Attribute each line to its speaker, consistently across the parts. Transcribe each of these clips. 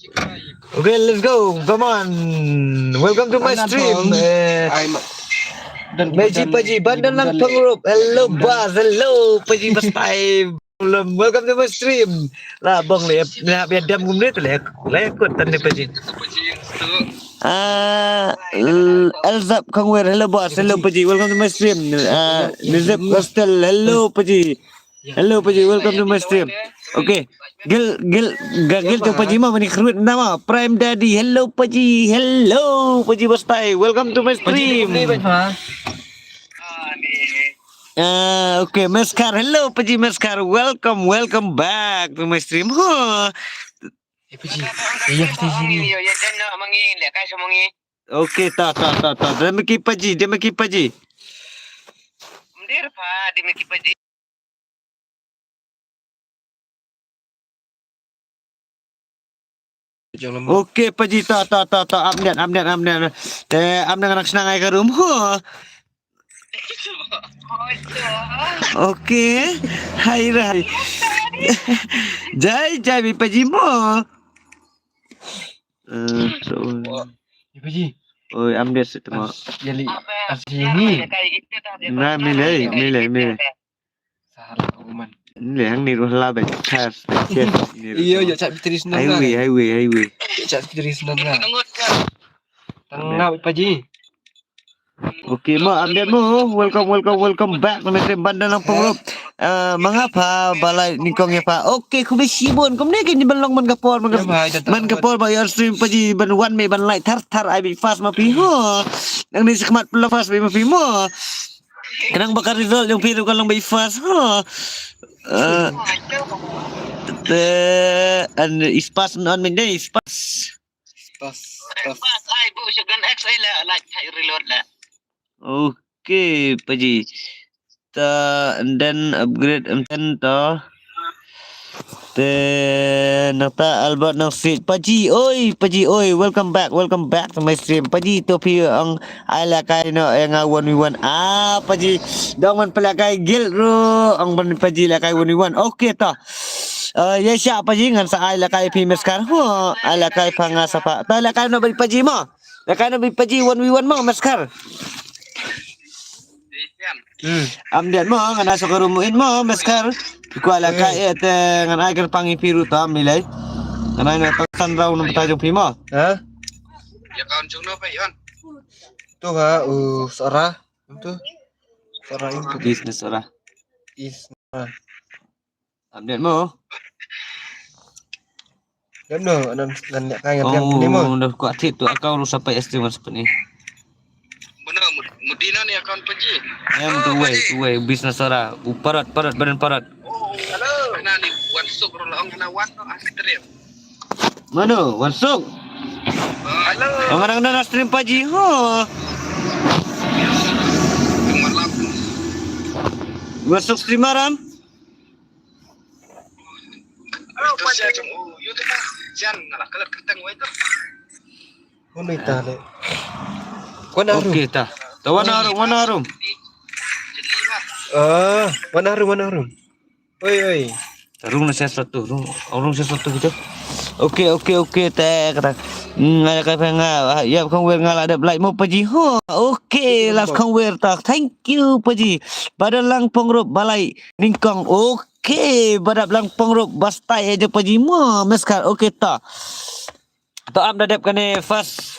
Speaker 1: Okay, let's go. Come on. Welcome to my stream. Magic Paji, Bandan lang Pangurup. Hello, Bas. Hello, Paji Bastay. Welcome to my stream. Lah, bang le, na biar dam gumne tu le. Le kot tan ne Paji. Elzap Kangwer. Hello, Bas. Hello, Paji. Welcome to my stream. Nizip Hostel. Hello, Paji. Hello, Paji. Welcome to my stream. Okay. Gil tu Paji mah mani kerut nama Prime Daddy. Hello Paji. Hello Paji Bostai. Welcome to my stream. Okay, Meskar. Hello Paji Meskar. Welcome back to my stream. Huh. Paji. Iya di sini. Okay, ta. Demaki Paji.
Speaker 2: Mundir pa, demaki Paji.
Speaker 1: Okay, Paji, ta. Amnian. Amnian nak senang ai ke rumah. Okay. Hai. Jai bi Paji mo. Paji. Oi, amnian setengah. Jadi sini. Nah, milih. Salah kuman. Ini yang ni rohlah bekas. Iya, yo cak bitris nang. Highway. Cak bitris nang. Tengah Paji. Okay, update mo. Welcome back to my Bandan lang Pangurup. Mengapa balai ningkong ya Pak? Okay, kubi sibun. Kumne kini belong man kapor ba your stream Paji ban one me ban light tar I be fast mapi ho. Yang ni sekemat pula fast be mapi mo. Kenang bakar result yung piru kalong be fast ho. And ispas on me day ispas ai bu sugan x ai la like reload la. Okay Paji and then upgrade M10 to nata Albert ng street Paji oi welcome back to my stream Paji to pi ang ala kay no yang 1v1 Paji dong man pala kay guild ro ang ban Paji la kay 1v1 okay to yes siya Paji ngan sa ala kay pi meskar ho ala kay pangasa pa tala kay no ba Paji mo la kay no ba Paji 1v1 mo meskar amdian mo nga nasa karumuin mo meskar ikuala ka ngan agar pangipiru ta milay ngan na tasan raw ng patajong pimo ha ya kaon jungno pa yon to ha sora to sora itu business sora is amdian mo gano anan ngan kaya yang mo udah kuat itu akau lu sampai SD mas ni benar mudina ni account Paji tuh way business ora parat badan parat halo mana ni wansuk rolong kena wan stream mana wansuk halo orang na stream Paji ho wansuk streameran halo Paji YouTube jan ngalah kelar keteng wa itu ono itale okay ta Mana harum? Mana harum? Oi. Harum na sesuatu. Harum sesuatu gitu. Okay. Teh kata. Ngala kay nga. Ya kong wer ngala ada like mo Paji. Ho. Okay, last kong wer tak. Thank you Paji. Badal lang Pangurup balai ningkong. Okay, badal lang Pangurup bastay aja Paji mo. Meskar okay ta. To am dadap kane fast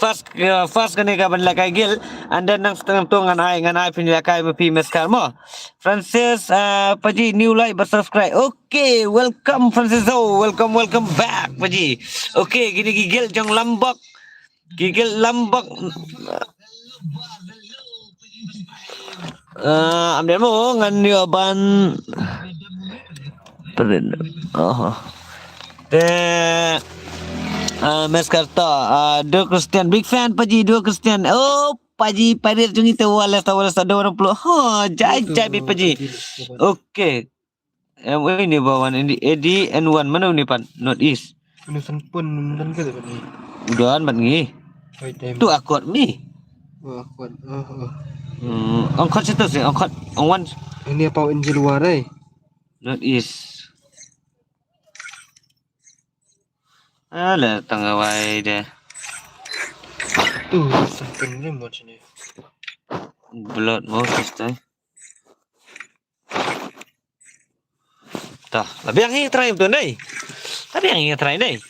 Speaker 1: kane ka banla kay gil and then nang setengah tu ngan ai pinila kay mapi meskar mo Francis Paji new like but subscribe okay welcome Francis welcome back Paji okay gini gigil jong lambak ambil mo ngan yo ban peren Meskar to Dua Christian big fan Paji Dua Christian Paji parir jung itu walas 20 jai bi Paji okay ini bawan ini ADN1 mana ni pan not east penusan pun ke udahan ban ngi tu akot mi akot angkot situ sih angkot one ini apa in luar not east Alah, tengah wai dia.
Speaker 3: Something ni macam ni.
Speaker 1: Blood mau susah. Tah, tapi yang ini try betul ni. Tapi yang ini try ni.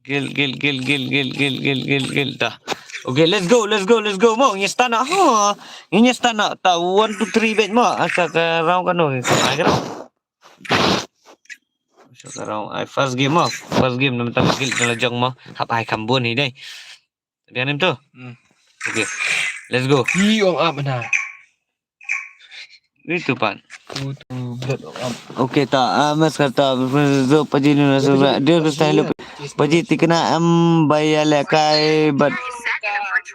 Speaker 1: Gil. Tah. Okay, let's go. Mo, ini start nak. Ha, ini start nak. Tahu 1 2 3 bet mo. Asal ke round kan no. Sekarang first game mo. First game nama tak gil dalam jong mo. Hap ai kambun ni dai. Tapi anem tu. Okay. Let's go.
Speaker 3: Yung up na.
Speaker 1: Itu pan.
Speaker 3: Blood up.
Speaker 1: Okay tak. Mas kata zo paji ni rasa dia style paji tikna bayar lekai but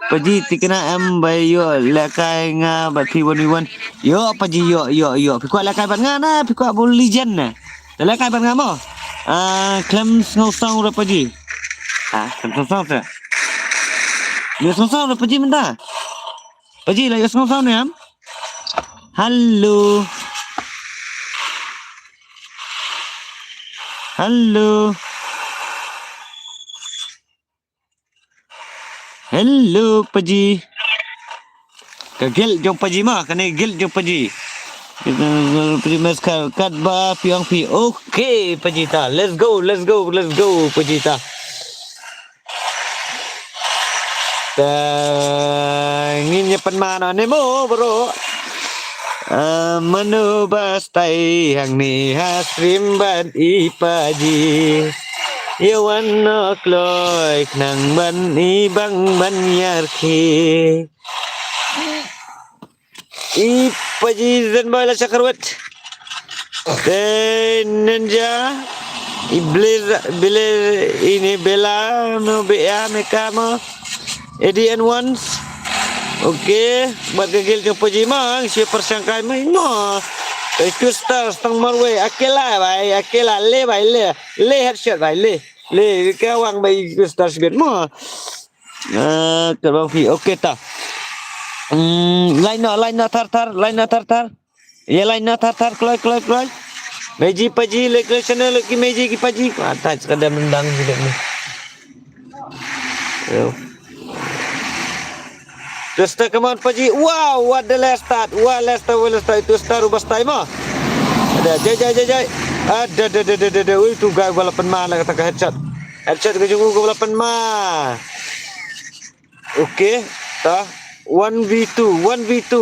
Speaker 1: paji tikna bayo lekai nga but P1v1 yo paji yo pikwa lekai ban nga na pikwa bol legend na lekai ban nga mo klem ngosang ora paji klem ngosang sa yo ngosang ora paji menda paji la yo ngosang ni am halo Hello, Paji. Kagil jom Paji mah, kena gil jom Paji. Paji mas kat ba piang pi. Okay, Paji ta. Let's go, Paji ta. Nginya mana ni mo bro. Menu bastai hang ni hasrim ban ipaji. Yawan kloy nang ban ibang banyarki. Ipaji zan bola sakarwat. Ninja iblis ini bela no bea mekama Edian once. Okay, buat gagil jumpa jimang siapa persangka mo. Itu stang marwe akela le headshot bai le kawang bai star sibet mo. Terbang fi okay ta. Line tar. Ya line tar kloy. Meji paji le channel ki meji ki paji. Ata sekadar mendang hidup ni. Testa come on Paji. Wow, what the last start. Last start itu start ubah start mah. Ada jai. Ada. Itu gak balapan mah lah kata headshot. Headshot ke junggu ke balapan mah. Okay, tah 1v2.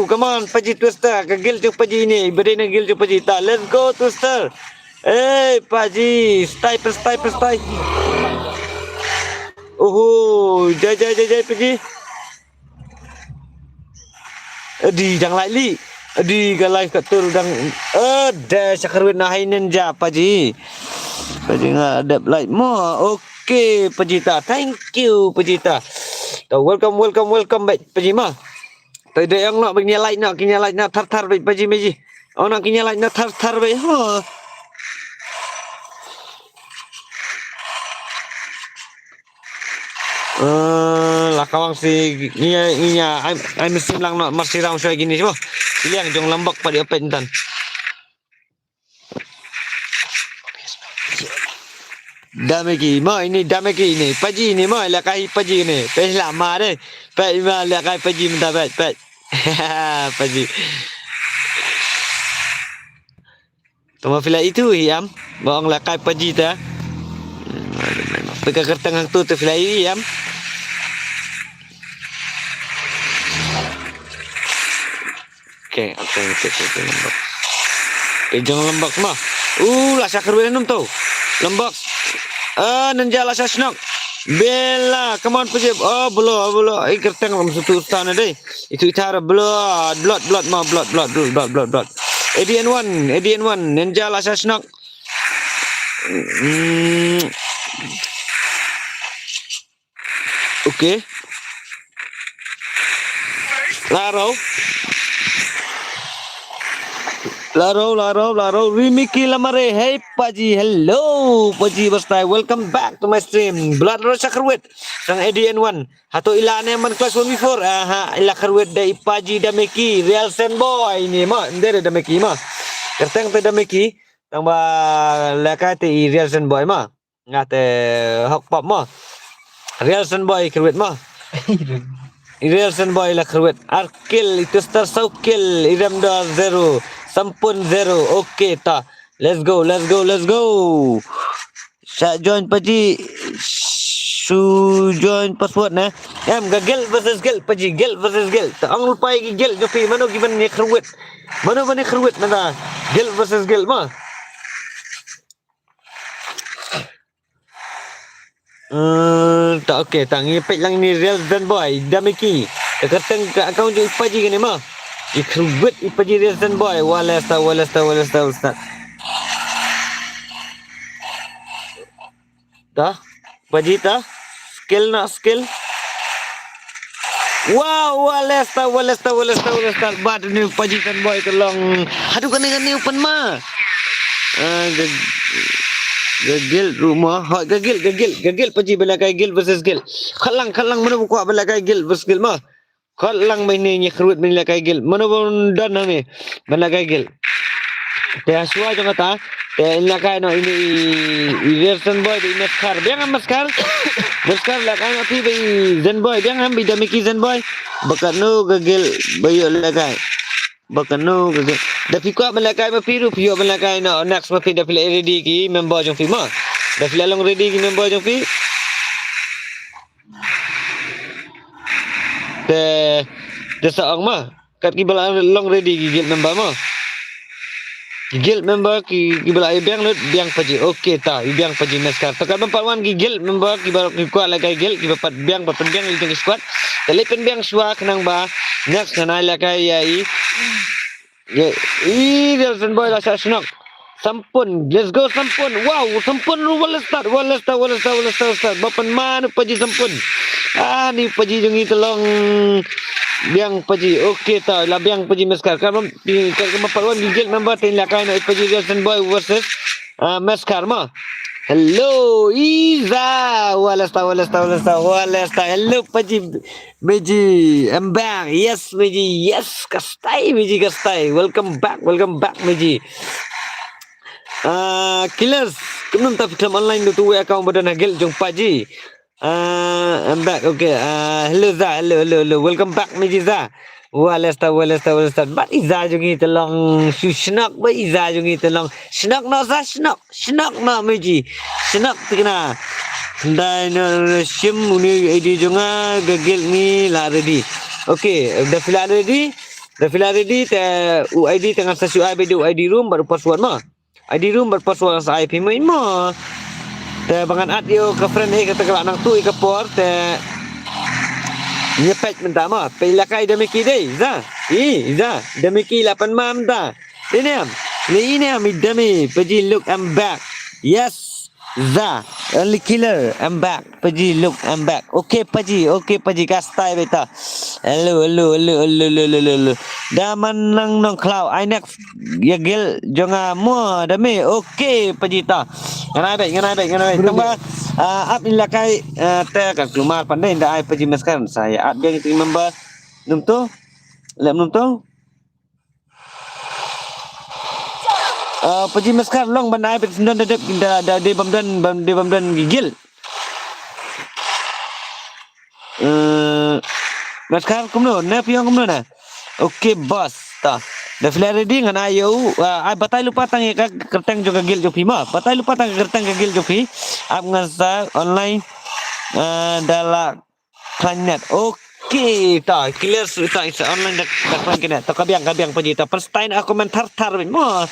Speaker 1: Come on Paji Twister. Kagil jung Paji ni. Beri nak gil jung Paji. Tah, let's go Twister. Hey Paji, stay. Oh, jai Paji. Adi jangan lightly. Adi galai kat tur dang ada sakarwit nahi ninja Paji. Paji ngadap light mo. Okay Pajita. Thank you Pajita. Welcome back Paji mah. Tadi yang nak bagi light nak tar baik Paji meji. Oh nak kinya light nak tar baik. Ha. Lah kawang si inya ai mesin lang nak masih round saya gini semua. Siliang jong lambak pada opet entan. Dameki ini Paji ini mah lakai Paji ni. Peh lama deh. Peh mah lakai Paji minta pet. Paji. Tuma fila itu hiam. Bawang lakai Paji ta. Peka kertang tu fila hiam. Okay, lembak. Jangan lembak mah. Lah sakar benum tu. Lembak. Ninja lah sasnok. Bella, come on Paji. Oh, belum. Kertang lam satu ustana deh. Itu cara blood. Edian one. Ninja lah sasnok. Okay. Laro. Remiki lamare. Hey Paji. Hello Paji Bastai. Welcome back to my stream. Blood Rush Sakarwit. Sang ADN1. Hato ilane man class 1v4. Ila Karwit dai Paji Dameki. Real Senboy ini mah. Ndere Dameki mah. Kerteng te Dameki. Tang ba lakai te Real Senboy mah. ngate hok pop mo real sen boy kerwet mo real sen boy la kerwet arkil itu star saukil iram da 0 sampun 0 okey ta let's go sa join paji su join password na em gel versus gel paji gel versus gel ta ang lupai gi gel jo pi mano giban ni kerwet mano bani kerwet mana gel versus gel ma tak okey tak ngipit lang ni real dan boy damiki kateng ka account jo paji gini ma ikrubet ipaji real dan boy walasta ustaz dah paji ta skill wow walasta bad ni paji dan boy tolong aduh kani open ma gagil rumah ha gagil paji bela kai gil versus gil khalang mana buku bela kai gil versus gil mah khalang main ni kerut bela kai gil mana pun dan ni bela kai gil te aswa jang ta te illa kai no ini version boy di maskar biang maskar la kai api bi zen boy biang am bi damiki zen boy bakano gagil bayo la kai bakano gagil da fikwa melakai ma piru pio melakai no next ma da fila ready ki member jong fi ma da fila long ready ki member jong fi te saang ma kat ki bala long ready ki gil member ma gil member ki bala biang lut biang paji okey ta biang paji meskar takal memperwan ki gil member ki bala ki kuat lagai gil ki bapat biang jong squad telepen biang suwa kenang ba next na lakai ai ya, Wilson boy lah senang. Sampun, let's go sampun. Wow, sampun wala start. Bapan mana paji sampun. Ni paji jungi tolong biang paji. Okey ta, lah biang paji meskar. Kalau maparwan gigil member tin lakai na paji Wilson boy versus meskar ma. Hello, Iza. Walasta. Hello, Paji. Meji, I'm back. Yes, Meji. Yes, kastai, Meji, kastai. Welcome back, Meji. Killers. Kemana tak film online tu account badan Hagel jong Paji. I'm back. Okay. Hello, Za. Hello. Welcome back, Meji, Za. Walasta. Bat Iza jungi tolong susnak ba Iza jungi tolong snak na za snak na meji snak tikna dai na sim uni id junga gagil ni la ready okay dah fila ready te UID tengah sasu ID room baru password ma ID room baru password sa IP ma te bangan at yo ke friend kata kelak nang tu ke por te nyepet minta ma pelakai demiki dei za demiki 8 mam ta ini am demi paji look I'm back yes za only killer I'm back paji look I'm back okay paji kastai beta hello daman nang cloud I next ya gel jonga mo demi okay paji ta nganai baik tambah up ilakai te kat rumah pandai ndak ai paji meskar saya up dia kita member num tu paji meskar long bandai pe sendan dedep da de bamdan gigil meskar kumno na piang kumno na okay boss ta dah fila ready ngan ayo ai batai lupa tang ka kertang juga gil jopi ma batai lupa tang kertang gil jopi ap ngasa online dala planet okay ta clear ta online dak planet ta kabiang paji ta first time aku mentar mo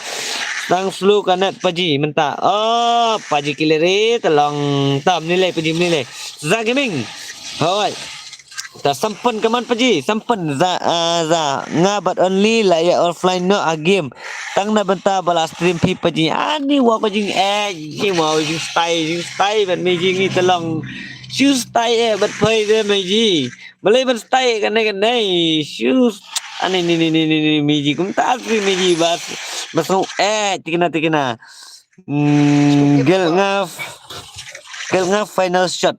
Speaker 1: tang slow kanet paji menta oh paji clear tolong tam nilai paji nilai za gaming hoi ta sampan kaman paji sampan za ngabat only la ya offline no a game tang na benta bala stream pi paji ani wa paji ji mau jing stay ban meji ngi tolong shoes stay bat phai de meji balai ban stay kan nei shoes ani ni meji kum ta asri meji bas masau tikna gel nga final shot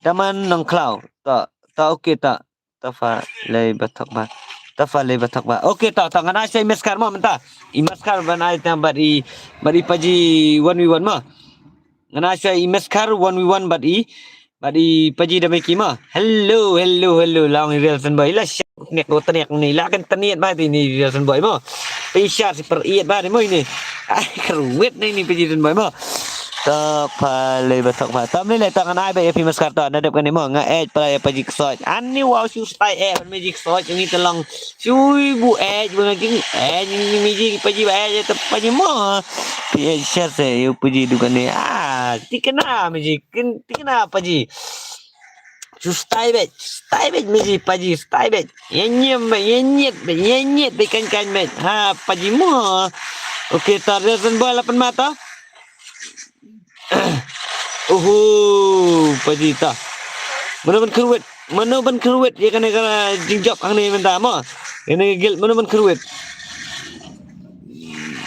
Speaker 1: daman nong cloud ta okey tak tafa lay batak ba okey tak ngana saya meskar ma menta i meskar ban ai tam bari paji 1v1 ma ngana sya I meskar 1v1 but I paji da meki ma. Hello long real san boy la syak nek do tnek ni la kan teniat ba ni real san boy mo. Pisat si periat ba ni mo ini. Ai keruit ni paji san boy mo. Tak pale besok pa. Tam ni le tak kan ai ba fi meskar ta nadap kan ni mo nga edge pa paji ksoj. Ani wow su style edge magic ksoj ni telong. Chui bu edge bu nging edge ni magic paji ba edge ta paji mo. Pi share se you paji dukan ni. Tikena magic tikena paji. Su style bet magic paji style bet. Yenyet be kan bet. Ha paji mo. Okey ta reason boy 8 mata. Paji ta. Mana ban keruit ya kana jingjok ang ni menta mo. Ini gil mana ban keruit.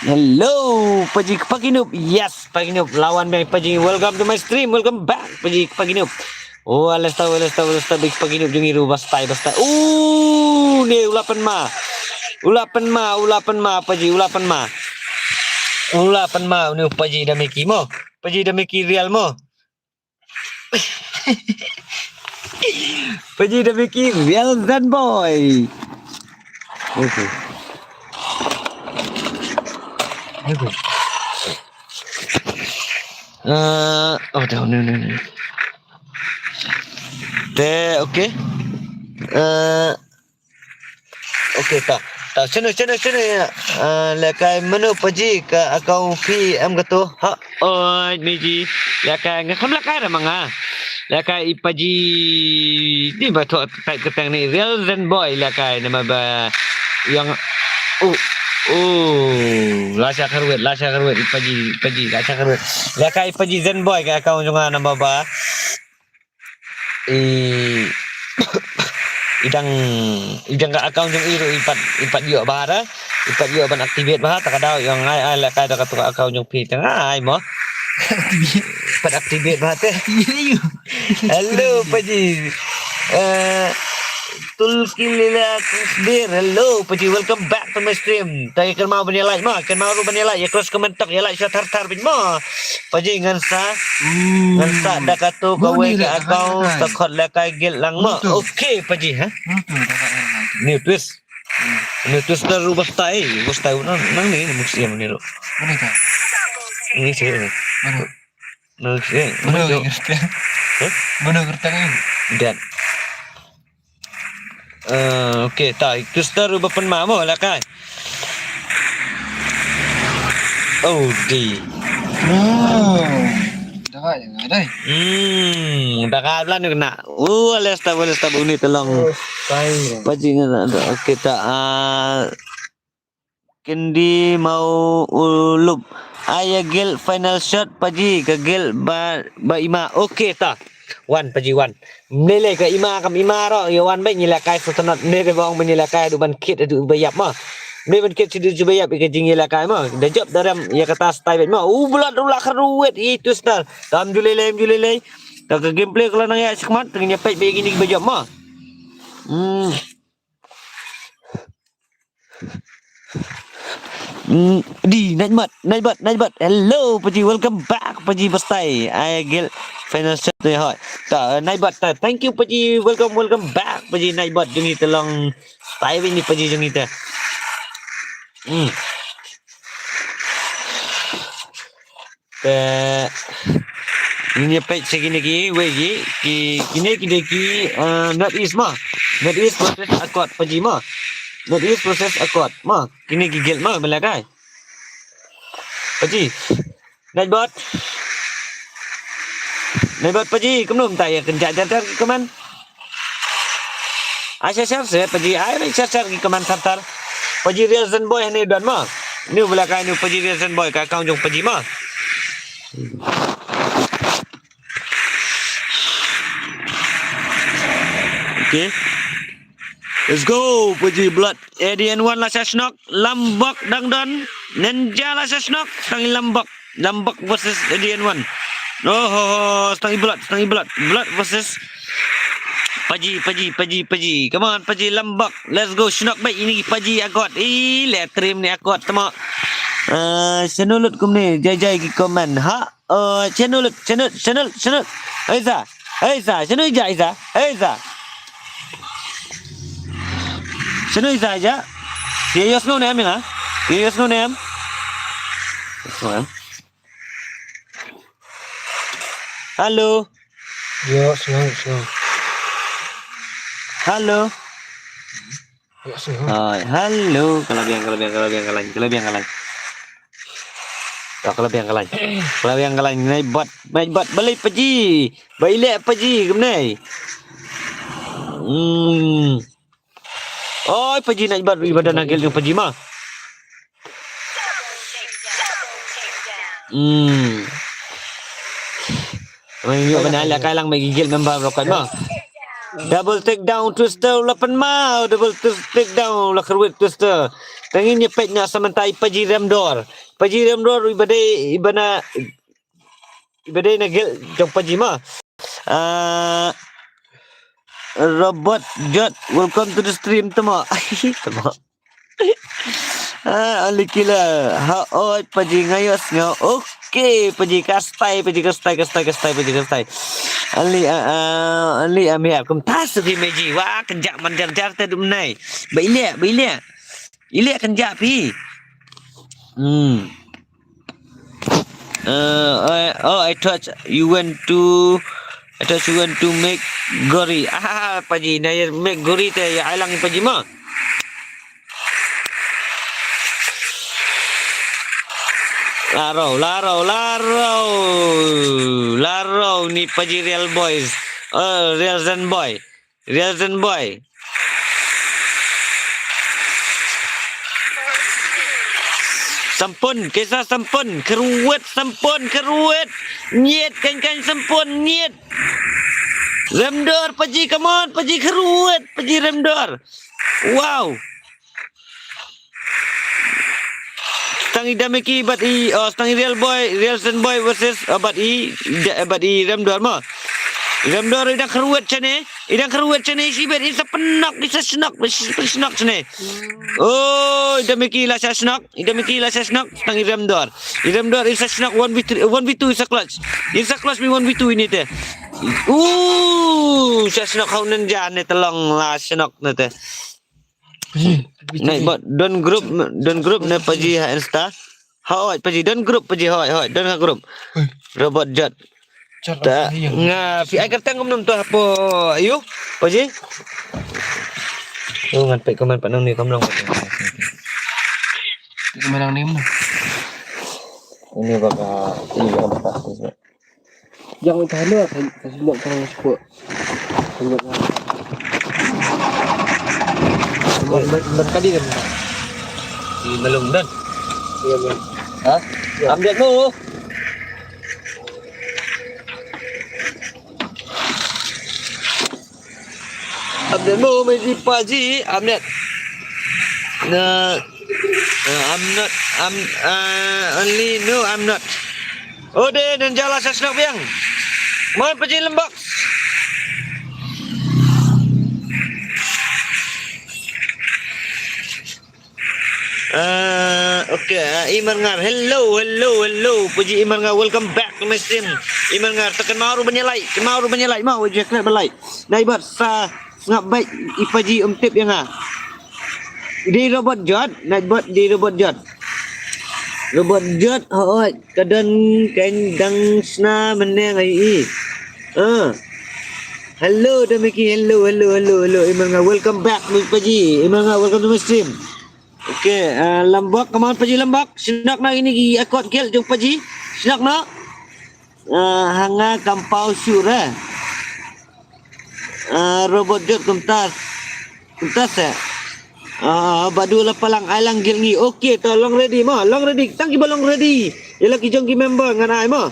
Speaker 1: Hello Paji Paginup. Yes Paginup lawan bang Paji. Welcome to my stream. Welcome back Paji Paginup. Oh alas tahu big Paginup jungi ru bastai. Ni ulapan ma Paji ulapan ma ni Paji dameki mo. Paji dameki real mo. Paji dameki real Zen boy. Okay. No. Okay. Okay ta. Channel lakai menu paji ka akau PM gato. Ha oi miji lakai ngakam lakai dah manga. Lakai paji ni bato type ketang ni real Zen boy lakai nama ba yang lasha karwet paji lasha karwet lakai paji Zen boy ka akau junga nama ba idang ka account yung iro ipat yo bara ipat yo ban activate ba ta kadaw yung ay la ka ka account yung pitang ay mo ipat activate ba te hello paji tulkilila kusbir hello paji welcome back to my stream tay kan mau bani like ma kan mau bani like ya cross comment tak ya like sa tar bin mo paji ngan sa da ka tu ka we ka account ta khot la kai gel lang mo okay paji ha new twist na ru bastai nang ni musim ni ro
Speaker 3: Mana ka?
Speaker 1: ini sih
Speaker 3: Mana? Mana kertas ni?
Speaker 1: dan okay ta Twister ru bapan ma mo la kai di
Speaker 3: Dapat je dai.
Speaker 1: Dah kalah ni kena. Alas tak bunyi tolong. Paji ngana. Okey tak kendi mau ulup. Aya gel final shot paji ke gel ba ima. Okey tak. Wan paji wan. Nilai ke ima kam ima ro ya wan baik nyilakai sotonot ne bang menyilakai du ban kit du bayap mah. Ni ban kit sidu bayap ke jing nyilakai mah. Dah job dalam ya kata style mah. Bulat ulah keruet itu star. Alhamdulillah. Tak ke gameplay kalau nang ya sekmat tengnya pek begini bayap mah. Di Najmat. Hello Paji, welcome back Paji Bastai. I get final shot tu ya. Tak Najmat. Thank you Paji, welcome back Paji Najmat. Jungi tolong style ni Paji jungi ta. Ini page segini ki kini not is proses akot Paji mah. Not is proses akot mah. Kini gigil mah belakai. Paji. Najbot Paji, kamu belum tanya kencar keman. Share Paji, share keman sartar. Paji real Zen boy ni dan mah. Ni belakai ni Paji real Zen boy ka account jong Paji mah. Okay. Let's go Paji blood. ADN1 lah sasnok, lambak dangdan, ninja lah sasnok, tangi lambak versus ADN1. Tangi blood versus Paji. Come on Paji lambak. Let's go snok baik ini Paji akot. Let trim ni akot tama. Senulut kum ni jai ki komen. Ha channel. Channel Isa. Channel Isa aja. Yes no name na. Yes no name. Halo.
Speaker 3: Yo, senang.
Speaker 1: Halo.
Speaker 3: Yo, senang.
Speaker 1: Halo. Kelebihan kalah. Kelebihan kalah. Naik bat balik paji. Bailek paji kemnai. Oh, paji naik bat ibadah nagil yung paji mah. Yung banala kailang may gigil member rokan mah. Double take down twister 8 mau. Double take down lah kerwit twister. Tangin nyepet nya sementai paji remdor. Paji remdor ibadai nagil jong paji mah. Robot Jot, welcome to the stream temo. Ali kila. Oi paji ngayos ngo. Okey, paji kastai. Ali amir kum tas ri meji. Wah, kenjak manjar-jar te dum nai. Bailek. Ilek kenjak pi. I thought you went to make gori. Paji na make gori te ya ailang paji mah. Laro ni paji real boys. Real zen boy. Sampun, kisah sampun, keruwet. Nyet kan sampun, nyet. Remdor, paji, come on, paji keruwet, paji remdor. Wow. Stangi dameki but stangi real zen boy versus but remdor mah. Remdor idang keruwet cene sibet isa penak cene. Oh, dameki la snak stangi remdor. Remdor isa snak 1v2 isa clutch. Isa clutch mi 1v2 ini teh. Saya snak kaunan jane telong la snak na teh. Naik bot don group na paji ha insta. Hoi paji don group paji hoi don group. Robot Jot. Tak nga fi ai kertang ngom tu apa ayo paji. Oh ngan pe komen panang ni komlang.
Speaker 3: Kemenang ni mah.
Speaker 1: Ini bakal
Speaker 3: Jangan tahan kasih buat terang sepuk. Berkali kan?
Speaker 1: belum dan.
Speaker 3: Iya, Bang.
Speaker 1: Hah? Ambil tu. Ambil mo meji paji ambil. I'm not. Oh deh dan jala sasnak biang. Mau paji lembak. Okay, Iman Ngar. Hello. Puji Iman Ngar. Welcome back to my stream. Iman Ngar tekan mau menyelai. Mau je kena belai. Naibat sa ngap baik ipaji tip yang ah. Di robot jod, naibat di robot jod. Robot jod hoi kadan kan dang sna meneng ai. Hello Damiki. Hello. Iman Ngar. Welcome back to Paji. Iman Ngar. Welcome to my stream. Okay, lambak kemana paji lambak? Sinak nak ini gi akot gel jong paji. Sinak nak. Hanga kampau syura. Robot jod kumtas ya. Badu la palang ailang gel ngi. Okay, tolong ready mah. Long ready. Tangki balong ready. Yala ki jong ki member ngan ai mah.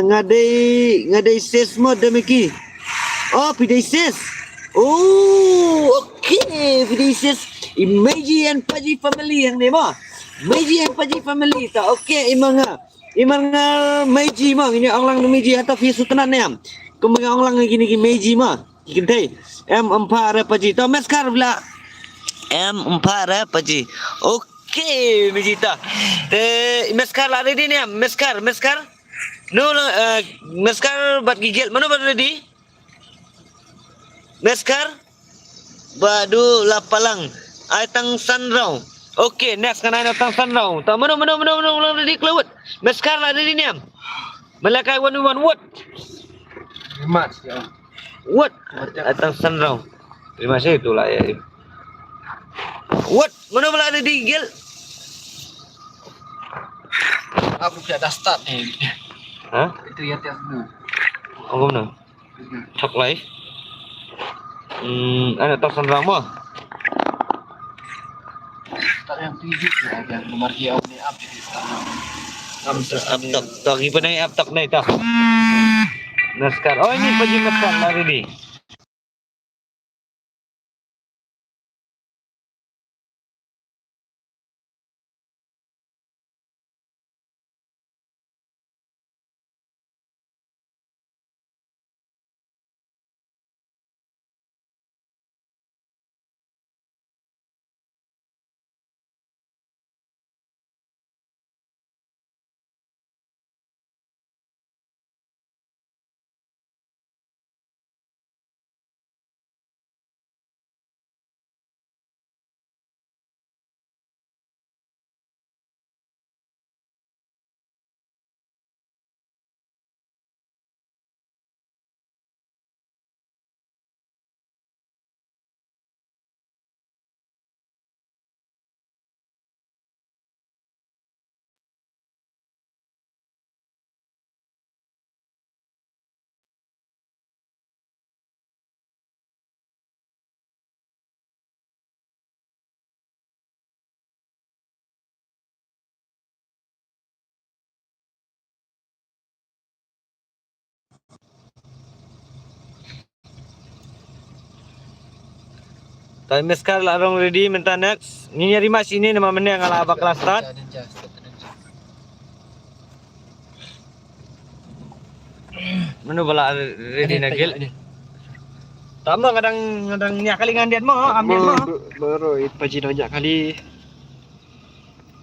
Speaker 1: Ngadai ses mo demeki. Oh, pidai ses. Oh, okay, pidai ses. Meiji and Paji family yang ni mah. Meiji and Paji family tak. Okey imanga Meiji mah ini orang lang Meiji atau fi sutanan nem. Kemenga orang lang gini Meiji mah. Kintai M4 Paji to meskar pula. M4 Paji. Okey Meiji ta. Te meskar lari dia ni meskar. No, Meskar bat gigil. Mana bat ready? Meskar badu lapalang. Ai tang sanrau. Okay, next kan ai tang sanrau. Tak mana ulang ready kelawat. Meskar lah ready niam. Melakai one what?
Speaker 3: Mat ya.
Speaker 1: What? Ai tang sanrau. Terima kasih itulah ya. What? Mana pula ada digil?
Speaker 3: Aku sudah dah start nih.
Speaker 1: Hah?
Speaker 3: Itu ya tiap dulu.
Speaker 1: Oh, mana? Talk live. Ada tak sanrau mah?
Speaker 3: Start yang 7 ya, yang nomor dia ini up jadi start.
Speaker 1: Up tak ibu naik up tak naik tak. Meskar. Oh ini baju meskar lah ini. Tapi meskar lah orang ready minta next. Ini nyari mas ini nama mana yang ala abak kelas start. Mana pula ready nagil. Tambah kadang kali ngandian mo, ambil mo.
Speaker 3: Baru paji banyak kali.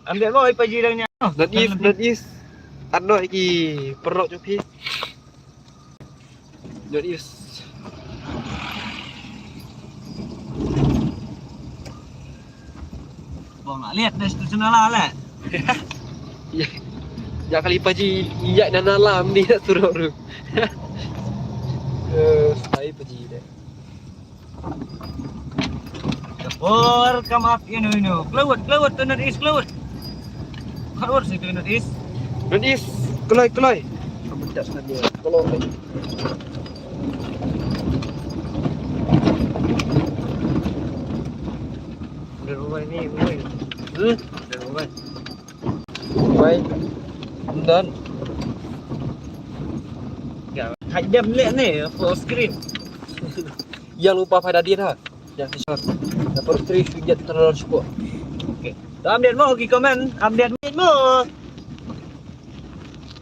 Speaker 1: Ambil mo ipaji dangnya.
Speaker 3: Not is. Ano iki perok cupi. Not is.
Speaker 1: Bang nak lihat dah situ sana lah.
Speaker 3: Ya kali paji iya dan alam ni nak suruh ru. Saya paji deh.
Speaker 1: Or come up you know. Kelawat tu not is kelawat. Kelawat situ not is.
Speaker 3: Not is. Kelai. Kamu tak sebenarnya. Kalau
Speaker 1: Dari rumah ini, boy. Dari rumah.
Speaker 3: baik. Dan
Speaker 1: Ya, hajam lihat ni full screen.
Speaker 3: yang lupa pada dia dah. Yang short. Dapat 3 video terlalu cukup.
Speaker 1: Okey. Tu ambil mo pergi komen, ambil mo.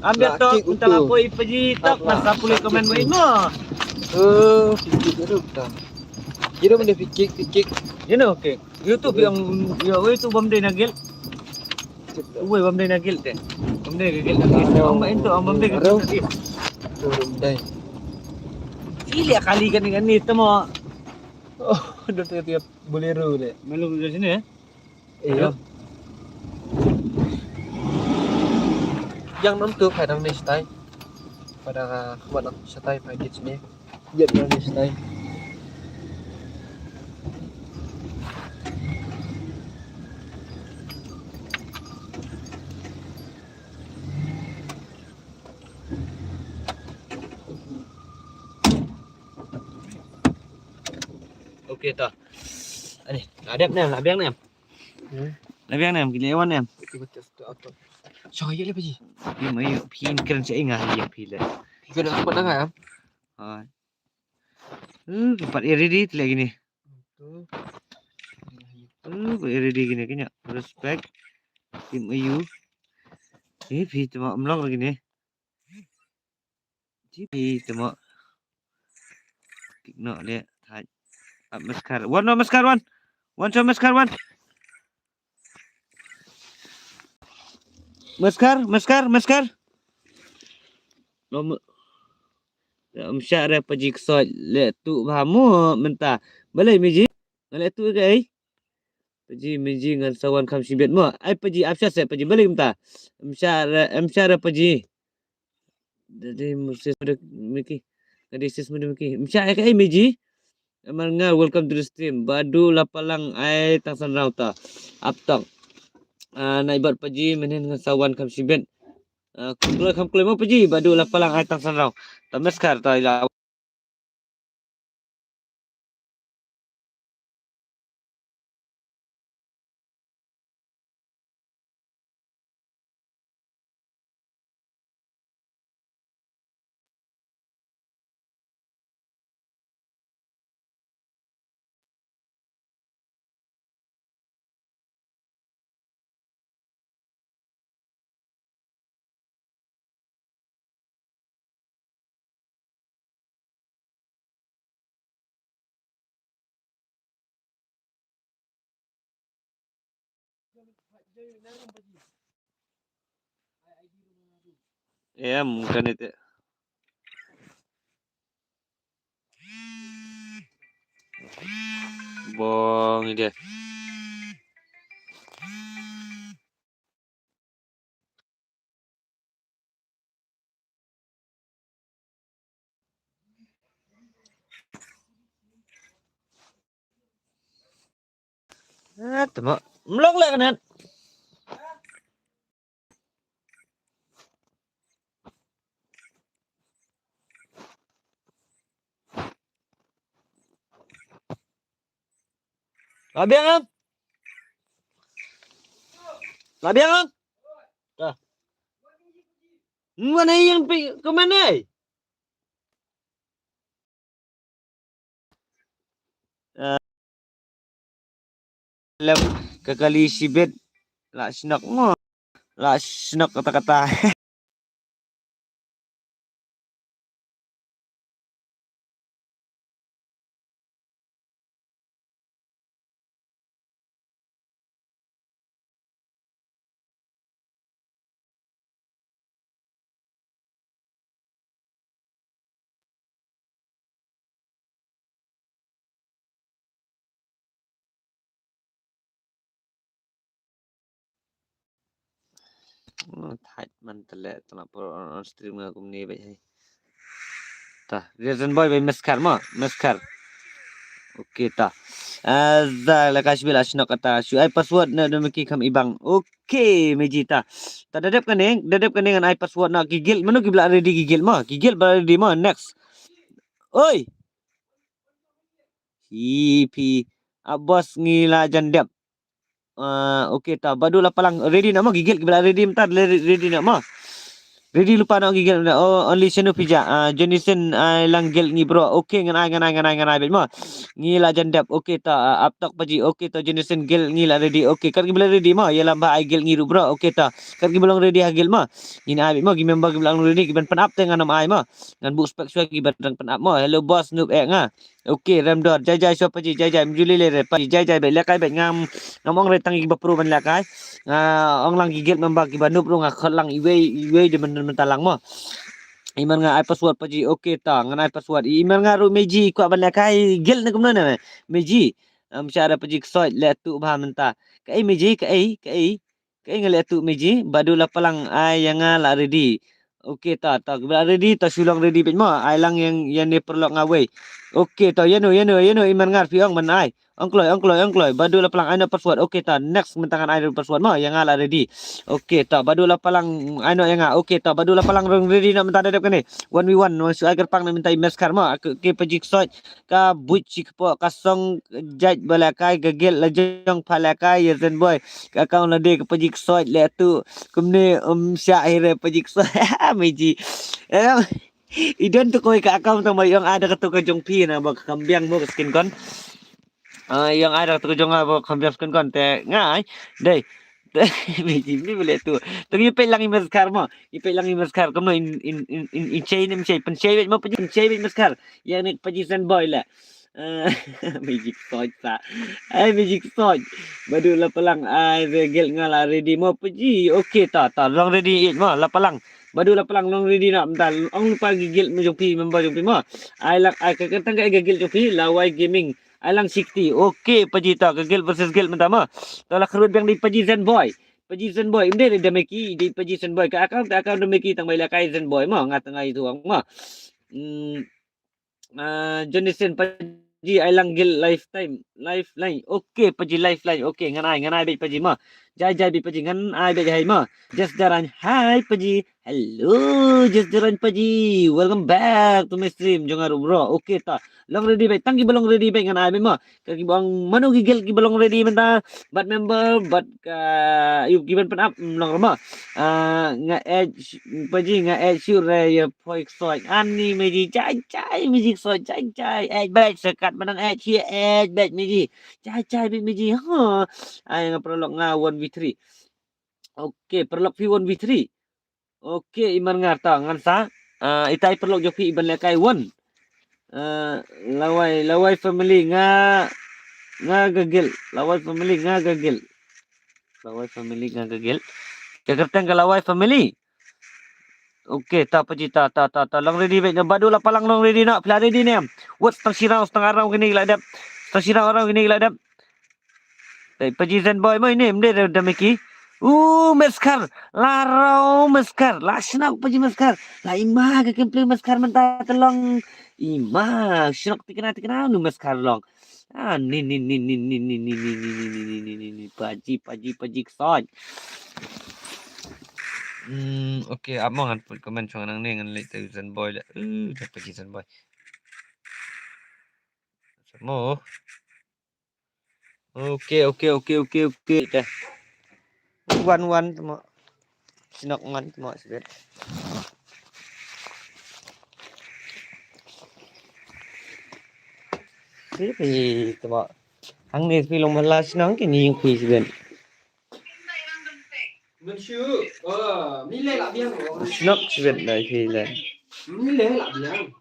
Speaker 1: Ambil
Speaker 3: Nak
Speaker 1: tu
Speaker 3: kick
Speaker 1: untuk
Speaker 3: betul.
Speaker 1: apa pergi tak masa boleh komen mo.
Speaker 3: Fikir dulu dah. Kira benda fikir.
Speaker 1: You know, okay. YouTube yang itu bamde nagil. Uwe bamde nagil teh. Bamde nagil nagil. Amba itu bamde nagil.
Speaker 3: Turun dai.
Speaker 1: Sila kali kan dengan ni temo.
Speaker 3: Oh, dah tiap bolero deh.
Speaker 1: Melu dari sini ya.
Speaker 3: Iya. Yang nonton kadang ni stay. Pada kawan aku stay pada sini. Dia bilang ni stay.
Speaker 1: Okey tah. Ani, nak biang ni. Nak biang ni, gila awan ni.
Speaker 3: Itu betul apa? Saya le paji.
Speaker 1: Dia mai pin keren saya ingat dia pila.
Speaker 3: Kita nak sempat dah kan?
Speaker 1: Ha. Tempat ready lagi ni. Ready gini kenya. Respect. Tim ayu. Pi cuma umlang lagi ni. Pi cuma nak dia. Meskar. One meskar one. One meskar one. Meskar. Nomor msyara paji ksoi le tu bahamu mentah. Balai meji. Le tu ke? Paji meji ngan sawan kam sibet mo. Ai paji afsya se paji balai mentah. Msyara paji. Jadi musis pada miki. Kadi sis muda miki. Msyara ke meji. Amangar welcome to the stream. Badu lapalang ai tangsan rauta. Aptong. Naibat paji menen ngan sawan kam sibet. Kumpulan kam kelima paji badu lapalang ai tangsan rau. Tameskar ta ila. Ya mungkin itu. Bong dia. Temo. Melong lah kanan. Labiang ang. Labiang ang. Dah. Mana yang ke mana? Lem ke kali sibet lah sinak mo. Lah sinak kata-kata. Thạch man tele tana por on stream nga kumni bai hai. Ta reason boy bai meskar mo, meskar. Okey ta. Azza la kashbil asnok kata syu ai password na demaki kam ibang. Okey meji ta. Ta dadap kaning dengan ai password nak gigil manu gibla ready gigil mo. Gigil ba ready mo next. Oi. Hipi Abbas ngila jandap. Okey ta badu lapalang ready nak mo gigil gibla ready mentar ready nak mo. Ready lupa nak gigil oh only senu pija Jonison langgil ni bro okey nganai bet mo ngila jandap okey ta aptok paji okey ta Jonison gil ngila ready okey kan gibla ready mo ya lamba ai gil ngiru bro okey ta kan gibla ready hagil mo ngina bet mo gimember gibla ready giban pen up dengan nama ai mo ngan bu spek swag giban pen up mo hello boss noob nga okey ramdor jai so paji jai mjuli le paji jai bet lakai bet ngomong retang giba pro ban lakai ong lang gigil membak giban noob ro ngakhalang iwe de mentalang mo iman nga ai password paji okey ta ngan ai password iman nga ru meji kwa ban lakai gil na kumna na meji syara paji ksoi le tu bah menta kai meji kai ngale tu meji badu la palang ai yang la ready okey ta ready ta sulang ready bet mo ai lang yang ne perlok ngawei okey ta yano iman ngar piong man ai ongkloi badu la palang ai password okey ta next mentangan ai password mo yang la ready okey ta badu la palang ai no yang okey ta badu la palang ready nak minta dadap kene 1v1 no su agar pang nak minta meskar mo ke paji ksoi ka buci po kasong jaj balakai gegel lajong palakai yezen boy ka kaun lade ke paji ksoi le tu kumne syair paji ksoi meji idon tu koi ka akaun tu yang ada ketu ke jongpi na bak kambiang mo skin kon yang ada ketu jong bak kambiang skin kon te ngai dei meji ni boleh tu ipe lang imeskar mo ipe lang imeskar kono in chain pen chain mo paji chain meskar yang ni paji sen boy la magic soj sa ai magic soj badu la palang ai regel ngala ready mo paji okey ta long ready mo la palang Badu la pelang long ready nak bentar. Ong lupa gigil mo jopi member jopi mo. I like I keketang ka gigil jopi lawai gaming. I lang 60. Okay pajita gigil versus gil bentar mo. Tolak kerut yang di paji Zen Boy. Paji Zen Boy. Imde dia meki di paji Zen Boy. Ka akau dia meki tang baila kai Zen Boy mo ngat tengah itu ang mo. Jonathan paji I lang gil lifeline. Okay paji lifeline. Okay nganai bet paji mo. Jai bet paji nganai bet hai mo. Just jaran hai paji. Hello just jaran paji. Welcome back to my stream. Jangan bro. Okay ta. Long ready bet. Tangki balong ready bet nganai bet mo. Kaki bang manu gigil ki balong ready menta. But member but you've given pen up long mo. Nga edge paji nga edge sure ya poik soy. Ani meji cai meji soy cai edge bet sekat menang edge here edge bet meji. Cai bet meji. Ha. Ay nga prolog nga 1v3. Okay, perlok fi 1v3. Okay, iman ngarta ngan sa. Itai perlok joki iban lekai 1. Lawai family nga gagil. Lawai family nga gagil. Kegerteng ke lawai family. Okay, ta paji ta long ready bet badu la palang long ready nak pla ready ni. What setengah rau gini ladap. Setengah rau gini ladap. Paji Zen Boy mo ini mde dah meki. Meskar. Larau meskar. Lasnak paji meskar. La ima ke kemple meskar mentah telong. Ima syak tikena nu meskar long. Ni paji kesoj. Okay, abang kan put komen chuang nang ni ngan late Zen Boy lah. Dah paji Zen Boy. Semua. Okay. Dah. Wan semua. Sinak ngan semua sebet. Tapi semua. Hang ni film malas nang kini yang kuis sebet.
Speaker 3: Monsieur, milih lah biang.
Speaker 1: Sinak sebet dah film.
Speaker 3: Milih lah biang.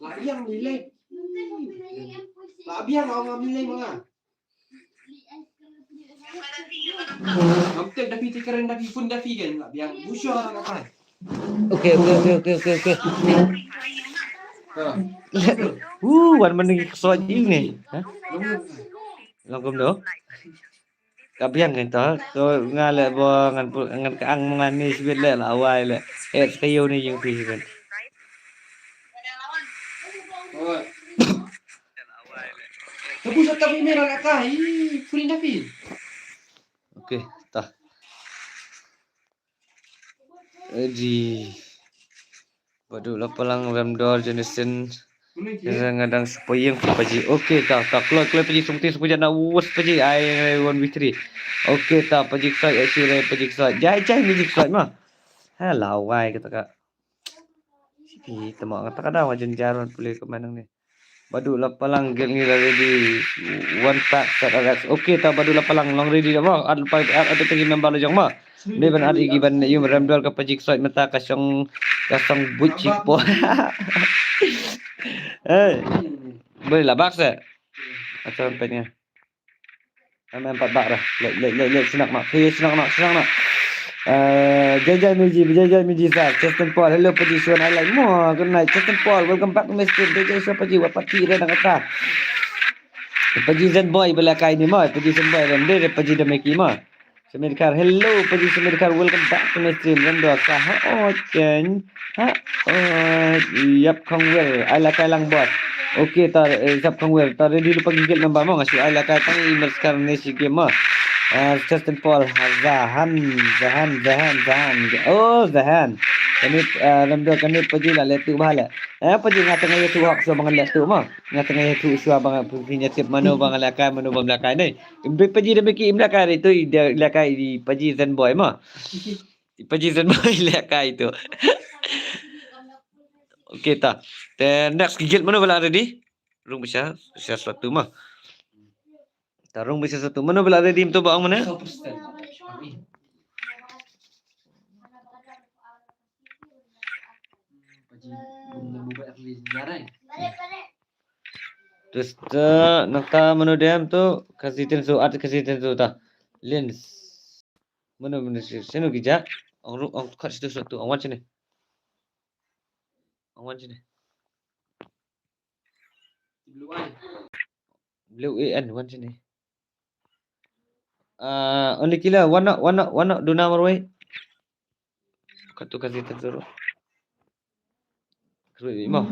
Speaker 3: Lah biang milih. Lah biang orang milih mana? Doktor dah pergi keren dah pun dah pergi kan lah biang. Busuk orang apa?
Speaker 1: Okay. Wan meneng kesoj ni. Ha? Longkom do. Kabiang kan to ngale bo ngan kaang mangani sibet le la awai le. Kayo ni yung pi kan.
Speaker 3: Tapi tetap ini nak kai, full dah pergi.
Speaker 1: Okay, tah. Di Badu la palang ramdor jenisin ngadang supayang paji. Okay, tah keluar paji sungti sepuja nak us paji I 1v3. Okay, tah paji kesat actually paji kesat. Jai paji kesat mah. Ha lawai kata kak. Sipi temak kata kadang wajan jaran boleh ke mana ni. Badu la palang gel ni ready. One pack set RX. Okay, tah badu la palang long ready dah mah. Ada pergi member lejong mah. Ni ban ada giban you ramdor ka paji kesat mata kasong buci po. Boleh lah baksa. Macam pennya. Kami 4 bak dah. Let senak mak. Senang nak. Jajai Miji sir. Justin Paul. Hello paji suan I like more. Good night. Justin Paul. Welcome back to my stream. Jajai suan paji. Wapati dah nak kata. Paji Zen Boy belakai ni mah. Paji Zen Boy dan dia paji dah meki mah. Semedkar, hello paji Semedkar, welcome back to my stream. Rando sah chen. Yap Kongwell, I like lang bot. Okay tar Yap Kongwell, tar ready lupa gigil nambah mo ngasi I like tang email sekarang ni si game mah. Justin Paul, Zahan. Oh Zahan. Kami Rando kami paji lah letu bahala. Paji ngata ngaya tu hak so bangan letu mah. Ngata ngaya tu so bangan punya tip mano bangan lakai mano bang lakai ni. Paji dah meki lakai itu lakai di paji Zen Boy mah. Paji Zen Boy lakai itu. Okay ta. Then next gigit mana bala ready? Rung bisa sesuatu mah. Tarung bisa satu. Mana bala ready tu bang mana?
Speaker 3: 100%.
Speaker 1: Terus nakta mano dem tu kasih tensu ta lens. Mana seno kija. Ông kat situ satu. Awan sini. Awan sini.
Speaker 3: Blue eye.
Speaker 1: Blue AN awan sini. Only killer one not do number way. Kat tu kasih tersuruh. Suruh mo.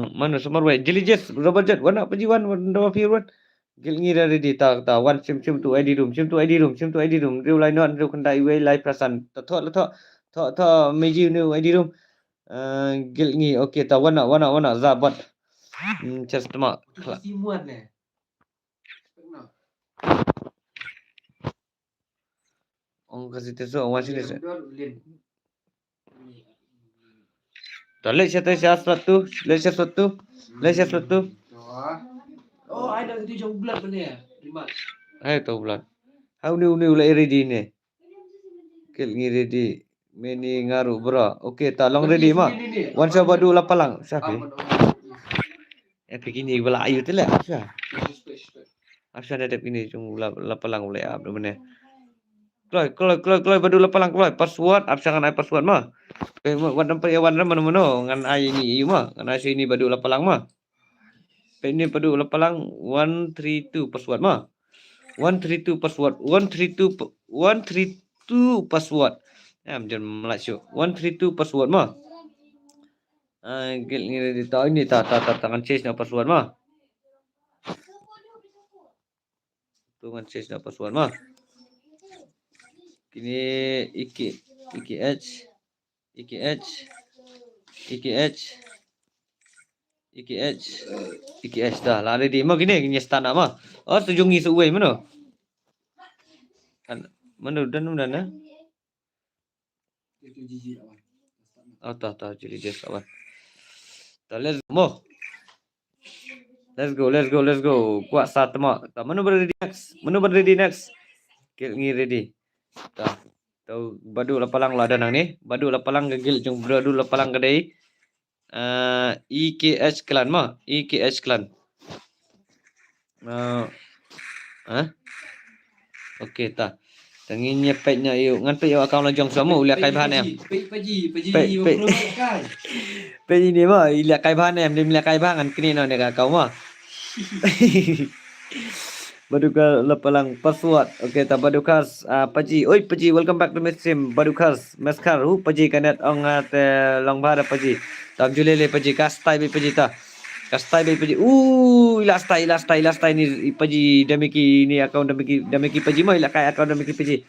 Speaker 1: Mana semua way. Jelly Jets, Robert Jet, one apa jiwan, one dua one. Gil ngira ready ta one sim to ID room, sim to ID room. Real line on real kandai way live prasan. Ta meji new ID room. Gil ngi okay ta one zabat. Just ma.
Speaker 3: Simuan ni.
Speaker 1: Ông kasih tersuruh awan sini. Let's share sesuatu.
Speaker 3: Oh, ada 7 bulan benda ya. Rimas.
Speaker 1: Hai tahu bulan. How new like ready ni. Kel ngi ready. Meni ngaru bro. Okay, long ready mah. One shot badu lapalang. Siapa? Begini bala ayu tu lah. Asya ada begini cung lapalang boleh apa mana. Kloy badu lapalang kloy. Password absangan ai password mah. Wan mana ngan ai ini ayu mah. Ngan ai ini badu lapalang mah. Ini badu lapalang 132 password mah. 132 password. Jangan Malaysia. 132 password mah. Gil ni tahu ini tangan change na password mah. Tungan change na password mah. Kini IKH dah. Lari di mah gini start mah. Oh sejungi seuai mana? Kan mana dan
Speaker 3: Itu jijik awan.
Speaker 1: Oh tahu jadi just awan. Let's go. Let's go. Kuat satu mak. Mana ready next? Gil ngi ready. Tahu badu lapalang lah danang ni. Badu lapalang gagil jung badu lapalang kedai. EKH clan mah. EKH clan. Okey ta. Tengin nyepetnya yuk. Ngan pe yo akaun lajong semua uliak kai bahan em.
Speaker 3: Paji.
Speaker 1: Pe ni mah uliak kai bahan em. Dia uliak kai bahan kan kini no dekat kau mah. Baduka lapalang password. Okay, ta badukas paji. Oi paji, welcome back to my stream. Badukas maskar hu paji kanet ong te long bhara paji. Tam julele paji kastai be paji ta. Kastai be paji. Last time ni paji damiki ni account damiki paji mai la kai account damiki paji.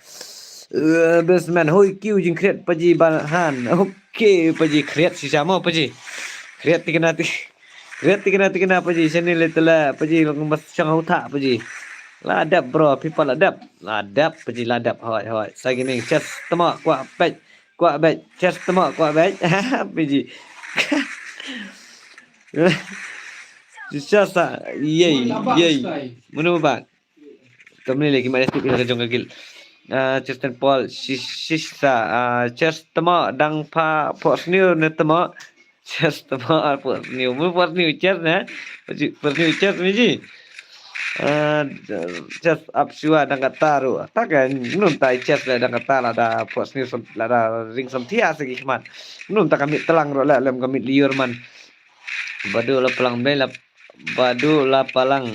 Speaker 1: Best man hoi Q jing create paji bahan. Okay paji create si sama paji. Create tikena paji channel itulah paji mas chang hau tha paji. Ladap bro, people ladap paji ladap hoi. Saya gini chest temak kuat bet chest temak kuat bet paji. Sisa yey. Mana bang? Kami lagi mana tu kita jong gagil. Chesten Paul sisa chest temak dang pa pos new ne temak chest temak pos new. Mu pos new chest na. Pos new chest ni. Chest up shua dang kataru. Takkan nun tai chest la dang katala da pos new la da ring samtia segi khmat. Nun tak kami telang ro la lem kami liur man. Badu lapalang belap. Badu lapang.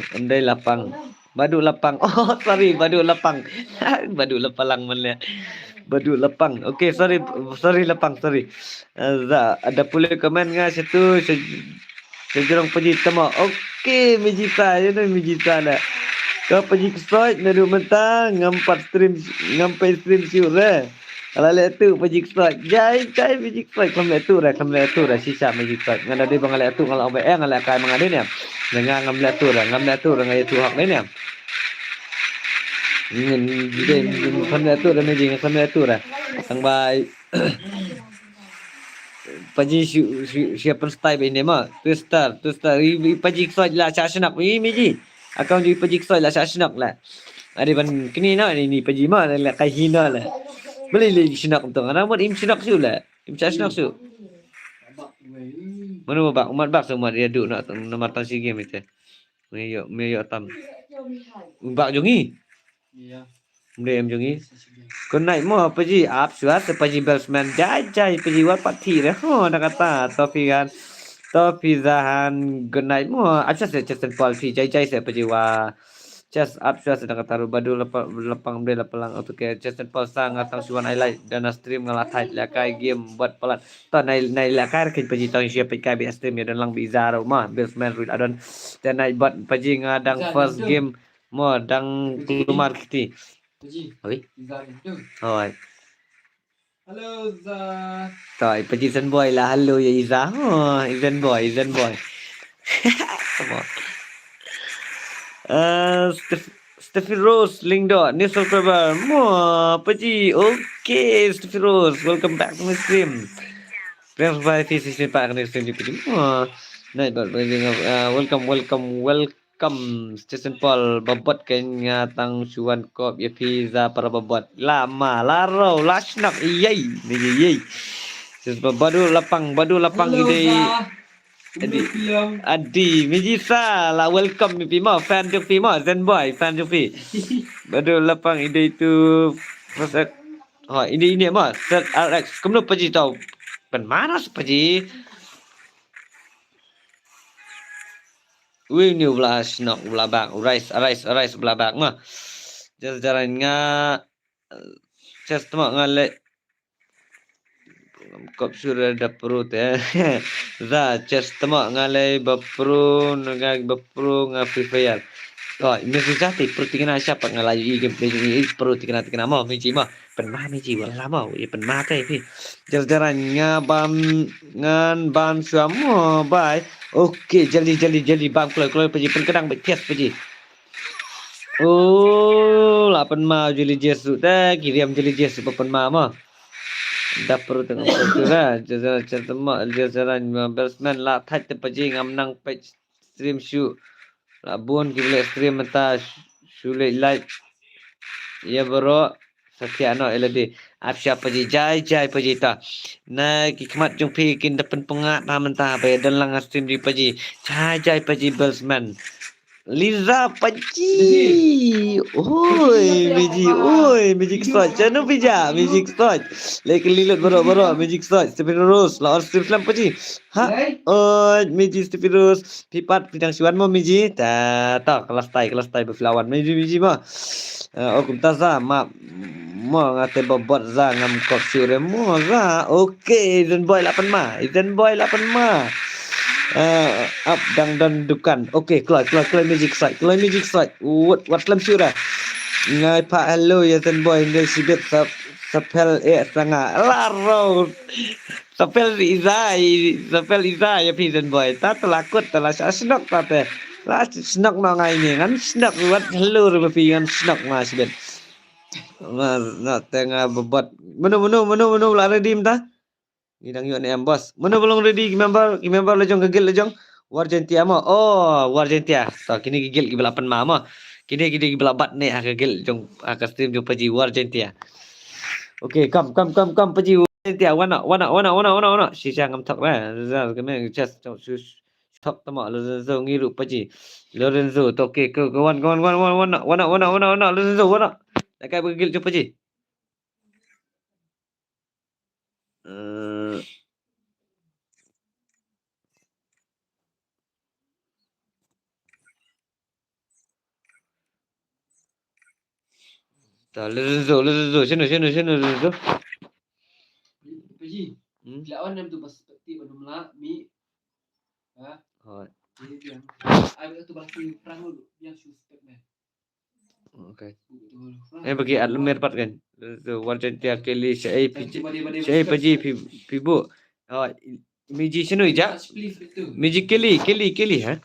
Speaker 1: Oh sorry badu lapang. Badu lapalang mana. Badu lapang. Okay sorry lapang sorry. Ada pula komen ngah situ sejurang paji tama. Okay Mijita lah. Kau paji kesot nadu mentang ngampai stream siur lah. Kalau lihat tu paji kesot. Jai paji kesot kam lihat tu dah sisa paji kesot. Ngada dia bang lihat tu kalau OBE ngala kai mangade ni. Dengan ngam lihat tu ngaya tu hak ni. Ngin kam lihat tu dah meji kam lihat tu dah. Sang bai paji siapa style ini mah. Tu star. Paji kesot lah sasnak ni meji. Akaun jadi paji kesot lah sasnak lah. Ada ban kini nak ni paji mah lah kai hina lah. Boleh lagi sinak untuk orang buat im sinak su lah. Im sinak su. Mana bak umat bak semua dia duk nak matan si game itu. Meyo tam. Bak jongi.
Speaker 3: Iya.
Speaker 1: Mrem jungi. Good night mo paji ap suat paji Belsman jai paji wat pati re ho nak kata topi kan. Topi zahan good night mo acha se Justin Paul pi jai se paji wa just up suat nak kata badu lapang bre lapalang untuk ke Justin Paul sang atang suan highlight dan stream ngalatai lakai game buat pelat. Ta nai lakai ke paji tang sia pai kai bi stream ya dan lang biza ro ma Belsman ruit adon dan nai buat paji ngadang first game mo dang keluar kiti. Oi. Rồi.
Speaker 3: Hello Za.
Speaker 1: Rồi, Paji Zen Boy là hello ya Iza. Oh, Zen Boy, Zen Boy. Come on. Steffi Rose, Lingdo, new subscriber. More, Paji. Okay, Steffi Rose, welcome back to my stream. Thanks for the back to the stream, Paji. Oh, night, but welcome. Jason Paul babot kanya tang suan kop ya pizza para babot lama laro lasnak iyai iyai sis badu lapang ide adi mijisa la welcome mi pima fan juk pima zen boy fan juk pi badu lapang ide itu proses ini mah set RX kamu paji tahu pen mana paji Wih new belas nok belabang rice belabang mah jarannya just mak ngale kop sudah ada perut ya za just mak ngale bapru ngag bapru ngapi fayal oh ini susah ti perut kena siapa ngalayu game play ini perut kena mah miji mah penmah miji wala mau ya penmah teh pi jarannya ban suamo bye. Okey, jali bang keluar pergi perkedang betes pergi. Oh, 8 ma jali jesu dah kirim jali jesu 8 ma. Dah perlu tengok tu lah. Jalan mak jalan batsman lah thai te pergi ngamnang page stream shoot. Labun kita stream mata sulit live. Ya bro. Setia no LD. Ap siapa je jai paji ta. Na kikmat jung pi kin depan pengat ta mentah bay dan lang stream di paji. Jai paji Belsman. Liza paji. Oi, magic slot. Chanu pija, magic slot. Lek lilut bro, magic slot. Stephen Rose, lawan stream slam paji. Ha? Oh, magic Stephen Rose. Pipat bidang siwan mo miji. Ta kelas tai berlawan miji mo. Okum taza ma ngate bobot za ngam kop sure mo za. Okey, Zen Boy 8 ma. Up dan dukan. Okey, keluar magic side. What lam sure. Ngai pa hello ya Zen Boy ngai sibet sapel sanga. Laro. Sapel Iza ya pi Zen Boy. Ta telakut telah snok ta te. Lah snok no ngai ni kan snok buat hello ru pi kan snok ma sibet. Nak tengah bebot. Menu lah ready mta. Ngidang yuk ni bos. Menu belum ready member lejong gegil lejong. Wargentia mo. Oh, Wargentia. So kini gigil gi belapan mama. Kini belabat ni gegil jong stream jong paji Wargentia. Okay, come paji Wargentia. Wana. Sisa ngam thok lah. Zal kena just thok tama Lorenzo ngiru paji. Lorenzo toke ke wana. Lorenzo wana. Nak pergi jumpa je. Lorenzo. Sini Lorenzo.
Speaker 3: Paji. Lawan nam tu perspektif anu melak mi. Ha?
Speaker 1: Oh.
Speaker 3: Ai tu bagi perang dulu yang suspek ni.
Speaker 1: Okay. Bagi Adlemir pat kan. Warjantia Kelly saya paji pibu. Oh, miji sino ija. Miji Kelly ha.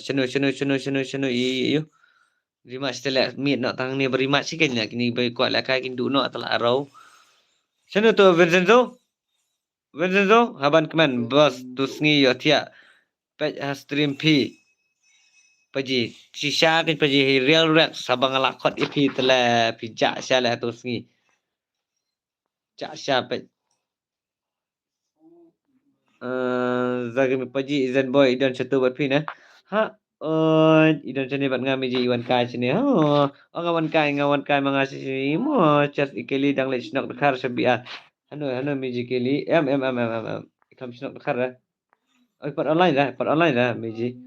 Speaker 1: Sino iyo. Rematch tela meet nak tang ni rematch sikit nak kini bagi kuat lah kai kin duno atala arau. Sino tu Vincenzo, haban keman bos tu sngi yo tia. Page stream P. Paji sisa kan paji real rap sabang lakot ipi tela pijak salah tu sngi. Cak siapa? Zagami paji Zen Boy dan satu buat pin ha. Oh, idan sini bat ngami ji iwan kai sini. Oh, ngawan kai mangasi mo chat ikeli dang le snok dekhar sebia. Hanu miji keli em. Ikam snok dekhar dah. Oh, part online dah miji.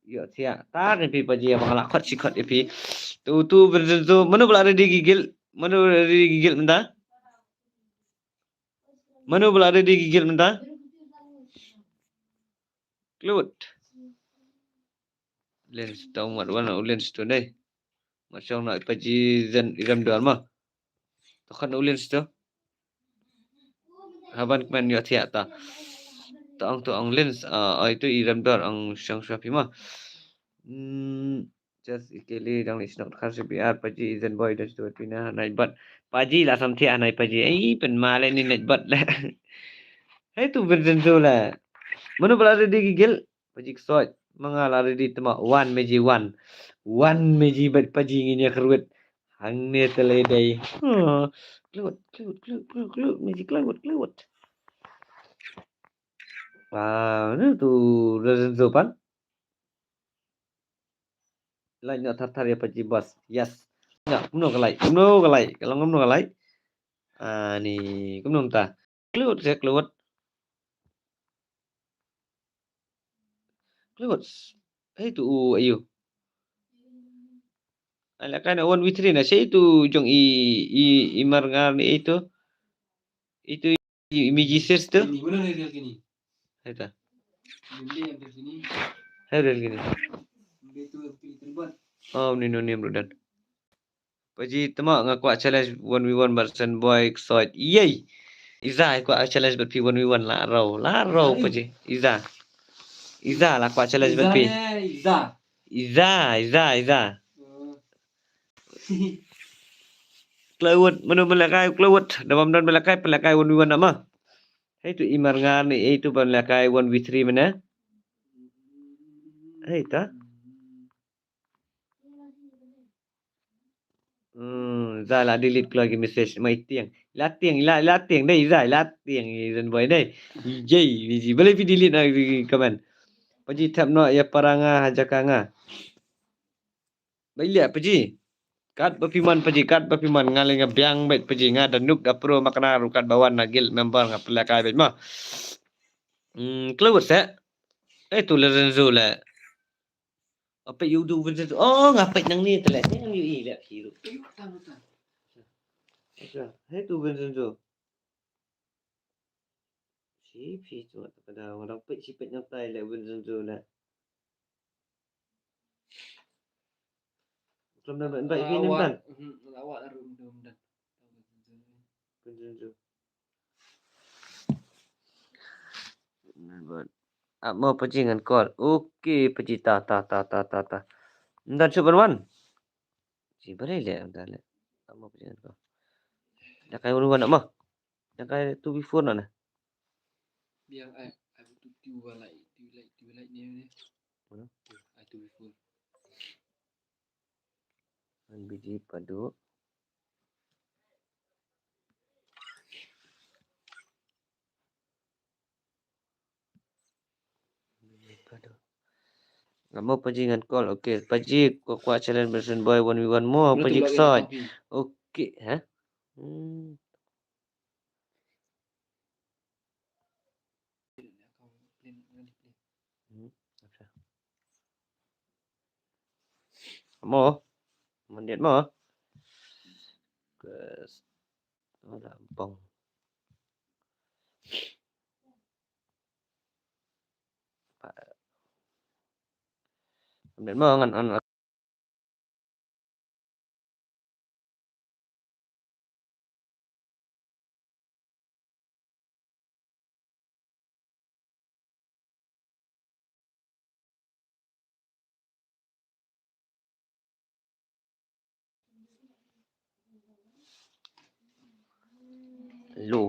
Speaker 1: Yo tia tar ni pi paji abang lakot sikot ipi. Tu berzenzo mana pula ada digigil. Mana ada digigil mentah? Mana pula ada digigil mentah? Kelut. Lens tahu mat wana lens tu deh. Masya nak paji zan iram doan mah. Tokan lens tu. Haban kman yo tia ta. Toang lens itu iram doan ang syang syafi mah. Just ikeli dang lisnok khar biar paji izan boy das tu pina naik bat. Paji lah samthi anai paji. Pen male ni naik bat lah. Hai tu version tu lah. Mana berada di gigil? Paji kesot. Mengalah di tema one meji one. One meji bat paji ngini kerut. Hang ni teledai. Kelut. Meji kelut. Wow, ni tu version tu pan. Lai nak tar ya paji bos. Yes. Nak kumno kalai. Kalau kumno kalai. Ni kumno ta. Kelut. Tu ayo. Ala kan one with three na siya itu jong imar ngar ni itu. Itu images tu.
Speaker 3: Ini mana real gini?
Speaker 1: Itu.
Speaker 3: Benda yang di sini.
Speaker 1: Real gini.
Speaker 3: Benda tu yang pilih terbuat.
Speaker 1: Oh, ni brudan. Paji temak ngaku challenge 1v1 version boy side. Yey. Iza aku challenge ber 1v1 la raw paji. Iza lah aku challenge ber pi. Iza. Kelawat mana melakai kelawat. Dalam dan melakai 1v1 nama. Itu imar ngar ni itu melakai 1v3 mana? Ta. Zala delete lagi message mai tiang. Latiang dai Zai latiang izan boy dai. Jai biji boleh pi delete lagi comment. Paji tap no ya paranga hajakanga. Bailiak paji. Kat bapiman ngaling biang bet paji nga danuk dapro makna rukat bawan nagil member ngapela kai bet mah. Close set. Tu Lorenzo lah. Apa you do with it? Oh, ngapit nang ni telah. Yang you ilat hero. Hai tu Vincenzo. Si tu pada orang pet sipet nyatai lah Vincenzo lah. Belum dapat invite ke Intan?
Speaker 3: Lawak lah mudah-mudahan.
Speaker 1: Vincenzo. Mau pergi dengan call. Okey, pergi ta. Intan super one. Si boleh le Intan le. Mau pergi dengan call. Dah kai uruan nak mah. Dah kai 2v4 nak.
Speaker 3: Biar I butuh tiu like ni.
Speaker 1: Mana?
Speaker 3: I 2v4.
Speaker 1: Biji padu. Mau pergi dengan call. Okey, pergi kuat challenge version boy 1v1 more pergi kesot. Okey, ha? Mau? Mandiat mau? Kes. Lampang. Mandiat mau ngan Lu.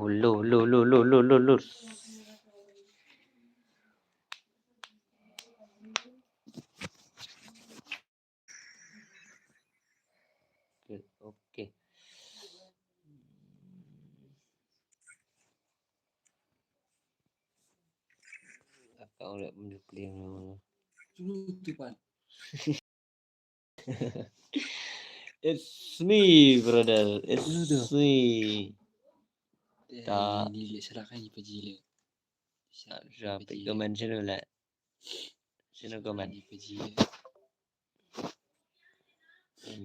Speaker 1: Okey. Kau nak beli
Speaker 3: tuh Pan.
Speaker 1: It's me, brother. It's me. Tak.
Speaker 3: Ini serahkan je pejila.
Speaker 1: Siapa komen sini lah. Sini komen.
Speaker 3: Pejila.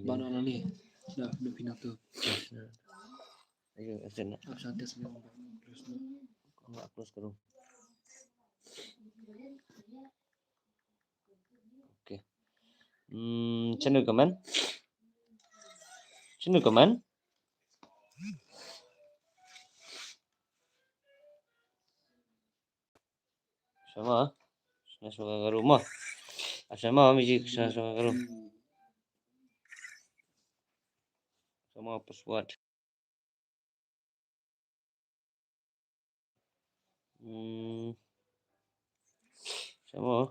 Speaker 3: Mana ni? Dah pindah tu.
Speaker 1: Ayo, sini.
Speaker 3: Apa santai semua. Terus nak.
Speaker 1: Enggak close karo. Okey. Sini komen. Sini komen. Sama. Sana suka ke rumah. Sama miji sana suka ke rumah. Sama password. Sama.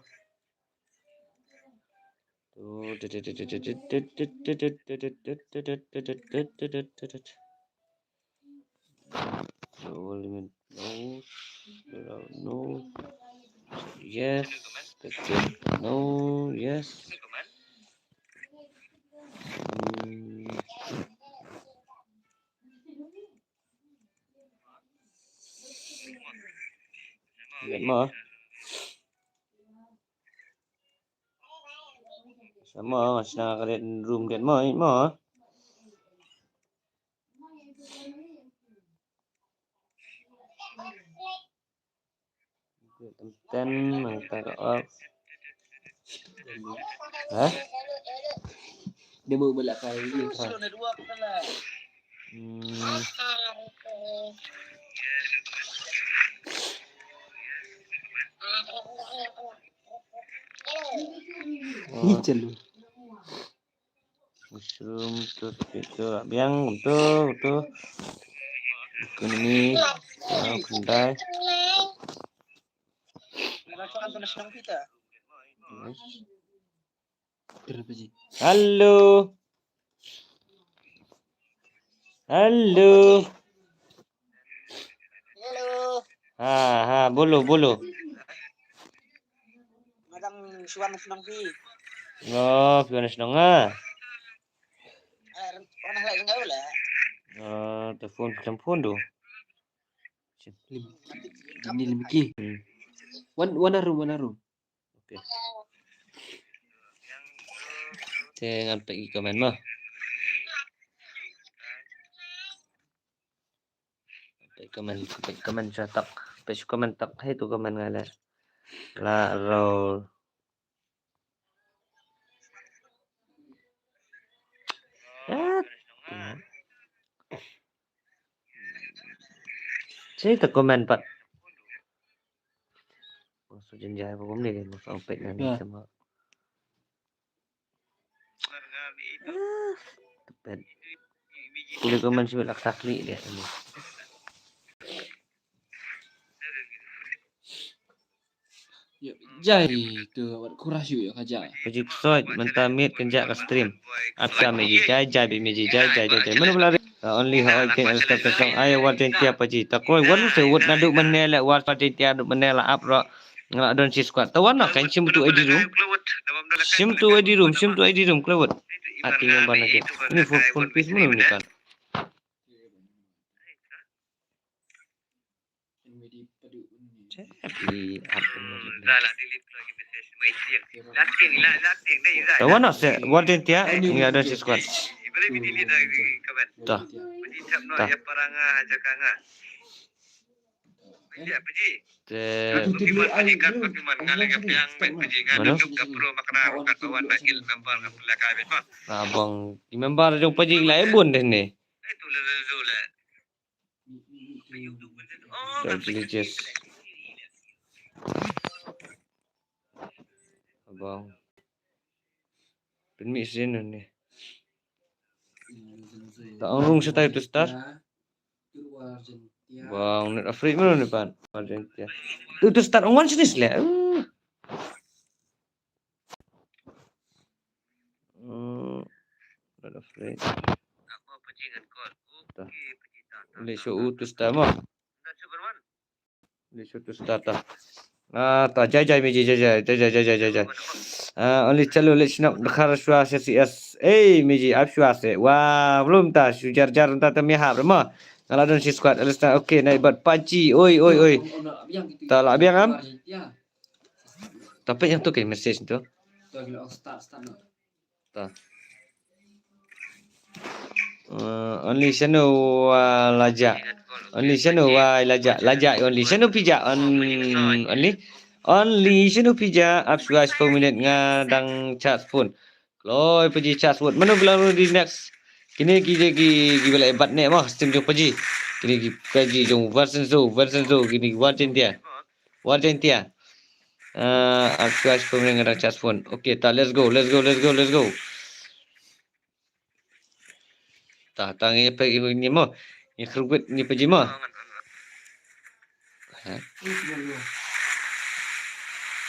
Speaker 1: No. Yes. No. Yes. Sama. Sama masih nak lihat room lihat mau. Ten mantap off. Hah?
Speaker 3: Dia bawa belak kali dia. Celu.
Speaker 1: Mushroom itu yang betul. Ini kendai.
Speaker 3: Kenapa sih?
Speaker 1: Halo. Halo. Ha, bolo.
Speaker 2: Madam Suwan senang pi.
Speaker 1: Oh, pianis dong ah.
Speaker 2: Pernah lagi enggak boleh.
Speaker 1: Telepon tu.
Speaker 3: Ini lemiki. Warna room.
Speaker 1: Okey. Jangan pergi komen mah. Komen saya tak. Page komen tak. Hai tu komen ngala. La roll. Saya tak komen Pak. Masuk jenjang apa ni kan masuk page ni sama. Tepat. Boleh komen sebab lak sakli dia ni.
Speaker 3: Ya, jai tu kuras yuk kaja.
Speaker 1: Puji soit mentamit kenjak ke stream. Apa meji jai meji jai. Mana pula only how I can understand the song. Ayo wat tentia puji. Takoi wan se wat naduk menela wat tentia naduk menela up ro. Ngalak don si squad. Tawan nak kan sim tu ID room. Sim tu ID room kelewat. Ati member lagi. Ini phone piece mana ni kan? Tapi apa ni? Tawan nak se wat tentia ngalak don si squad. Dah. Abang member jong pajik lai bun deh ni. Religious. Abang. Permit sini ni. Tak orang setai tu start. Bang, net afraid mana ni pan? Argentina. Tu start on one sini lah. Net afraid. Boleh show tu start mah. Boleh show tu start tak. Tak jai meji jai. Only calo let's not dekhar shua CCS. Meji up shua se. Wah, belum ta shujar jar ta temihap remah. Kalau don si squad alista okey naik buat paji. Oi. Tak lah biang am. Tapi yang tu ke message tu. Tak. Only shano lajak. Only shano lajak only shano pijak only shano pijak up shua 10 minit ngadang chat phone. Loi pergi chat phone. Mana bilang di next. Kini gi balik bat ne mah sistem jong pergi. Kini gi kaji jong version zo kini warjen dia. Aku pemenang ada charge phone. Okay, let's go. Tangi pergi ni mo. Ni kerubut ni pergi mo.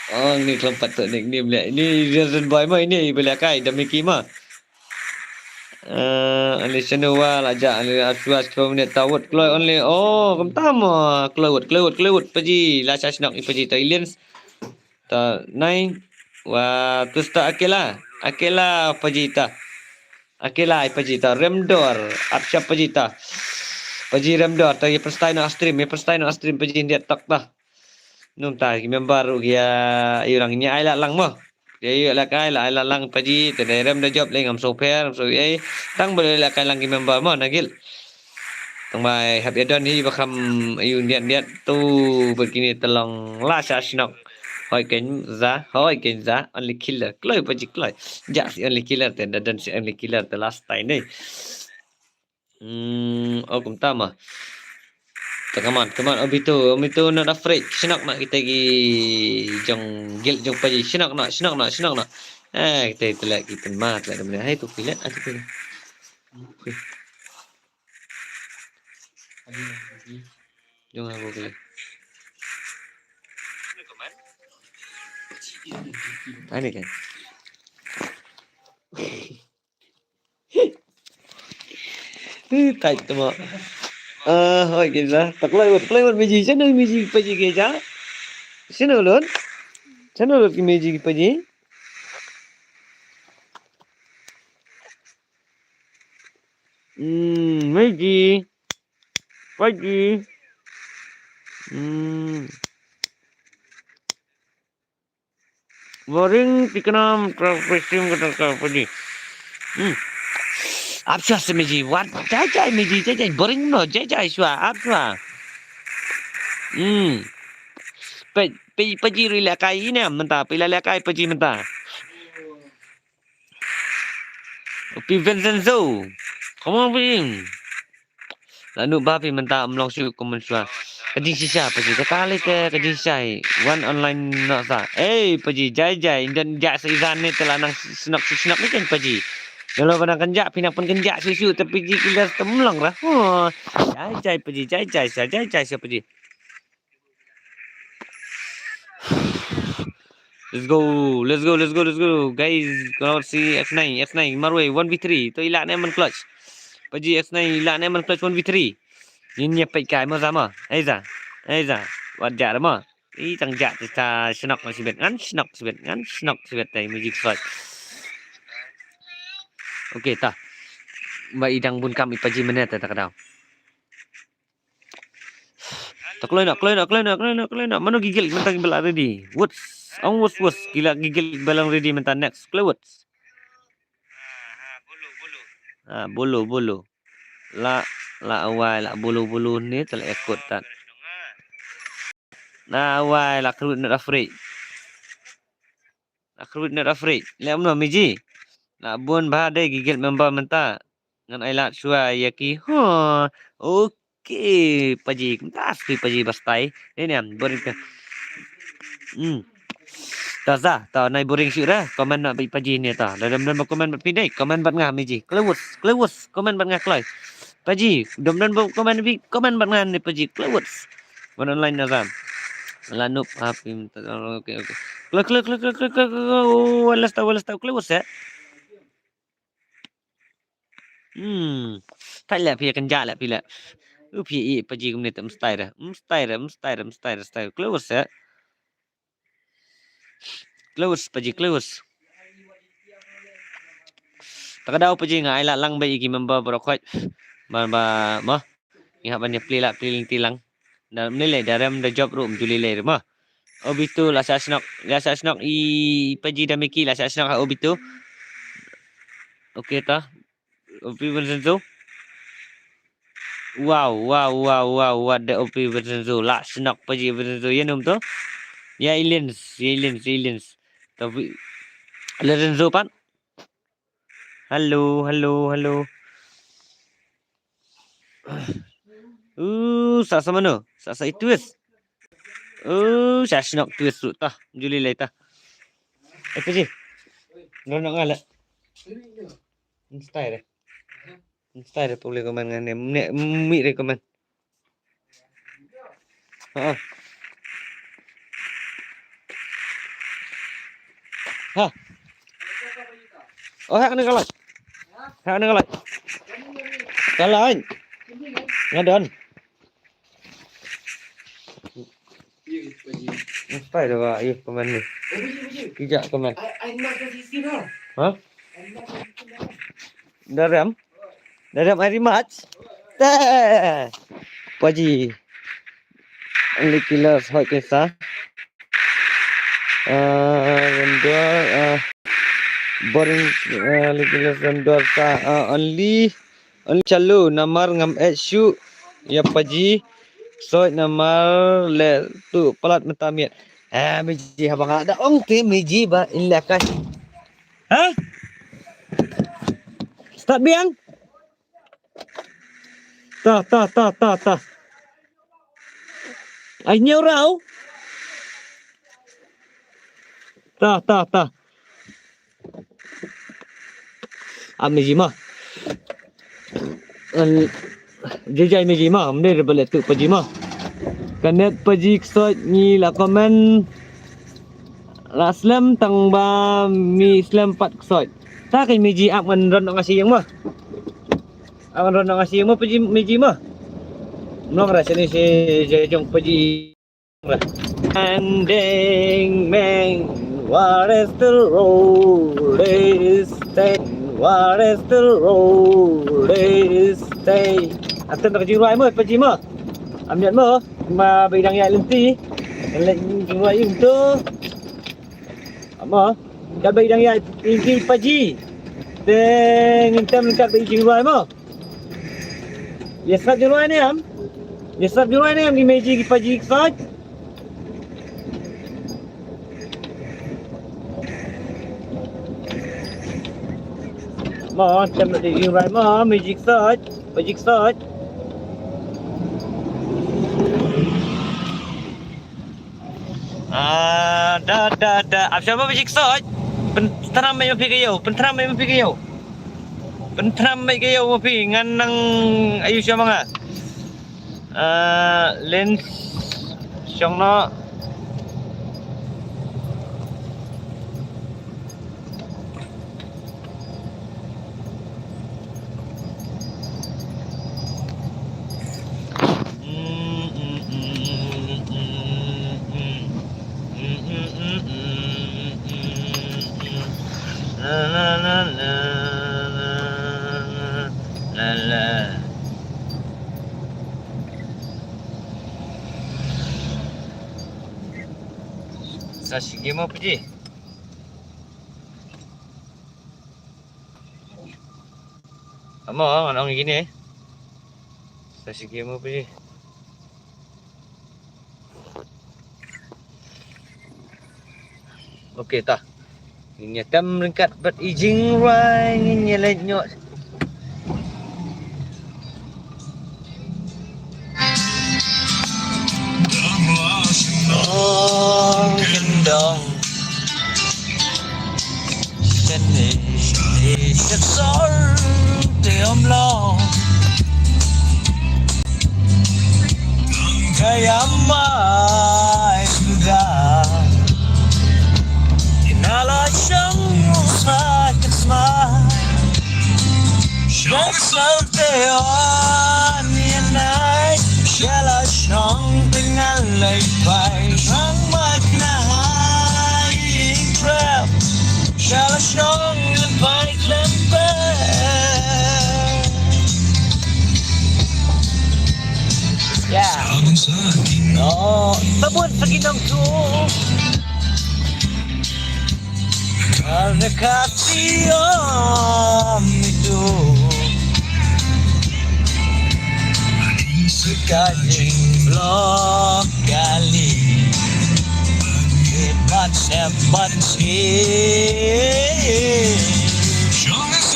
Speaker 1: Oh, ni kelompat tu ni boleh. Ni reason boy mo ini boleh kai demi kima. Alishanu wa laja aswas 10 minit tawut kloy only. Oh, kamtama. Klewut pergi. La charge nak pergi Thailand. Ta nai wa tusta akela pajita remdor apsha pajita paji remdor ta ye prestai no stream paji dia tak ta num ta member ya irang nya ai la lang mo dia yu la kai la lang paji te rem da job lengam so per so ai tang boleh la kai lang member mo nagil tang bai hab edon hi bakam ayu dia tu begini telong la sasnok Hoi ken za only killer kloi paji kloi ja si only killer te dan si only killer the last time ni kum tama come on omito not afraid sinak nak kita gi jong gil jong paji sinak nak kita telak kita mat lah benda hai tu filet tu filet jong aku filet Ini kan. Tight tu mak. Hoi kita. Tak lewat meji. Sana meji paji keja. Sana lon. Ki meji paji. Meji. Paji. Boring tiknam presim kata padi. Apsha meji what jai meji boring no jai shwa apsha. Paji rila kai ni menta pila kai paji menta. Pi Vincenzo. Come on bing. Lalu bapi menta amlong su komen shwa. Kajing sisa paji kali ke kajing sisa one online nak sa paji jai dan jak seizan ni telah nang senak ni kan paji kalau pada kenjak pinak pun kenjak susu tapi ji kita temlong lah jai paji jai sia paji let's go guys kalau si F9 Marway 1v3 tu ilak neman clutch paji F9 ilak neman clutch 1v3 Ini apa ikai mo sama? Aiza. Wajar mo. Tang jak ta snok sibet ngan snok sibet tai music fight. Okey ta. Mbak idang bun kami paji menet tak kadau. Tak keloi nak. Mana gigil mentang bela ready. Woods. Woods. Gila gigil balang ready mentang next. Keloi woods. Bulu. La awal la bulu ni telah ikut tak. Nah awal la kerut not afraid. Lek mana miji. La bun bahade gigil member menta. Ngan ailat shua yaki. Okey paji. Tas paji bastai. Ini am boring ke. Taza, naik boring syuk dah. Komen nak paji ni ta. Dalam komen berpindah. Komen bat ngah miji. Kelewus. Komen bat ngah kelai. Paji, dom-dom komen bangan ni paji close. One online nazam. Lanup hapim okey. Klik. Walas tahu close ya. Tak lah pia kenjak lah pila. Pia paji kumni tak mesti dah. Close ya. Close paji close. Takadaw pa ji nga ay lang ba iki member brokot. Mo. Ingat banyak play tilang. Dan nilai dalam the job room julile mo. Obitu la sa snok i paji da miki la sa snok obitu. Okey ta. Opi version tu. Wow, what the OP version tu. La snok paji version tu. Ya nom tu. Ya aliens. Tapi Lorenzo pan. Halo. Sasa mana? Sasa itu wes. Saya nak twist tu tah. Juli lai tah. Apa je? Nak ngalah. Style. Style boleh komen dengan dia. Mi rekomen. Ha. Oh, hak ni kalau. Kalau ngadon. Style dah ayo komen ni. Kijak komen.
Speaker 3: I nak kasi skin
Speaker 1: Ha? Daram very much. Paji. Only killers hot kesa. Vendor boring only killers vendor sa only chalu namar ngam SU ya paji so namar le tu pelat metamiat. Miji habang ada ong te miji ba ilakas. Ha? Start biang. Ta. Ai nhiều rau. Ta. Miji mah. Jejai miji mah, mende boleh tu paji mah. Kanet paji ksot ni la komen la slam tang ba mi slam pat ksot. Ta kai miji ak man ron ngasi yang mah. Akan ron ngasi yang mah paji miji mah. Nong ra sini si jejong paji. Ending meng what is the road is stay what is the road is stay. Aten tak jirai mah paji mah. Ambil mah ma bidang ya lenti. Lek jirai itu. Ama kat bidang ya tinggi paji. Dengan tem kat jirai mah. Ya sat jirai ni am. Di meji paji sat. Ma tem nak jirai mah meji sat. Paji sat. Dah. Apa apa biji ksot? Penteram mai mapi kayau. Penteram mai kayau mapi ngan nang ayu siapa ngah? Lens siang na. La. Sashige mo puji. Ama anong gini? Sashige mo puji. Okey tah. Ini tam lengkat berijing rai ini lenyok. Gendong seni sesor tiom long kaya mai sudah inala siyang sakit smile siyang salteon yanay siyala siyang tingalay pa'y ang magnahay trap siyala siyang pa'y klempe Oh, tabun sa ginang ko. Karena kasih om itu sekajing blok kali hebat sih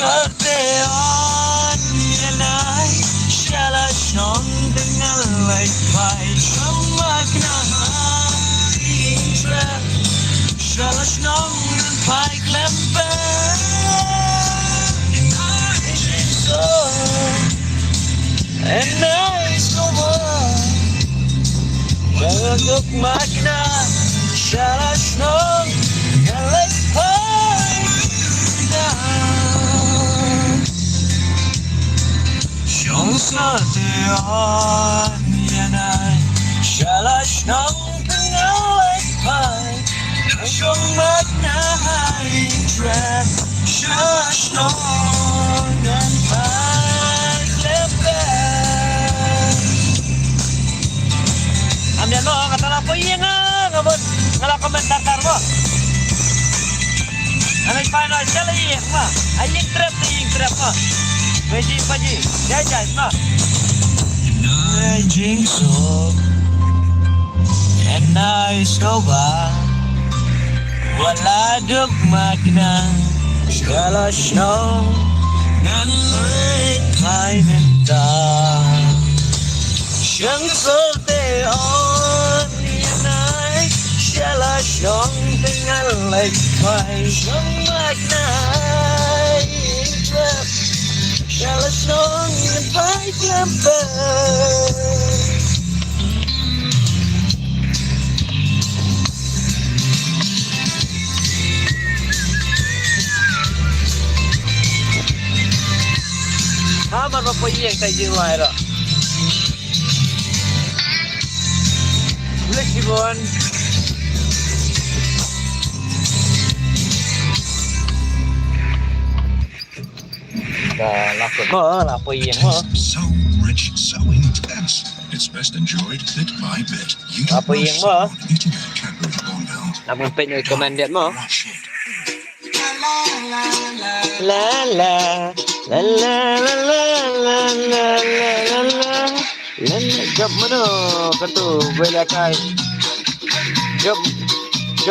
Speaker 1: Kertean yanai salah syong dengan lai-lai makna intra salah syong dan pai klemper and I so untuk makna salah syong dan lai-lai Syong satean yanai salah syong dengan lai-lai Syong makna hari trap salah syong dan pai klemper Amdian mo kata na po iya nga ngabot ngala komentar mo Anay paano siya iya ma aying trap mo Meji paji jajai ma Najing sok and nice coba wala duk magna Kala snow nan may minta Siyang solte on yanay Siyala siyang tingal lagpay Siyang magnay intrap Siyala siyang nagpay klampan Hamar pa po yung sa jiwa ito. Bless you, Bon. Lapot mo, lapoy yung mo.
Speaker 4: So rich, so intense. It's best enjoyed bit by bit. You don't
Speaker 1: Lapoy yung
Speaker 4: know
Speaker 1: mo.
Speaker 4: someone eating a Cadbury Bonbon.
Speaker 1: Namumpin yung recommended mo.
Speaker 4: Rush it.
Speaker 1: La la la la la la la la la la la job mana katu belakai job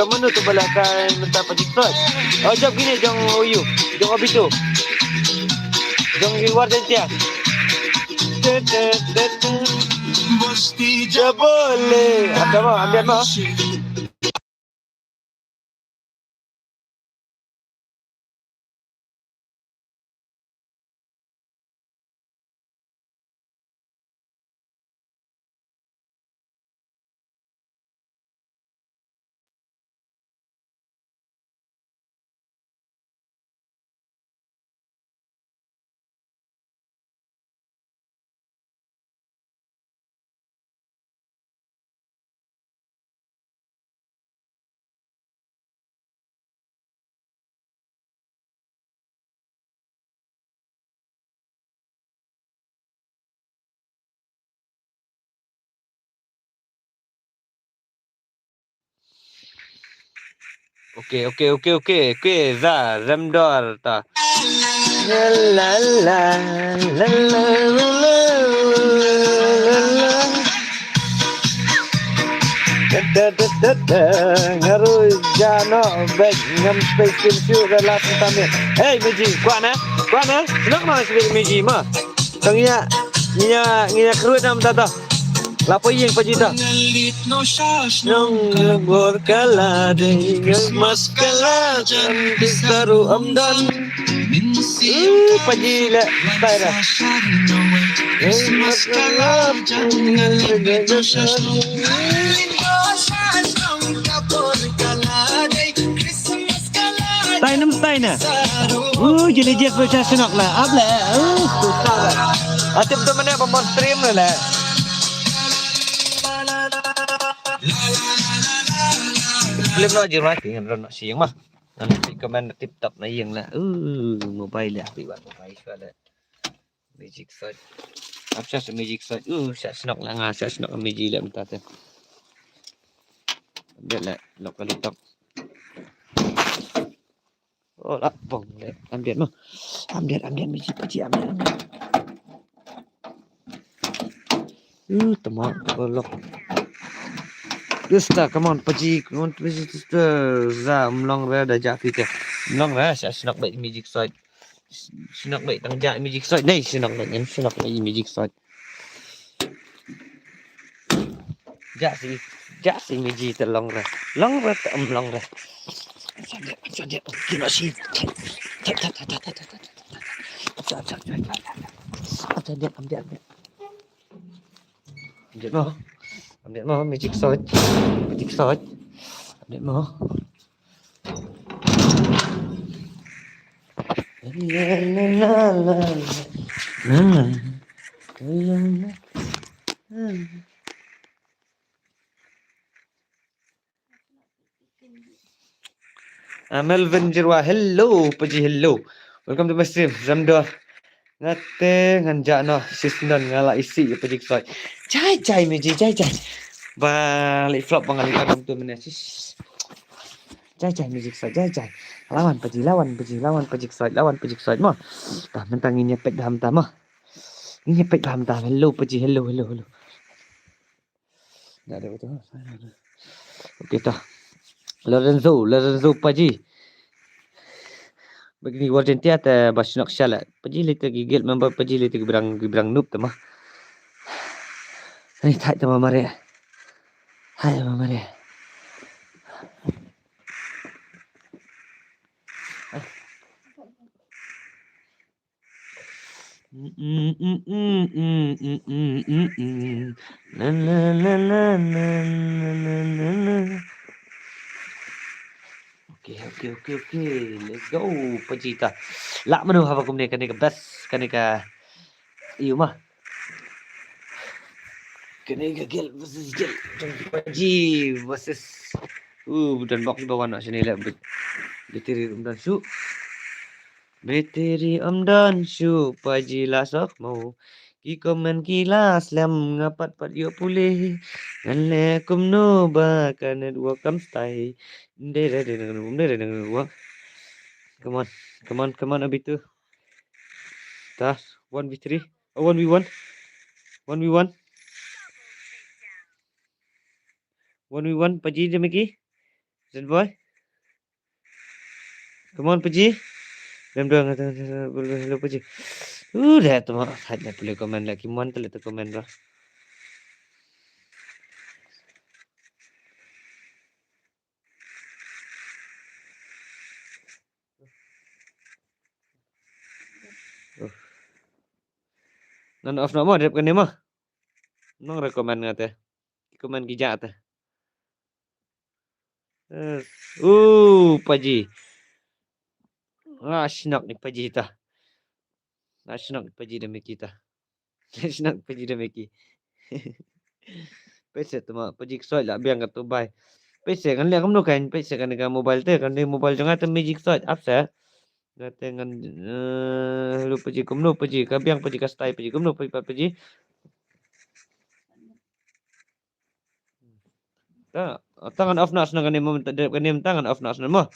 Speaker 1: mana tu belakai minta pajikot oh job gini jong uyu jong abitu jong di luar dia Bosti boleh ada mau ambil mau Okey, Zamdor ta. La la la la la la ngaru jano beg ngam spesial syur langsung tamin. Hey Meji, kuat senang mana sih Meji mah? Tengnya nginya keruat nam tata. Lapo yang pajita. Nong lebur kala dengan mas kala dan disaru amdan. Pajila taira. Mas kala jangan Taina. Jadi Jeff macam senok lah. Abla. Susah lah. Atip tu mana pemon stream lah. Film lo je mati kan nak siang mah. Nanti komen tip top na yang lah. Mobile lah tiba mobile sekali. Magic search. Apa sih magic search? Saya senok lah ngah, saya senok magic lah minta tu. Update lah. Lock kali tok. Oh, lapang deh. Update mah. Update biji update. Teman lock. Dusta, come on, paji, come on, paji, za, mlong ra dah jak kita. Mlong ra, saya sinak baik magic side. Sinak baik tang jak magic side. Đây, sinak baik magic side. Jak si magic terlong ra. Long ra tak mlong ra. Saja, kira si. Ambil. Ambil mau magic sword. Ambil mau. Melvin Jirwa, hello, Paji, hello. Welcome to my stream. Zamdor. Ngate nganjak no sisnon ngala isi Paji sword. Jai meji jai. Balik flop pengali adam tu menesis. Jai music side jai. Lawan Paji side mah. Tah mentang ini pek daham ta mah. Ini pek daham ta. Hello Paji, hello. Dah ada betul. Okey tah. Lorenzo Paji. Begini warjen tiada basnak syalat. Paji lita gigil member Paji lita gibrang noob ta mah. Ini tak ta mare. Hai mare. Okay. Let's go, Pajita. Lak menu apa kumne kanika best kanika iyo mah. Kanika gel versus gel. Paji versus dan box di bawah nak sini lah. Betiri Amdan Syu Paji lasak mau ki komen kilas lam ngapat pat yo pulih ngale kum no ba kan dua kam stai dere dua. Come on abis tu tas 1v3 oh 1v1 Paji demiki Zen boy, come on Paji. Hello Paji. Dah tu mah hanya boleh komen lagi mantul itu komen lah. Nan off nama ada kan mah. Nong rekomen ngate. Komen kijak teh. Paji. Sinak ni Paji tah. Sinak Paji demi kita. Sinak Paji demi kita. Pese tu mah Paji soal lah biang kata bay. Pese kan lihat kamu kan pese kan dengan mobile teh kan di mobile jangan tu magic soal apa sah. Ngate ngan lu Paji kamu Paji kabiang Paji kastai Paji kamu Paji. Tangan off nas dengan ni tangan off nas nama.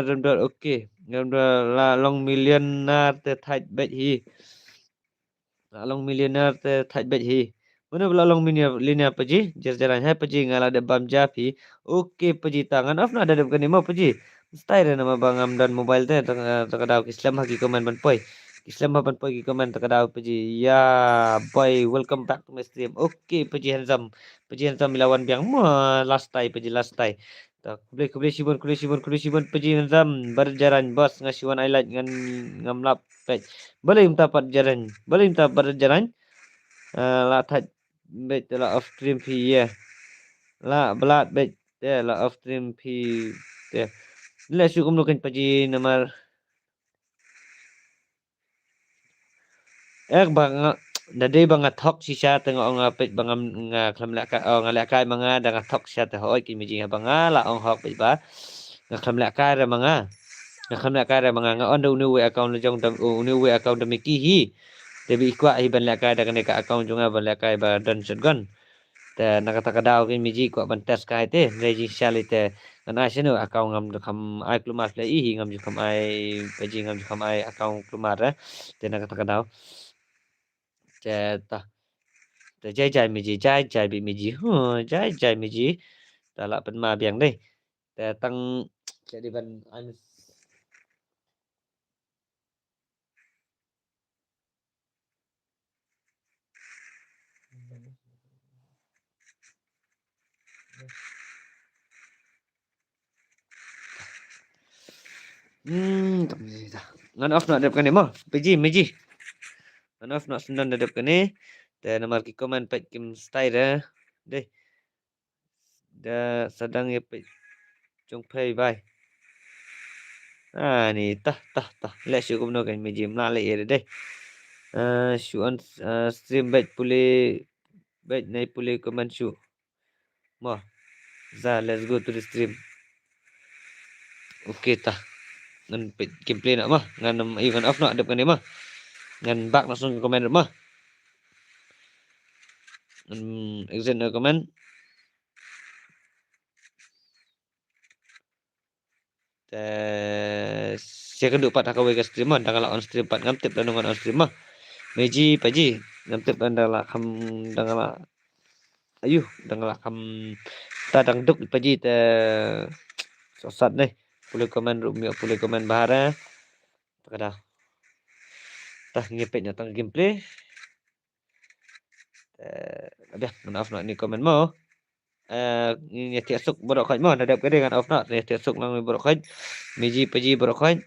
Speaker 1: Remdor okey. Remdor la long millionaire te tight bet hi. La long millionaire te tight bet hi. Mana pula long millionaire Paji? Jalan hai Paji ngala de bam japi. Okey Paji tangan off na ada dekat ni mau Paji. Mesti nama bangam dan mobile te terkadau Islam haki komen ban poi. Islam ban poi ki komen terkadau Paji. Ya boy, welcome back to my stream. Okey Paji handsome lawan biang last time Paji last time. Tak boleh sibun Paji handsome berjalan bos ngasiwan highlight ngam lap page. Boleh minta berjalan. La that bet la off stream fee ya. La belat bet la off stream fee ya. Let syukum nukan Paji nomor bang dade bang athok sisa tengok ngapit bangam ngalakai manga dengan athok sisa teh oi ki miji banga la ong hok ba ngalakai ra manga nga on unu we account jong tam unu we account miki hi debi kwa hi ban lakai dengan ka account junga ban lakai ba dan shotgun แต่nakata-kadau kin miji ko bantes kai te registralite ngana sino akau ngam kam ai klumat le I ngam kam ai peji ngam kam ai akau klumat te nakata-kadau te ta te jai jai miji jai jai bi miji jai jai miji ta la pen ma biang dei te tang jadi ban an tak ni dah ngan off nak dep kan mo peji miji ngan off nak sendan dep kan ni te nomor ki komen pet kim style deh dah sedang ya pet jong pay bai ni tah tah tah let's you kumno kan miji mla le deh show on stream bet pule bet nai pule komen show mo za let's go to the stream okay tah ngan pet gameplay nak mah ngan even off nak dep kan ni mah ngan bak langsung komen mah exit no comment saya kan dapat aku ke stream dah kalau on stream pat ngam tip dan on stream mah meji paji ngam tip dan dah kam dah ngala ayu dah ngala kam ta dang duk paji te sosat deh boleh komen rumio boleh komen bahara kada tah ngepet nyatang gameplay ada maaf nak ni komen mau ni tiap sok borok khai mau nadap ke dengan off nak ni tiap sok lang borok khai meji paji borok khai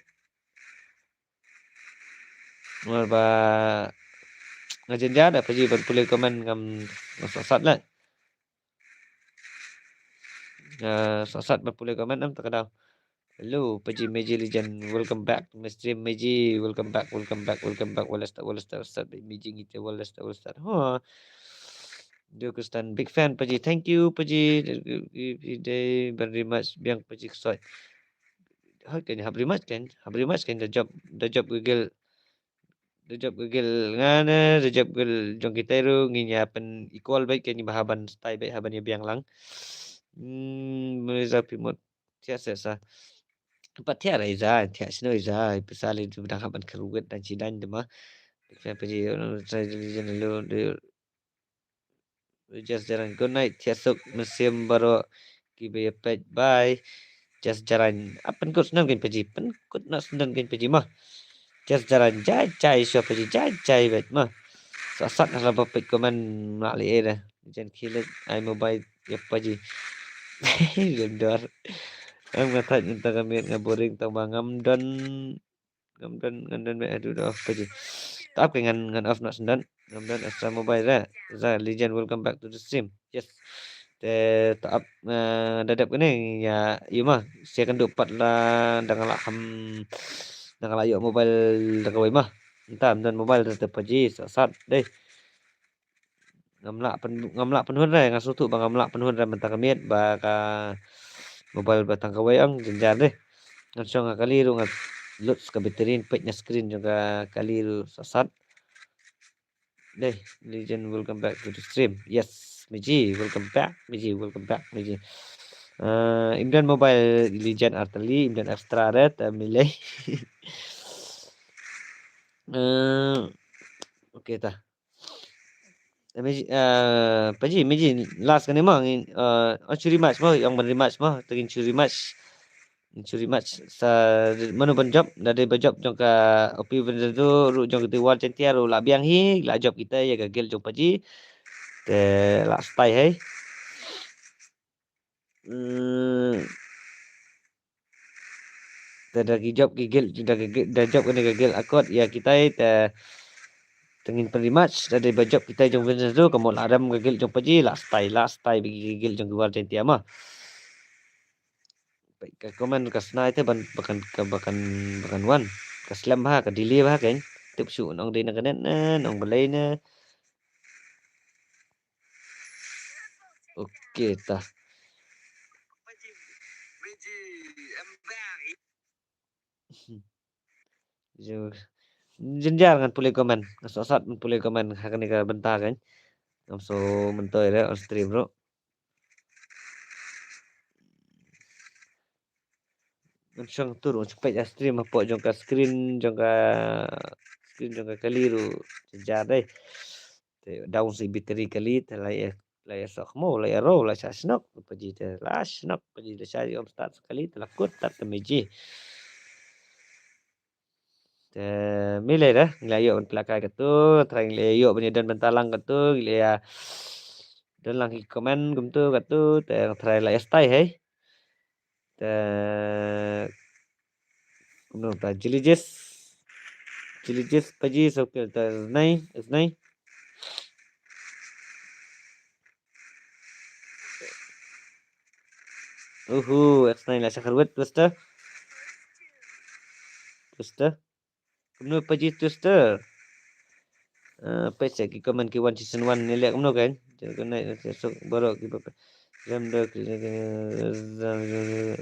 Speaker 1: ba ngajen jada paji boleh komen ngam sosat lah sosat boleh komen am tak ada hello paji meji legend welcome back to my stream meji welcome back wala start meji kita wala start dia kustan big fan paji thank you paji day very much biang paji soy how can you very much kan the job Google ngana the job Google jong kita ru nginya pen equal baik kan bahaban style baik haban ya biang lang Meriza Pimot tiasa sa tempat tiara iza tiak sino iza pesali tu bidang haban keruget dan cidan demah saya pergi saya jadi lu just jalan good night tiasuk musim baru kibe pet bye just jalan apa kau senang kan pergi pen kau nak senang kan pergi mah just jalan jai jai so pergi jai jai bet mah sasat lah pet komen nak le dah jangan kilat ai mobile ya pergi gendor am ngatat nyenta kami ngaboring tambah ngamdan me aduh dah apa je tak apa ngan off nak sendan ngamdan extra mobile dah za legend welcome back to the stream yes tak dadap kene ya iya mah saya kan dapat lah dengan lakam dengan layak mobile dekawai mah entah dan mobile tetap aja sat deh ngamlak penuh dah ngasuh tu bang ngamlak penuh dah mentang kamiat baka mobile batang kawayang jenjar deh langsung kali ru ngat load ka baterin pet nya screen juga kali ru sasat deh legend welcome back to the stream yes Miji welcome back Miji Imran mobile legend artillery Imran extra red milih okey tah Miji last kan memang curi match mah yang beri match mah tegin curi match sa manu job dari job jong ka opi benda tu ru jong kita wal centia ru la biang hi la job kita ya gagal jong paji te la stay hai te dari job gagal dari job kena gagal akot ya kita te tengin peri match dari job kita jong benda tu kamu la adam gagal jong paji la stay bagi gagal jong wal centia mah ka komen ka snai te bakan wan ka slam ha ka delay ha kan tip su nong de na kanen nong belai na okey tah jo jenjar kan pulih komen sosat pulih komen ha kan ka bentar kan So mentoy on stream bro. Langsung turun cepat stream apa jangka screen jangka keliru sejar deh. Daun si biteri kali telai sok mo lai ro lai snok paji te la snok paji de sai om start sekali telah kut tat meji. Milih dah ngelayo pelakar ketu try ngelayo punya dan bentalang ketu ngelayo dan lang komen ketu ketu try lai stay hey. Kemudian ta jilijes paji sok ta nai X9 lah sakharwet twister kemudian paji twister pecah ki komen ki 1 season 1 ni lihat kemudian kan jadi naik sok baru ki Ramdo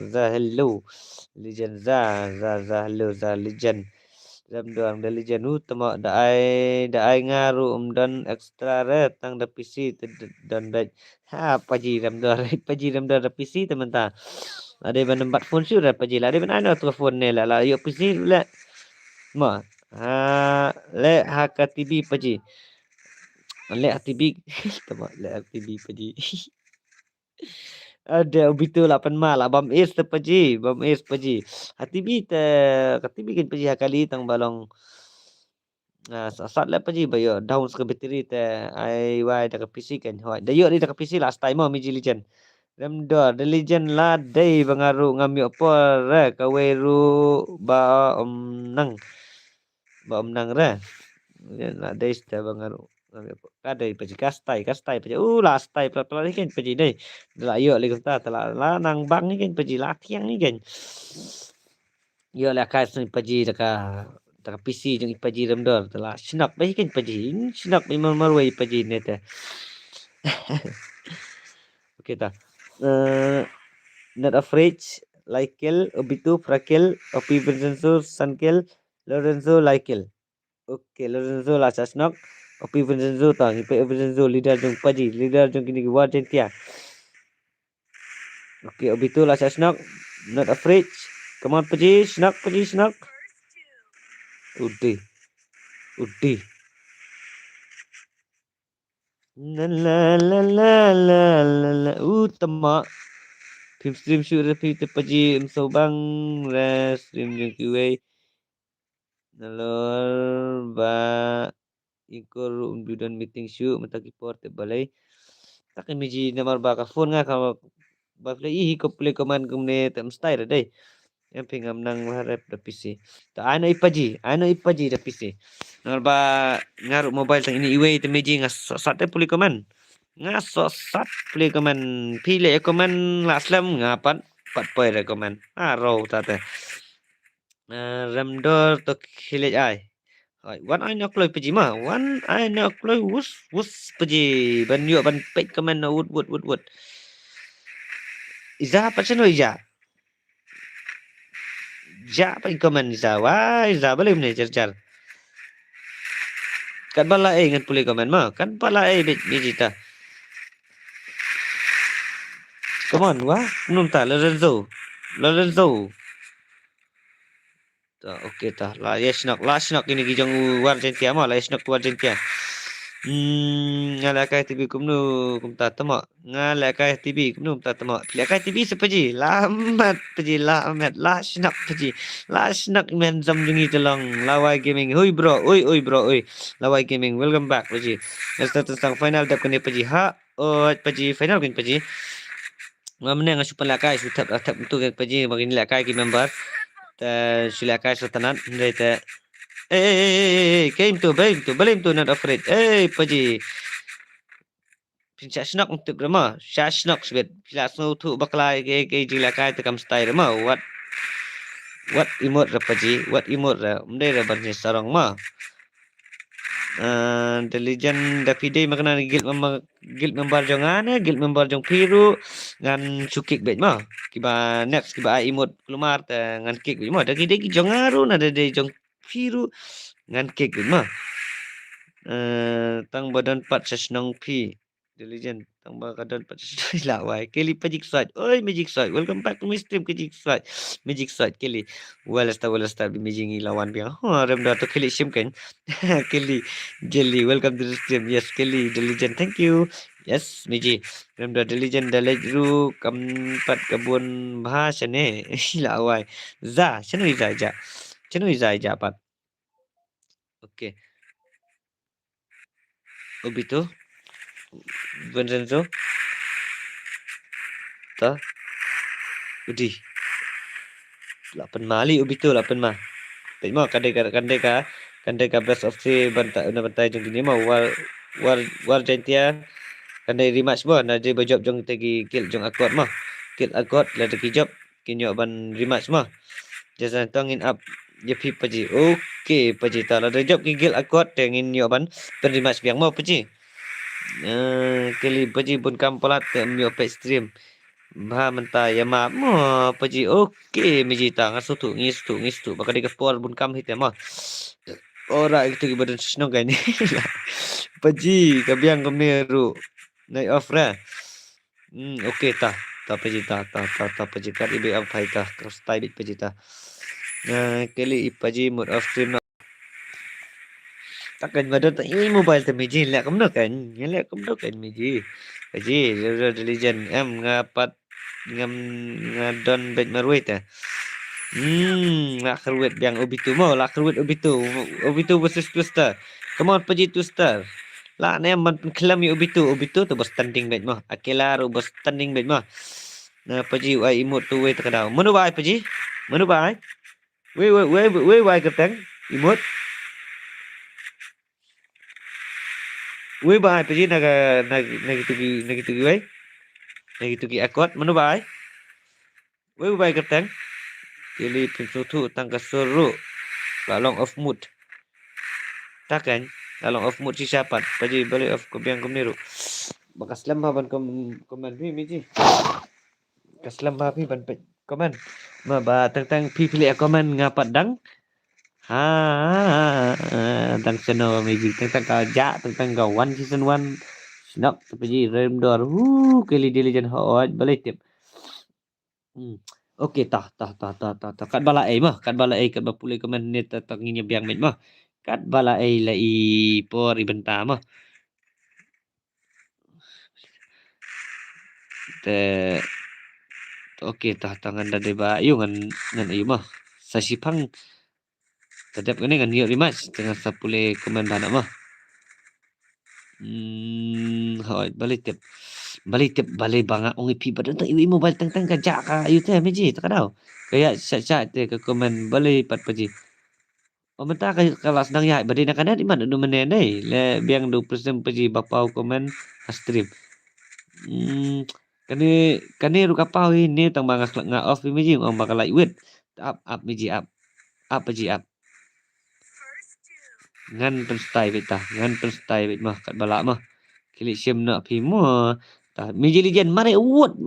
Speaker 1: za hello legend za hello za legend Ramdo ang da legend tama da ai ngaru dan extra re tang da PC dan da ha paji Ramdo da PC teman ta ada ban empat phone sure paji la ada ban ana tu phone ne la yo PC la ma ha le ha ka TV paji le TV tama le TV paji ada betul 8 mal abam is te paji bam is paji hati bi te kati bikin paji hakali tang balong sat la paji bayo down ke bateri te ai wai da PC kan hoi da yo di da PC last time mi legend rem do the legend la dei bangaru ngami apa re kaweru ba nang re na dei sta bangaru kadai paji kastai paji last time pala kan paji dei la yo le kata tala la nang bang ni kan paji la tiang ni kan yo la ka sen paji taka PC jeng paji remdor tala snap bai kan paji snap memang marwai paji ne te okey ta not afraid Laikel Obitu Frakel Opi Vincenzo Sankel Lorenzo Laikel okey Lorenzo la sasnok Opi Vincenzo ta Ipe Vincenzo leader jong paji leader jong kini war jentia okey Obitu la sasnok not afraid come on paji snok Udi la utama film stream shoot repeat paji sobang stream jong kiwe nalor ba ikor umdudan meeting shoot mataki porte balai tak miji namar ba ka phone nga ka ba play ko play command kumne tam style dai yang pingam nang harap da PC ta ano ipaji da PC namar ba ngaru mobile tang ini iwe te miji nga sat play command nga sat play command pile command laslam ngapan pat poy recommend ro ta te ramdor to khile ai wan ai nok loi paji ma wan ai nok loi wus paji ban yo ban pek comment no wood iza pachen no iza ja pa comment iza wa iza balik ne jar kan bala ngan pulih comment ma kan bala bejita come on wa nunta Lorenzo okey ta la snok ini gijong war jentia ma la snok war jentia ngala kai TV kumta tama ngala kai TV kumta tama la kai TV sepaji lamat paji lamat la snok men zam jungi telong lawai gaming oi bro lawai gaming welcome back paji start tentang final dap kene paji paji final kan paji ngamne ngasupan la kai sutap untuk paji bagin la kai ki member silakan sultanat mereka came to balim to not afraid paji pincha snok untuk rama snok sebet pila snow tu baklai ke jilakai tekam style ma what imot paji what imot mde bannya sarong ma the legend Davide makna guild member jong piru ngan sukik bet ma kiba next kiba imot keluar ngan kick bet ma dagi jong aru na de jong piru ngan kick bet ma tang badan pat sesnong pi. Diligent tang badan pat sesnong lawai. Kelly Magic Sword. Oi Magic Sword. Welcome back to my stream Magic Sword. Magic Sword Kelly. Well start Magic lawan biang. Rem dah tu Kelly sim kan. Kelly Jelly. Welcome to the stream. Yes Kelly Diligent. Thank you. Yes Magic. Rem dah Diligent dah ru keempat kebun bahasa ni. Lawai. Za. Cenui za ja. Cenui za ja pat. Okay. Obito. Vincenzo. Ta. Udi. 8 mali Obito 8 mah. Tapi mau kandai ka best of 3 bantai jong ni mau war jantia kandai rematch bo na je berjob jong tegi kill jong akot mah. Kill akot la tegi job kinyo ban rematch mah. Jasan tongin up je pi paji. Okey paji ta la job ki kill akot tengin yo ban pen rematch biang mau paji. Kali paji pun kampolat myo pe stream. Bah mentah ya ma mo paji okey miji ta ngasutu ngistu bakal dikepor bun kam hit ya mah. Ora itu badan sno gani. Paji kabiang kemeru. Night off ra. Okey ta. Ta paji ta paji kat ibe am phai ta cross tai bit paji ta. Kali paji mood off stream takkan badan tak ini mobile tu miji lek kem kan miji paji diligent em ngapat ngam ngadon bet marwet ta nak kerwet biang Obito mau lah kerwet Obito versus Twister. Come on paji Twister lah ne man kelam Obito tu bos standing bet mah akela ro bos standing bet mah na paji ai emote tu we takadau manu bai paji manu bai we bai keteng emote we bai paji naga nagi tugi akot manu bai we bai keteng pilih pintu tangga suruh lalong off mood takkan lalong off mood si siapa paji balik off kebiang kemiru bakas lama ban komen miji kaslam ba ban komen ma ba tentang pilih komen ngapat dang tentang channel miji tentang kaja tentang kawan season 1 snap paji rem dor kali diligent hot balik tip Okey tah. Kat bala mah, kat bapulai komen ni tak nginya biang met mah. Kat bala la por ibenta mah. Te okey tah tangan dah deba ayu ngan ayu mah. Sasipang tetap kene ngan yo rimas tengah sapulai komen dana mah. Hoi balik banga ongi pi badan tak iwi mobile tang kajak ka ayu teh meji tak kadau. Kayak chat teh ke komen balik pat paji. Mentah kalau sedang ya badi nak ada di mana du menen dei le biang 20% paji bapau komen stream. Kani ru kapau ini tang bangas nga off meji ngom bakal lightweight. Up meji up paji up. Ngan penstai bet mah kat balak mah. Kili sim nak pi mo. Tah meji lijen mare wood.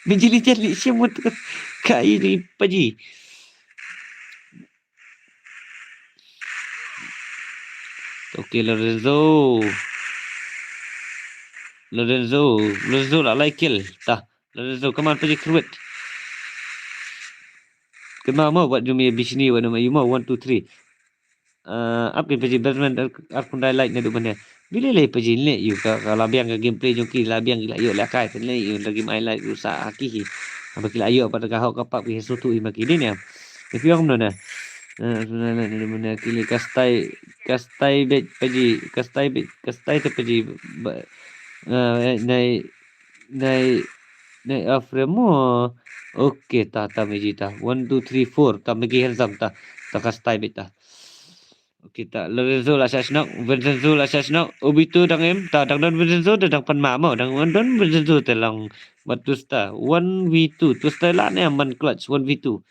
Speaker 1: Meji lijen li sim wood kai ni paji. Okey Lorenzo lah like kill. Tah Lorenzo come on paji kerwet. Kema mau buat jumi bisni wa nama you mau 1 2 3. Apa paji Batman aku dah like na du mana. Bila lay paji le you ka labiang ka gameplay joki labiang gila yo la kai ten le you lagi main like rusak aki. Apa kila ayo pada ka hok kapak pi sutu i makini ni. If you am no na. Mana kili kastai bet paji kastai te paji nai afremo okey ta meji ta 1 2 3 4 ta megi handsome ta kastai bet ta okey ta Lorenzo la sasnok Vincenzo la sasnok Obito dang em ta dang don Vincenzo dang pan ma mo dang don Vincenzo te long batus ta 1v2 tu style ne man clutch 1v2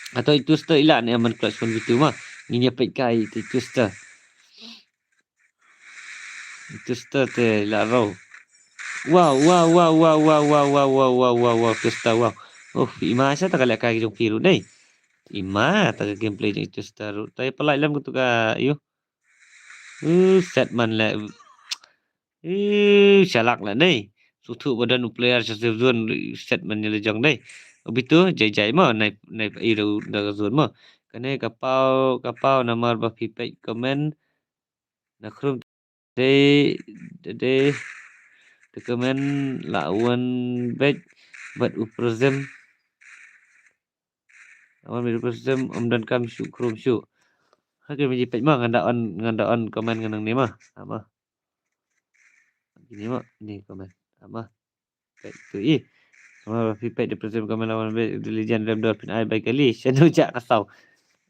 Speaker 1: atau itu star ilan yang man clutch 1v2 mah nginya pek kai itu star te la row wow tu star wow oh imasa tak kala kai jong piru dei Ima tak gameplay itu taru. Tapi pelai lam tu ka yo. Set man la. Shalak la nei. Sutu badan player sesif zon set man ni lejang nei. Begitu jai ma naik iru da zon ma. Kane kapau nama ba pipai komen nakrum de komen lawan bet bat uprozem awan uprozem dan kam syukrum syuk. Hake menjipet mah ngandaan komen nganang ni mah. Apa? Ini mah ni komen. Apa? Pet tu Sama pipet di presiden komen lawan Legend Ram Dolphin ai baik kali. Saya jak kasau.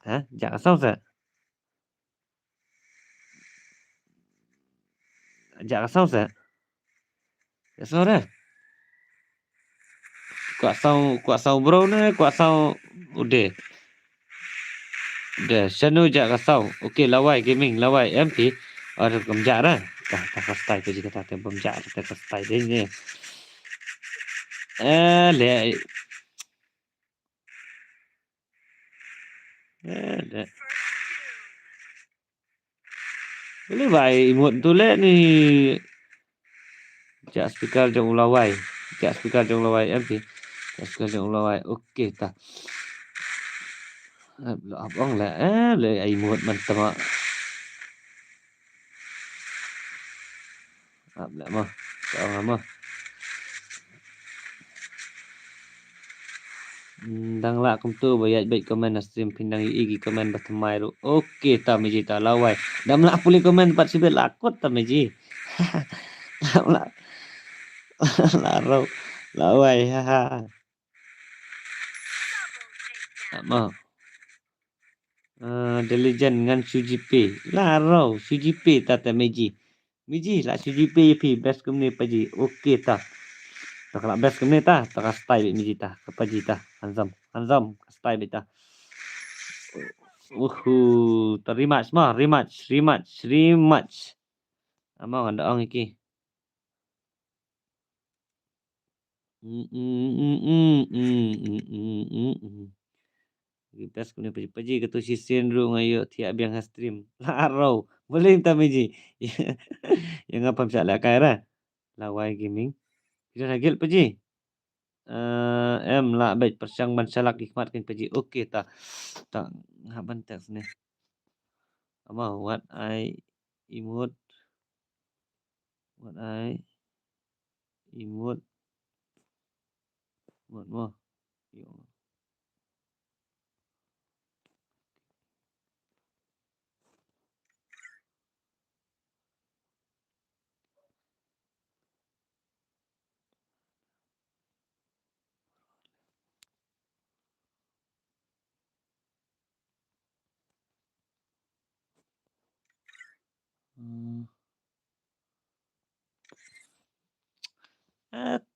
Speaker 1: Ha? Jak kasau sa? Jak kasau sa? Kasau dah. Kuat sau bro ni, kuat sau udah. Dah, Shanu jak kasau. Okey, lawai gaming, lawai MP. Ada pemjak dah. Tak style tu jika tak pemjak, tak style dia ni. Le. Le. Boleh baik imut tu le ni. Jak speaker jong lawai. Jak speaker jong lawai MP. Jak speaker jong lawai. Okey tak. Abang lah le imut mantap mak. Abla mah. Kau mah. Dang la kum tu bayat baik komen stream pindang igi komen batamai ru. Okey ta meji ta lawai. Dam la puli komen 49 lakot ta meji. Dam la. Larau. Lawai ha. Mah. The Legend dengan Sujipe. Larau Sujipe ta meji. Meji lah Sujipe pi best kumni paji. Okey ta. Tak nak best kemana ta? Tak style ni kita. Apa kita? Hanzam style kita. Rematch mah, rematch. Amang ada orang iki. Best kena paji ketu sisian ru ngayo tiap biang stream. Larau. Boleh tak meji? Yang apa masalah kaya Lawai gaming. Kita nak gel paji. Lah baik persiang mansalak hikmatkan paji. Okey tak haban teks ni. Ama what I emote mo.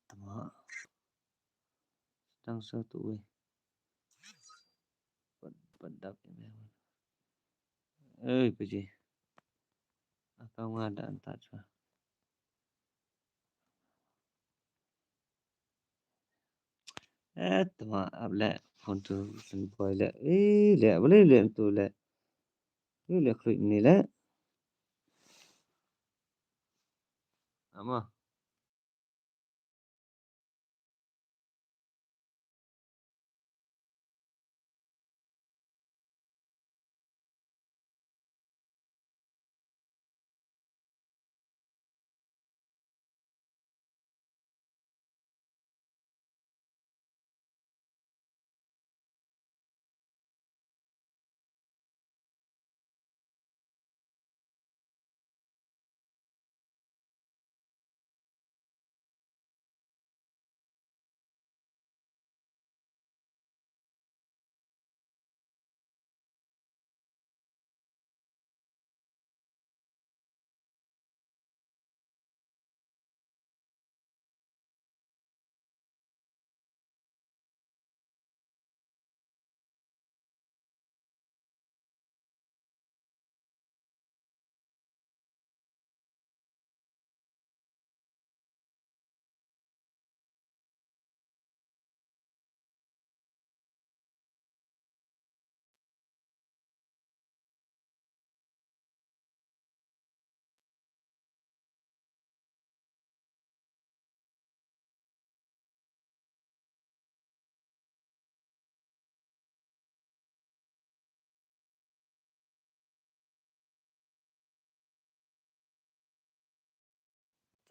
Speaker 1: Tama. Sedang satu weh. Pedap ni. Paji. Atau ada antar sah. Tama abla untuk boy le. Le boleh le tu le. Le klik ni le. Ama.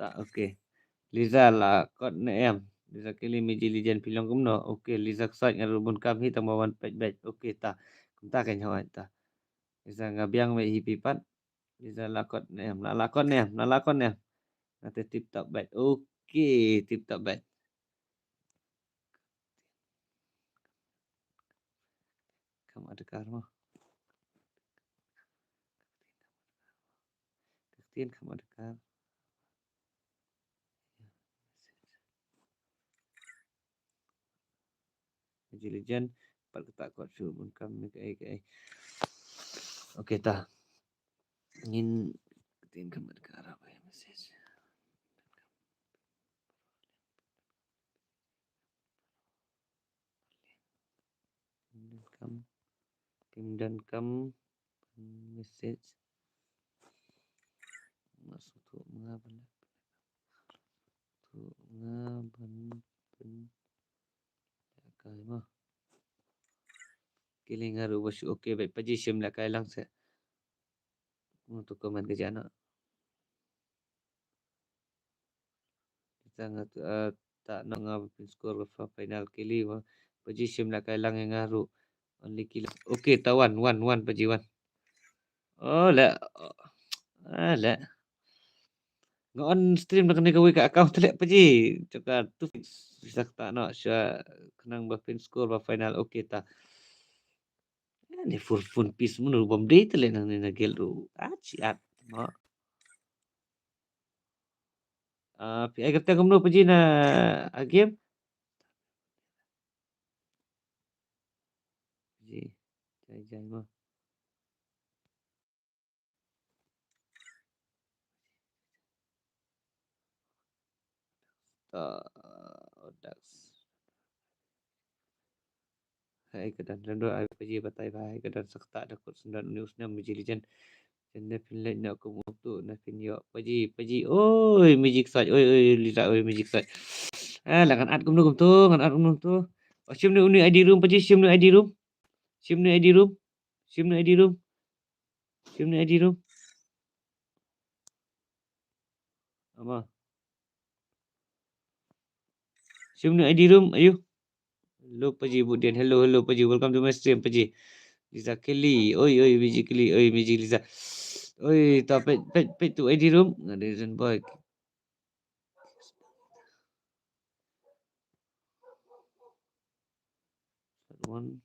Speaker 1: Tak, okey. Liza là con em. Liza kili meji lijan pilong kumno. Okey, Liza ksat ngar rubun kam hi tamawan pet bet. Okey ta. Kumta kan hawat ta. Liza ngabiang me hi pipat. Liza lakot em. La lakot em. La lakot em. Nanti tip top bet. Okey, tip top bet. Kam ada kar mah. Kaktin kam ada kar. Meji lijan. Pat ketak kuat rubun kam me kai. Okey ta. Ingin kaktin kam ada kar apa ya message. Tim dan kam message masuk tu mengaban tu pen kai mah kiling haru basu okey baik paji sim la kai lang se untuk komen ke jana kita ngat tak nak ngapin skor ke final kili mah paji sim la kai lang yang haru only kilo okey tawan wan paji wan oh la la ngon stream nak kena gawe kat account telek paji cakap tu bisa tak nak sya kenang bapin skor ba final okey ta ni for fun piece mun bom day telek nang ni nagel ru ciat ma pi ai kata kamu paji na game paji jai ma odak hai kedan rando ai paji batai bai kedan sakta ada kot sendan news na mejilijan jenne pinlet nak ko moto na pinyo paji oi magic saj oi lisa oi magic saj langan at kum tu ngan at kum tu sim ni uni id room paji sim ni id room sim ni id room sim ni id room sim ni id room apa sim ni id room ayo hello paji budian hello paji welcome to my stream paji Liza Kelly oi magic Kelly oi magic Liza oi ta pet tu id room reason boy one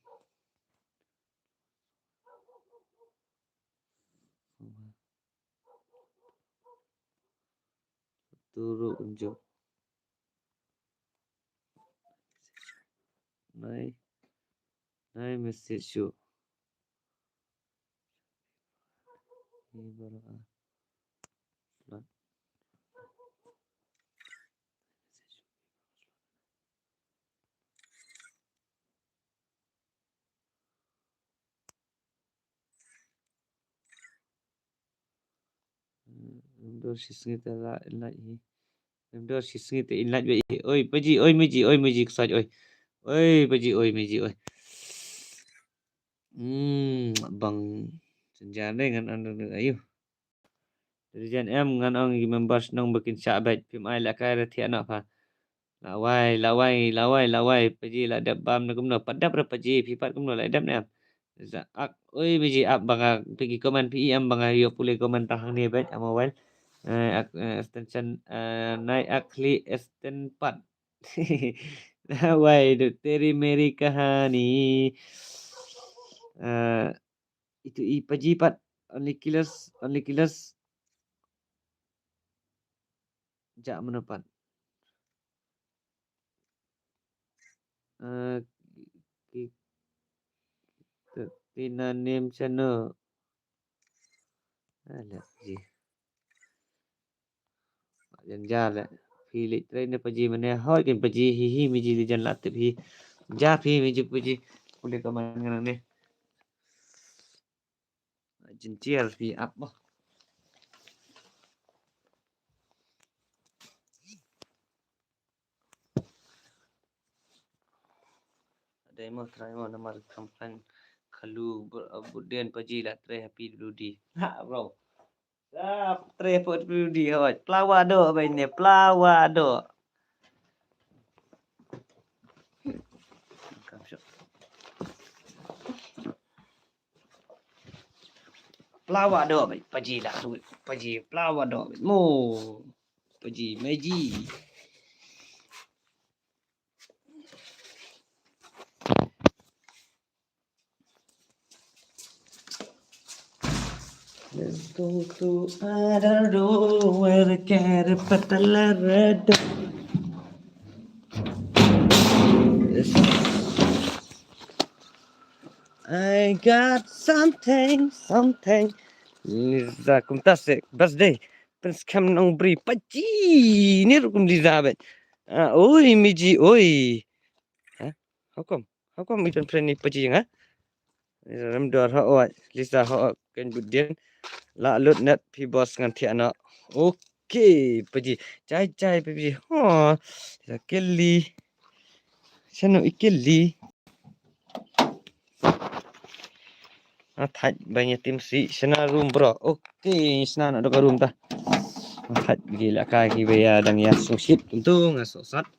Speaker 1: turu unjuk nai message you ni baru slot ndo sisngita la hi ndo sisngita inlat be oi paji oi meji saj oi paji oi meji oi bang senjana dengan anu ayo Rijan em ngan ang members nang bikin sahabat pim ai la kai rati anak pa lawai paji la dap bam na kumno padap ra paji pipat kumno la dap na za ak oi biji ap banga pergi komen pm banga yo pule komen tahang ni bet amawal extension naik akli extend pat lawai do teri meri kahani itu i paji pat only killers jak menepat Tina name channel ala ji jan jala pili train ne paji mane hoy ken paji hi mi ji jan lat hi ja phi mi ji paji kule ka man ngana ne jin chial phi up mo demo try mo namar complain khalu budden paji la tre happy dulu di ha bro Trepot di hoj. Plawado baine plawado. Plawado bai paji dah tu. Paji plawado. Mo. Paji meji. Let's go to other room where the cat red. I got something. Liza kum tasik birthday. Prince kam nong beri paji. Ni rukum Liza bet. Oi miji oi. Ha? How come we don't friend ni paji ha? Ram dor ha oi. Liza ha kan budien. La lut net pi bos ngan ti anak. Okay paji. Cai paji. Ha. Kelly. Chano ikeli. Thạch banyak tim si sana room bro. Okay, sana nak dekat room ta. Thạch gila kaki baya dang ya susit untung sosat.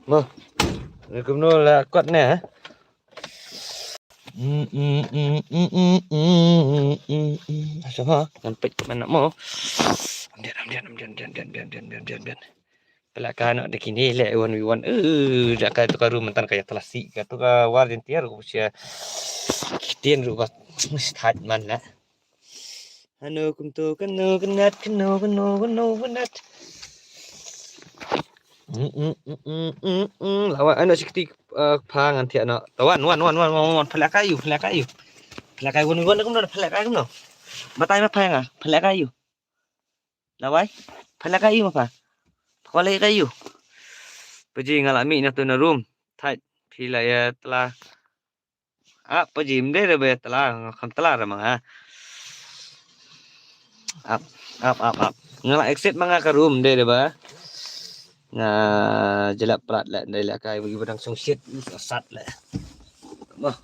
Speaker 1: Mo. Rekum no la kuat ne ha. Sama sampai mana mo. Amdian. Pelakkan nak dekini le one we one dak ka tu karu mentan kaya telasi ka tu ka war jentiar ku sia kitien ru bas start man la hanu kum tu kanu kenat lawa anak sikti phang an ti anak tawan wan pelakayu one we one kum no pelakayu no batai ma phang pelakayu lawai pelakayu ma pa Kolej kayu. Pergi ngalami nak tu na room. Thai pila ya telah. Pergi mde be telah kham telah ramang ha. Up. Ngala exit manga ka room de ba. Nga jelak plat la dai la kai bagi badang song shit sat la. Bah.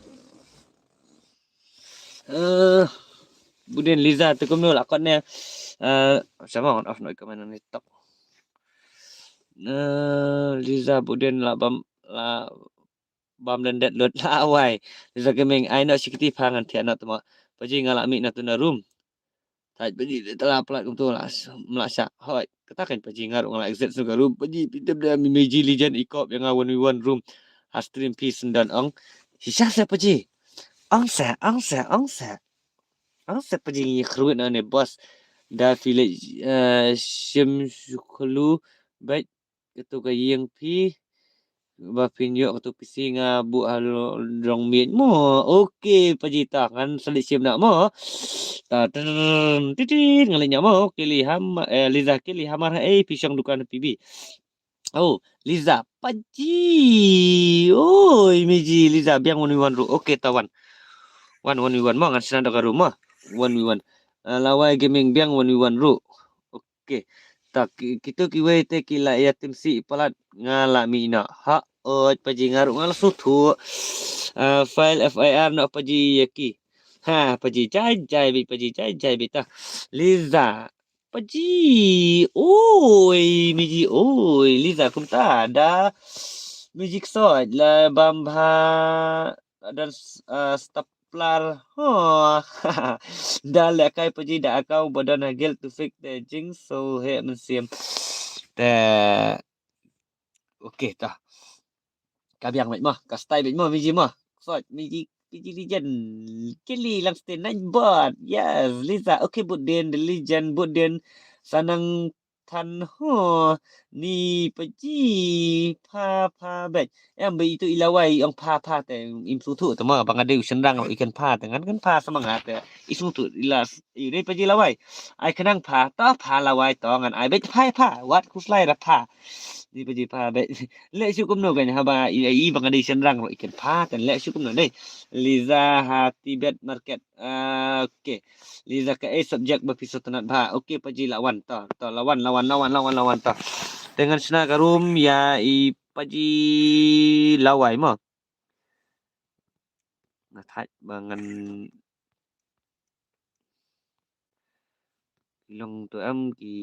Speaker 1: Budin Liza tu kum no lakon ne. Sama on off noi ka mana ni tok. Liza budin la bam dan det lot la awai Liza gemeng ai nak sikiti phangan thian na tuma paji ngalami na tu na room thai paji telah plat kum tu la melasa hoi katakan paji ngaruk ngala exit suka room paji pitem da meji legend ikop yang one we one room stream peace dan ong sisa sa paji ong sa paji khruit na ne boss da village shim shuklu baik itu ka yang pi ba pinyo tu pisinga bu halo dong miet mo okey pajita kan salik sim nak mo ta titit ngalinya mo kili ham Liza kili hamar pisang dukan pibi oh Liza paji oi miji Liza biang one one ru okey tawan one mo ngan sana dekat rumah one lawai gaming biang one ru okey tak kita kiwai te kila yatim si palat ngalami na ha paji ngaruk ngal sutu file FIR nak paji yaki ha paji jai bi ta Liza paji oi miji oi Liza kum ta ada music soj la bamba dan stapler dah lekai paji dah kau badan hagel to fix the jing so he mensiam te okey tah kabiang mai mah kastai mai mah miji mah soj miji legend kili lang sten nine bot yes Liza okay budden the legend budden sanang tan ni paji pa bet em be itu ilawai ang pa te im sutu tu mah bang ada senrang lo ikan pa dengan kan pa semangat te isu tu ilas ini paji lawai ai kenang pa ta pa lawai to ngan ai bet pa wat kuslai ra pa ni paji pa bet le syukum no kan haba i bang ada senrang lo ikan pa dan le syukum no dei Liza hati bet market okey Liza ke subjek berpisah tenat bah okey paji lawan ta lawan ta dengan sena karum ya i paji lawai mah. Nah, bangan Long tụi em kỳ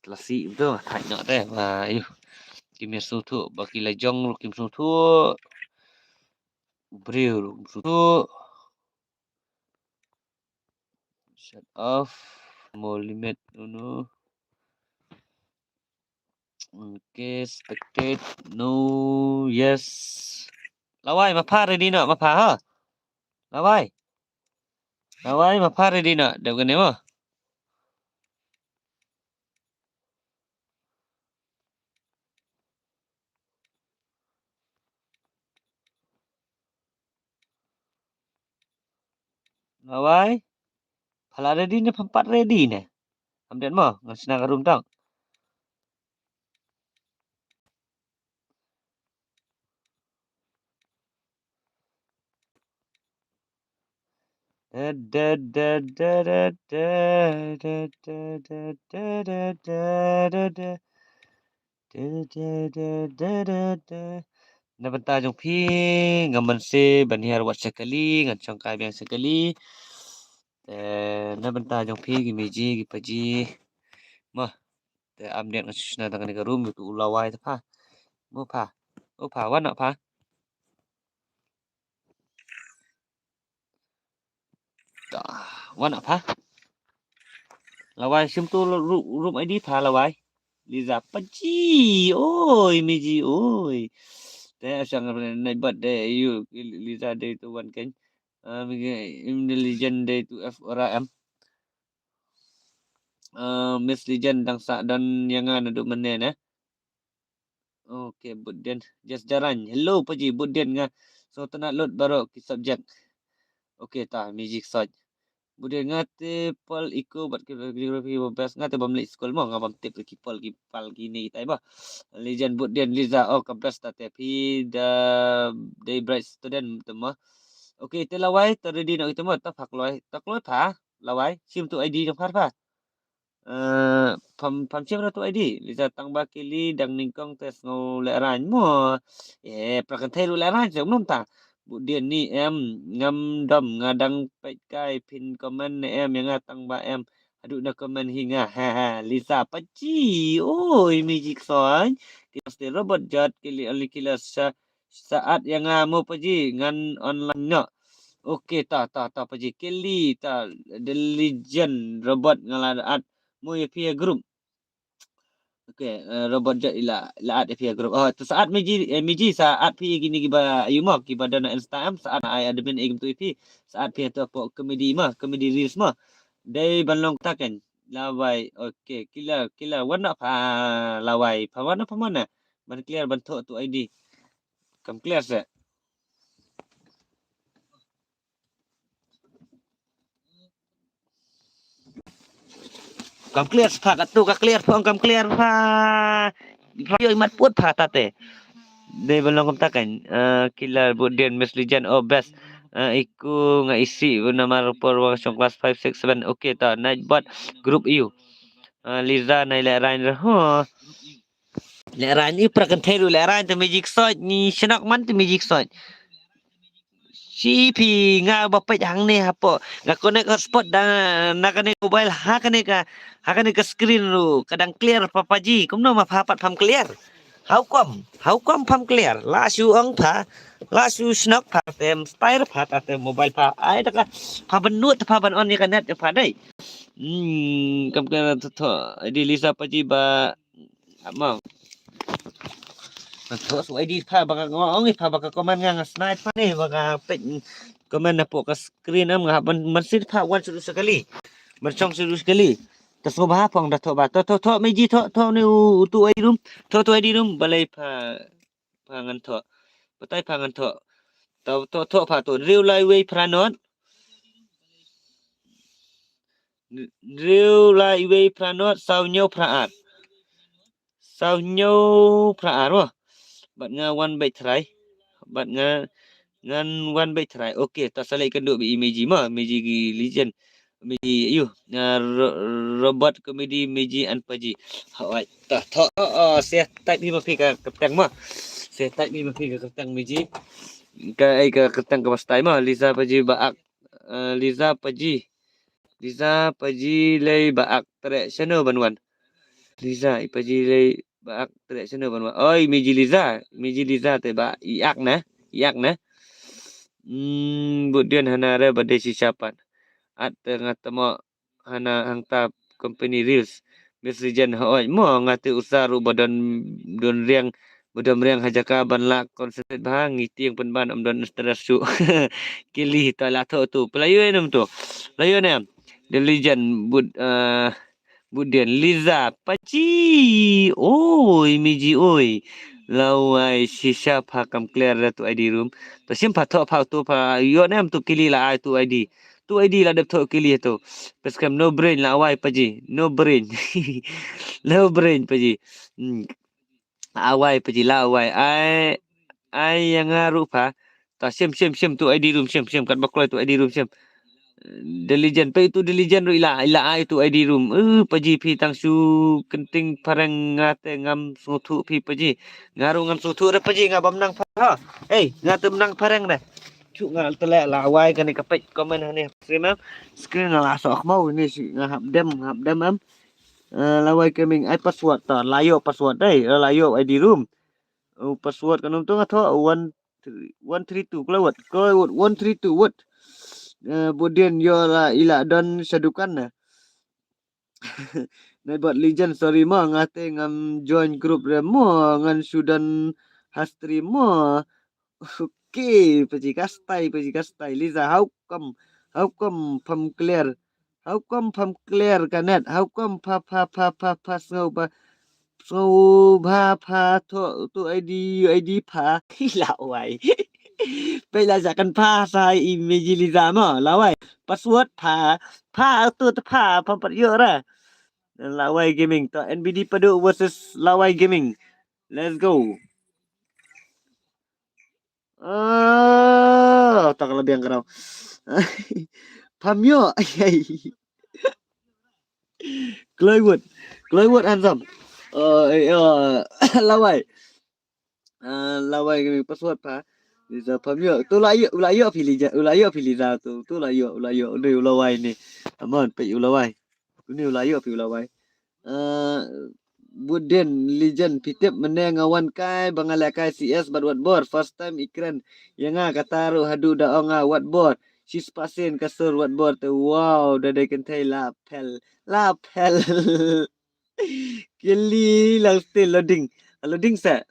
Speaker 1: là xị cơ thành nhọ thế và yêu kim miệt số thua và kỳ là jong kim số thua bril số thua shut off more limit no okay spectate no yes lawai mà pha ready nọ mà pha ha lawai mà pha ready nọ đều cái này mà lawai phala ready nè phampat ready nè amden mo ngasna ka room tang da da da da da da da da da da da da da na banta jong phi ngaman se ban hiar wat sekali ngan chong kai biang sekali na banta jong phi gi meji gi paji ma te amden ngan susna tangan ga room tu ulawai ta pha mo pha o pha wan na pha ta wan na pha lawai sim tu room ID pha lawai Liza paji oi meji oi te sang na birthday you Liza day tu wan kan im legend day tu FRM Miss Legend dang sa dan yang ada mana eh okay Budian just jalan hello paji Budian nga so nak load baru ki subject okay ta music search Budian ngate pal iko bat geografi bebas ngate bam lek school mo ngabam tip ki pal gini tai ba Legend Budian Liza oh kabras ta te pi da day bright student tama okay te lawai ta ready nak kita mo ta phak loi pha lawai sim tu ID jong phar pha pham chiếm ra tụi đi lý do tăng ba kili đằng ninh công tes ngô lệ rành mua prakan thay lệ rành giống nông ta bu điện ni em ngam đầm nga đăng bạch kai pin comment em yang nga tăng ba em adu na comment hinga ha ha Lisa pachi oi magic soan kita mesti robot jat kili ali kila saat yang nga mo paji ngan online nya okay ta paji kili ta the legend robot ngalaat mo ya pia group okay robot jet ila ada pia group oh tu saat miji saat pi gini giba ayuma giba dana Instagram saat ai admin egam tu pi saat pi tu po komedi reels mah dai balong taken lawai okay kila warna pa lawai pa warna pa mana ban clear bentuk tu ID kam clear se kam clear pa kat tu ka clear phong kam clear pa yo mat put pa tate dai balong kam taken kila budian Miss Legend oh best iku nga isi nama rapor wa song class 5 6 7 okay ta night bot group you Liza na le rain ho le rain ni prakan thairu le rain te magic soi ni shanak man te magic soi si pi nga ba pe hang ne hapo nga connect hotspot da na kane mobile ha kane ka screen ru kadang clear papaji kumno ma phapat pham clear how come pham clear la su ong pha la su snack pha tem style pha ta tem mobile pha ai ta ka pha ban nuot pha ban on ni ka net pha dai kam ka tho di Lisa paji ba ma tho su ID pha ba ka ngong pha ba ka comment nga snipe pha ni ba ka pe comment na po ka screen am nga man sit pha wan su sekali man chong su sekali tas ngo ba phong da tho ba tho me ji tho ni tu ai rum tho ai di rum balai pha ngan tho patai pha ngan tho tho pha to real lai way pranot real lai way pranot sau nhau praat sau nhau praat ro bat nga one by try bat nga ngan one by try okay ta salai kan duk bi image ma image gi legend meji ayu robot comedy meji an paji hawai ta tho se type ni ma fi ka kaptang ma se type ni ma fi ka kaptang meji ka ai ka kaptang ka pastai ma Liza paji ba Liza paji Liza paji lay baak tere sana banwan. Liza ipaji lay baak tere sana banwan. Oi miji Liza te ba iak na. Iak na. Budian hana re bade sisapan. At ngatamo hana hangta company reels. Mesrijan hoy mo ngati usaru don riang bodam riang hajaka ban la konsentrate bahang ngiti yang penban don stresu. Kili ta la tu. Pelayu enam tu. Pelayu enam. The legend Budian Liza Pachi. Oi miji oi. Lawai sisa pakam clear tu ID room. Tu sim patho pau tu pa yo nem tu kili la ai tu ID. Tu ID la dep tu kili tu. Peskam no brain la awai paji. No brain. No brain paji. Awai paji la awai. Ai yang ngaru pa. Ta sim tu ID room sim kat bakloi tu ID room sim. The legend pa itu the legend ila ai tu ID room paji pi tang su kenting parang ngate ngam sutu pi paji ngaru ngam sutu re paji ngabam nang pa ngate menang parang dah cuk ngal telek lawai kan kapet komen ni screen la sok mau ni ngahap dem am lawai keming ai password ta layo password dai layo ID room password kan tu ngatho 132 kelawat 132 what Budian yo la ila don sadukan na. Nai buat legend sorry mo ngate ngam join group re mo ngan sudan hastri mo. Okay, paji kastai Liza how come pam clear kanet how come pa so pa tu ID pa lawai. Bây giờ cần pha sai imagiliza mà lawai password pa tu pa yo ra lawai gaming to NBD Padu versus lawai gaming. Let's go. Tak lebih yang kerau. Pamyo Claywood handsome. Lawai gaming password pa. Liza pamyo tu ulayo piliza tu ulayo ni ulawai ni. Amon pe ulawai. Ni ulayo pi ulawai. Buden legend pitip meneng awan kai bangalakai CS buat board first time ikran yang kataru hadu daonga what board sis pasen kasur what board wow dadai kentai lapel kili lang still loading sa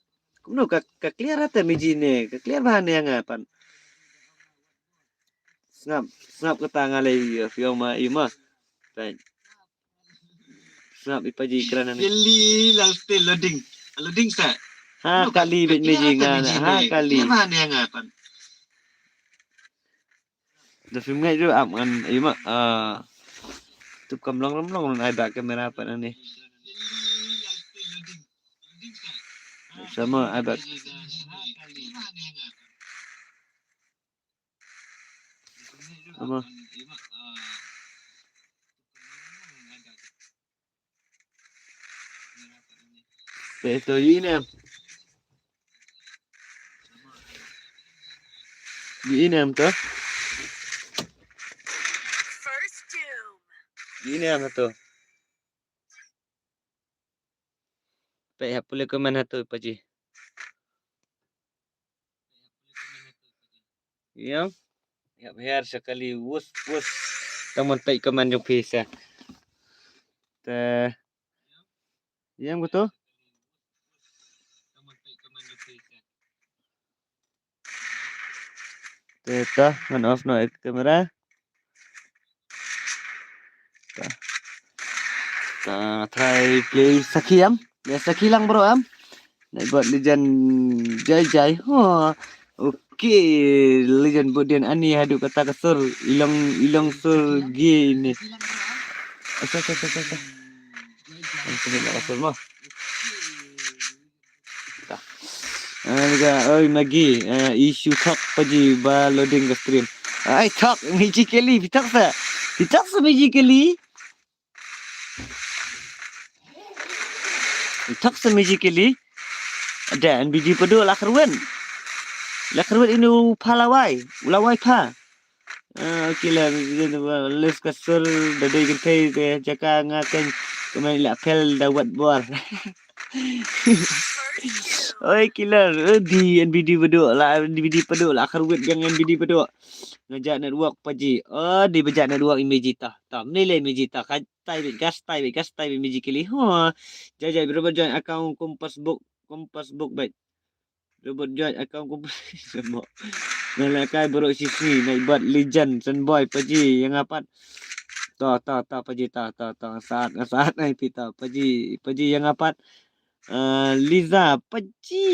Speaker 1: kuno ka clear ata mijine ka clear bahan yang pan snap ke tangalai film ma ima snap ipaji ikran ni kili lang still loading sa ha kali bit mijingan ha kali bahan yang pan the film ngai tu am kan ima tu kamlong ai bak kamera apa ni sama ai bak sama betul ini am tu ini am tu pe boleh komen tu paji ya biar sekali wus teman pe komen jong pisa te yang betul Teta, on off no kamera. Try play sakiam. Ya sakilang bro am. Nak buat legend jai. Okay, legend Budian ani hadu kata kasur ilang sur gini. Asa. Ini nak kasur mah. Oi magi issue talk paji ba loading ke stream. Ai talk magically bitak sa magically. Bitak sa magically. Ada NBG Padu lakruan ini palawai pa. Okey lah, les kasur dadai kentai ke cakap ngakan kemain lak pel dawat buar. Oi killer, di NBD beduk lah, NBD peduk lah kerwit yang NBD beduk. Ngajak network paji. Oh, di bejak network image tah. Tak menilai image tah. Gas tai image kili. Ha. Jajai berapa join account Kompas book baik. Berapa join account Kompas semua. Nalakai beruk sisi naik buat legend Sunboy paji yang apa? Ta paji ta saat naik pita paji yang apa? Liza paji.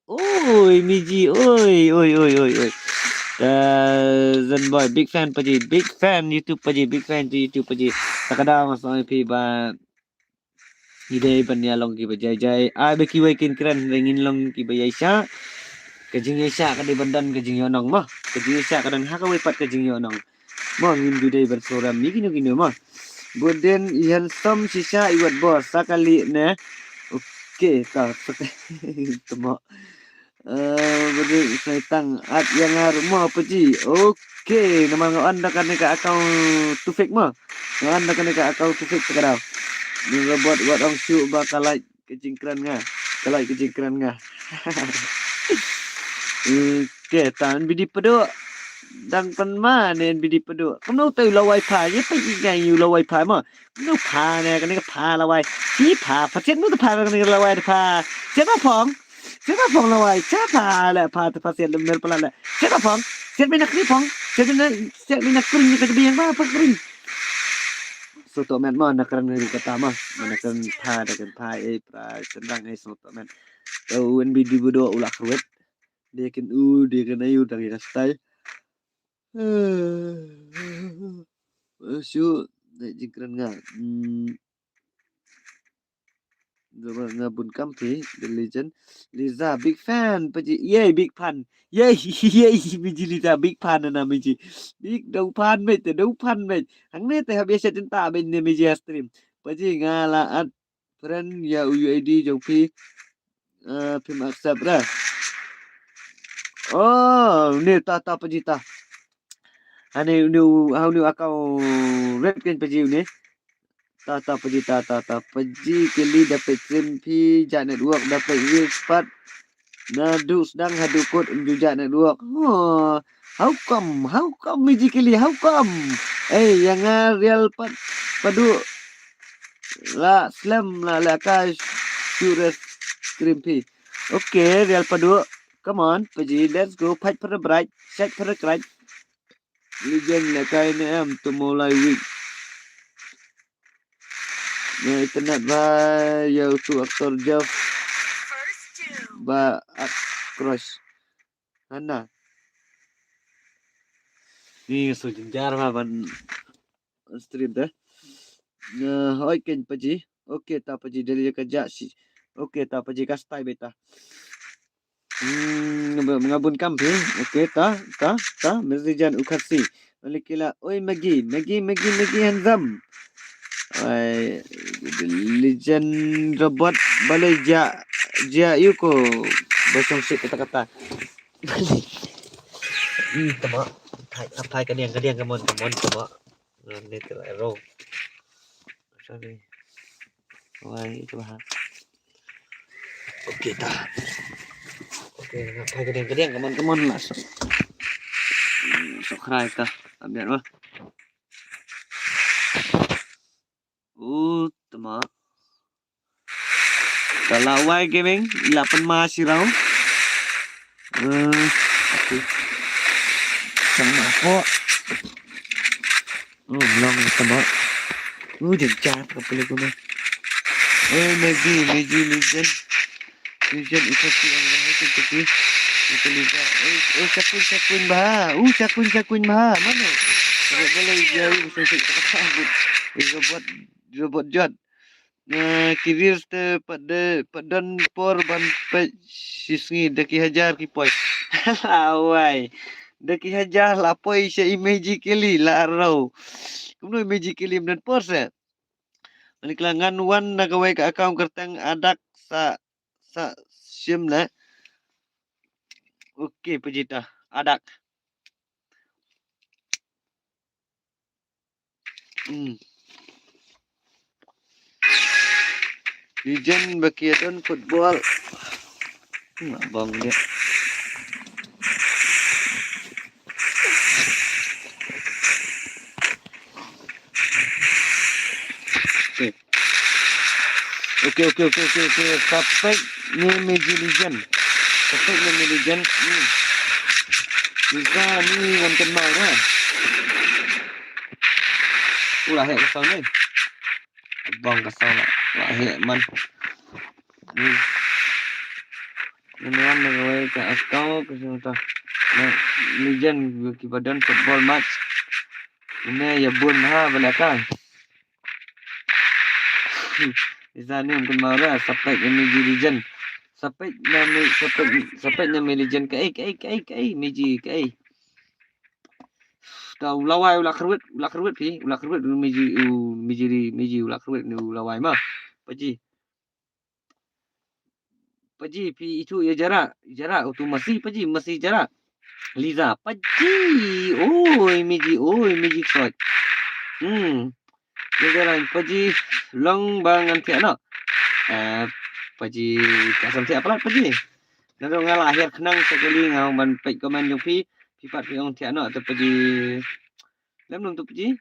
Speaker 1: Oi miji oi. Zenboy big fan paji, big fan YouTube paji, big fan to YouTube paji. Takada masuk IP ba ide banya long ki bajai beki wekin keren ringin long ki bayai kajing Asia kadai bandan kajing yonong mah kajing Asia kadang haka wepat kajing yonong mah ngin dudai bersoram ni gino mah boden ihan som sisa iwat bos sakali ne okey ta temo boden saitang at yang rumah paji okey nama ngawan dak ka account tufik mah ngawan dak ka account tufik sekadar buat orang syuk bakalai kajing keren ngah Okey, tan bidi peduk dang pen ma nen bidi peduk. Kamu tahu la wifi ye pe ingai you la wifi ma. Nu pa ne kan ni pa la wifi. Si pa chen nu pa kan ni la wifi pa. Chen pa phong la wifi. Cha pa la pa ta pa chen mer pala la. Chen pa phong. Chen mi nak ni phong. Chen mi nak kring ni ka biang ba pa kring. So to men ma nak kan ni kata ma. Nak kan pa pra sendang ai so to men. Tau bidi peduk ulah kruet. Dia kan ayu dari kastai. Syuk nak jingkran nga. Gaba ngabun kampi the legend. Liza big fan paji. Yay big fan. Yay biji Liza big fan na miji. Big dau fan met Hang ne teh biasa cinta ben ne miji stream. Paji ngalaat friend ya UUID jauh pi. Pim accept dah. Oh, ni ta paji ta. Ane how new akau red kan paji ni. Ta paji kili dapat SMP jak network dapat real spot. Nadu sedang hadu kod jujak network. Oh, how come miji kili how come? Yang real padu la slam la ka sures SMP. Okay, real padu. Come on, paji, let's go. Fight for the bright, set for the bright. Legend là cây nữa em tôi mua lại week người internet và giờ tu aktor Jeff và crush Hana ni so jenjar mà ban stream dah hỏi kênh paji okay ta paji dari kerja si okay ta paji kastai beta mengabun kambing okey ta mesijan ukasi malikila oi magi handsome ai legend robot balai ja yuko bosong sik kata-kata tama thai kadiang kamon tama ni tu ero sorry wai itu ha okey ta okey thai kadiang kamon lah sok khai ta biar mah tama Kalawai gaming 8 masih raw okey sama po belum tama jencar kapal ko na Magi legend itu sih yang itu tapi itu liga cakun bah cakun bah mana boleh jauh saya robot jod kirir te padan por ban pe sisngi deki hajar ki poi awai deki hajar la poi se image kili la rau kumno image kili men por se Maniklangan wan nagaway ka account kertang adak sa sim na. Okey pejita adak. Legend Bakiaton football. Abang dia. Okay. Sampai ni Magic Legend. Sampai ni Magic Legend. Bisa ni nonton mau lah. Ulah hek kesal ni. Abang kesal lah. Ulah hek man. Menuan mengawai ke akau kesal tak. Legend kibadan football match. Ini ya bun ha belakang. Isa ni mungkin mau lah sampai Magic Legend. Sampai nama Legend kai Magic kai. Tau lawai ulah kerwet pi Magic ulah kerwet ni lawai mah. Paji pi itu ya jarak tu masih jarak. Liza paji. Oi Magic shot. Jalan paji long bangan tiak nak. Paji kasam tiak pelat paji. Nado ngalah akhir kenang sekali ngau ban pek komen jong pi pat pi ong tiak nak tu paji. Lem tu paji.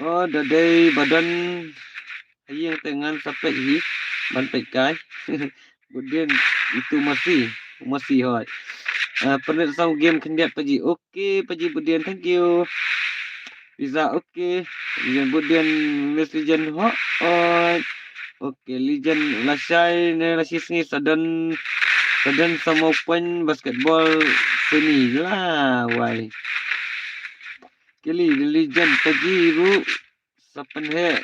Speaker 1: Oh dadai badan yang dengan sampai hi ban pek kai. Kemudian itu masih hot. Pernah sang game kendiat paji. Okey paji Budian, thank you. Bisa okey. Budian Miss Legend hot. Okey Legend lasai ni sadan sama open basketball seni lah wai. Kali Legend paji ru sapen he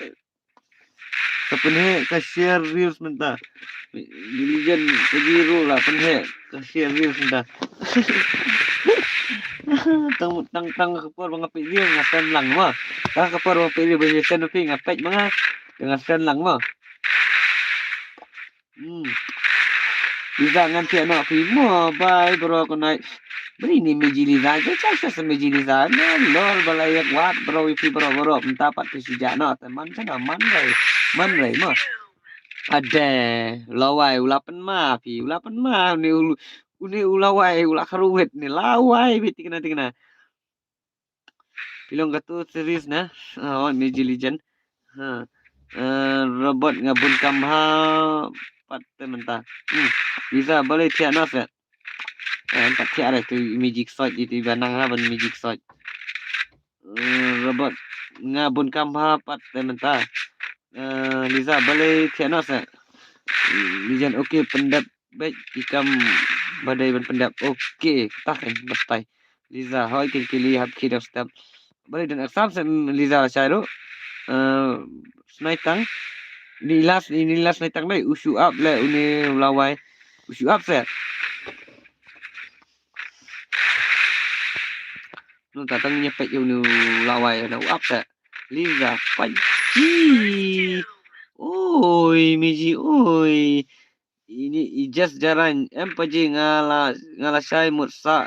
Speaker 1: ka share reels mentah. Legend paji ru lah pen he ka share reels mentah. Tang kapor bang api dia ngasan lang mah. Tang kapor bang api dia berjesen api ngapet mga ngasan lang mah. Liza nganti anak api mo bye bro ko naik. Beri ni Magic Liza je cakap sama Magic Liza ni lol balayak wat bro ipi bro mentapat tu sejak nak teman sana man rai mah. Ada lawai ulapan mah ni ulawai ulah karuwet ni lawai beti kena. Pilong katu series na. Magic Legend. Robot ngabun kamha pat mentah. Bisa boleh tiak nas ya. Tak tiak ada tu Magic Sword itu banang lah ban Magic Sword. Robot ngabun kamha pat mentah. Liza boleh tiak nas ya. Legend okey pendap baik ikam badai ban pendap okey tak bestai. Liza hoi kili hab kid of step. Boleh dan exam Liza Chairo. Snaitang ni last snaitang baik usu up le uni lawai usu up set. Nu datang nyepek uni lawai na up set. Liza paji. Oi Miji oi. Ini ijas jaran paji ngala sai mutsa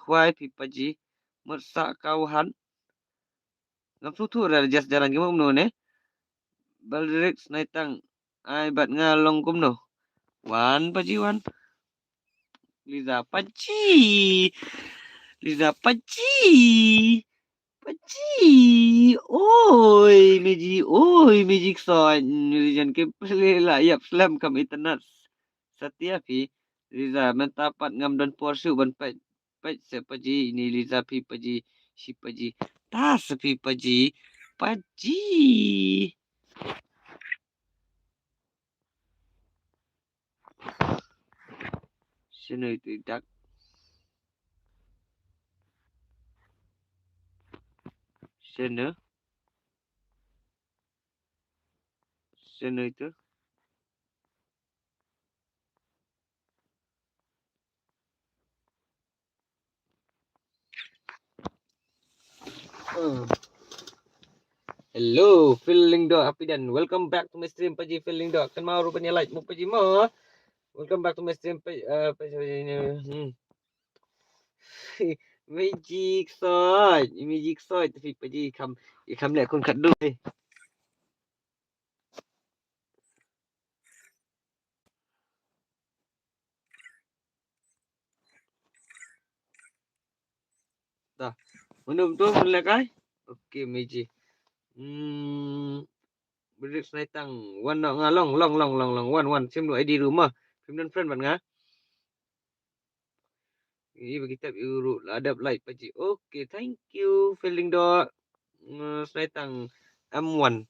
Speaker 1: khwai pi paji mutsa kauhan. Ngam tu dah jas jaran gimana umno ne? Baldrik snaitang ai bat ngalong kumno. Wan paji wan. Liza paji. Oi Magic son. Legend ke pelela yap slam kam internet. Setia pi Liza mentapat ngam dan porsu ban pet sepaji ini Liza pi paji si paji. Tas pi paji. Sino itu dak. Sino itu. Hello, feeling dog api dan welcome back to my stream paji feeling dog. Kan mau rupanya like mau paji mau. Welcome back to my stream paji Magic sword. Magic sword. Tapi Paji ikam lihat kon kat dulu ni. Dah. Mana betul boleh kai? Okey Magic. Berik senaitang. Wan nak ngalong long. Wan. Sim lu ID rumah. Film dan friend ban ngah. Ini bagi tab urut adab like Paji. Okay, thank you. Feeling dot. Senaitang M1.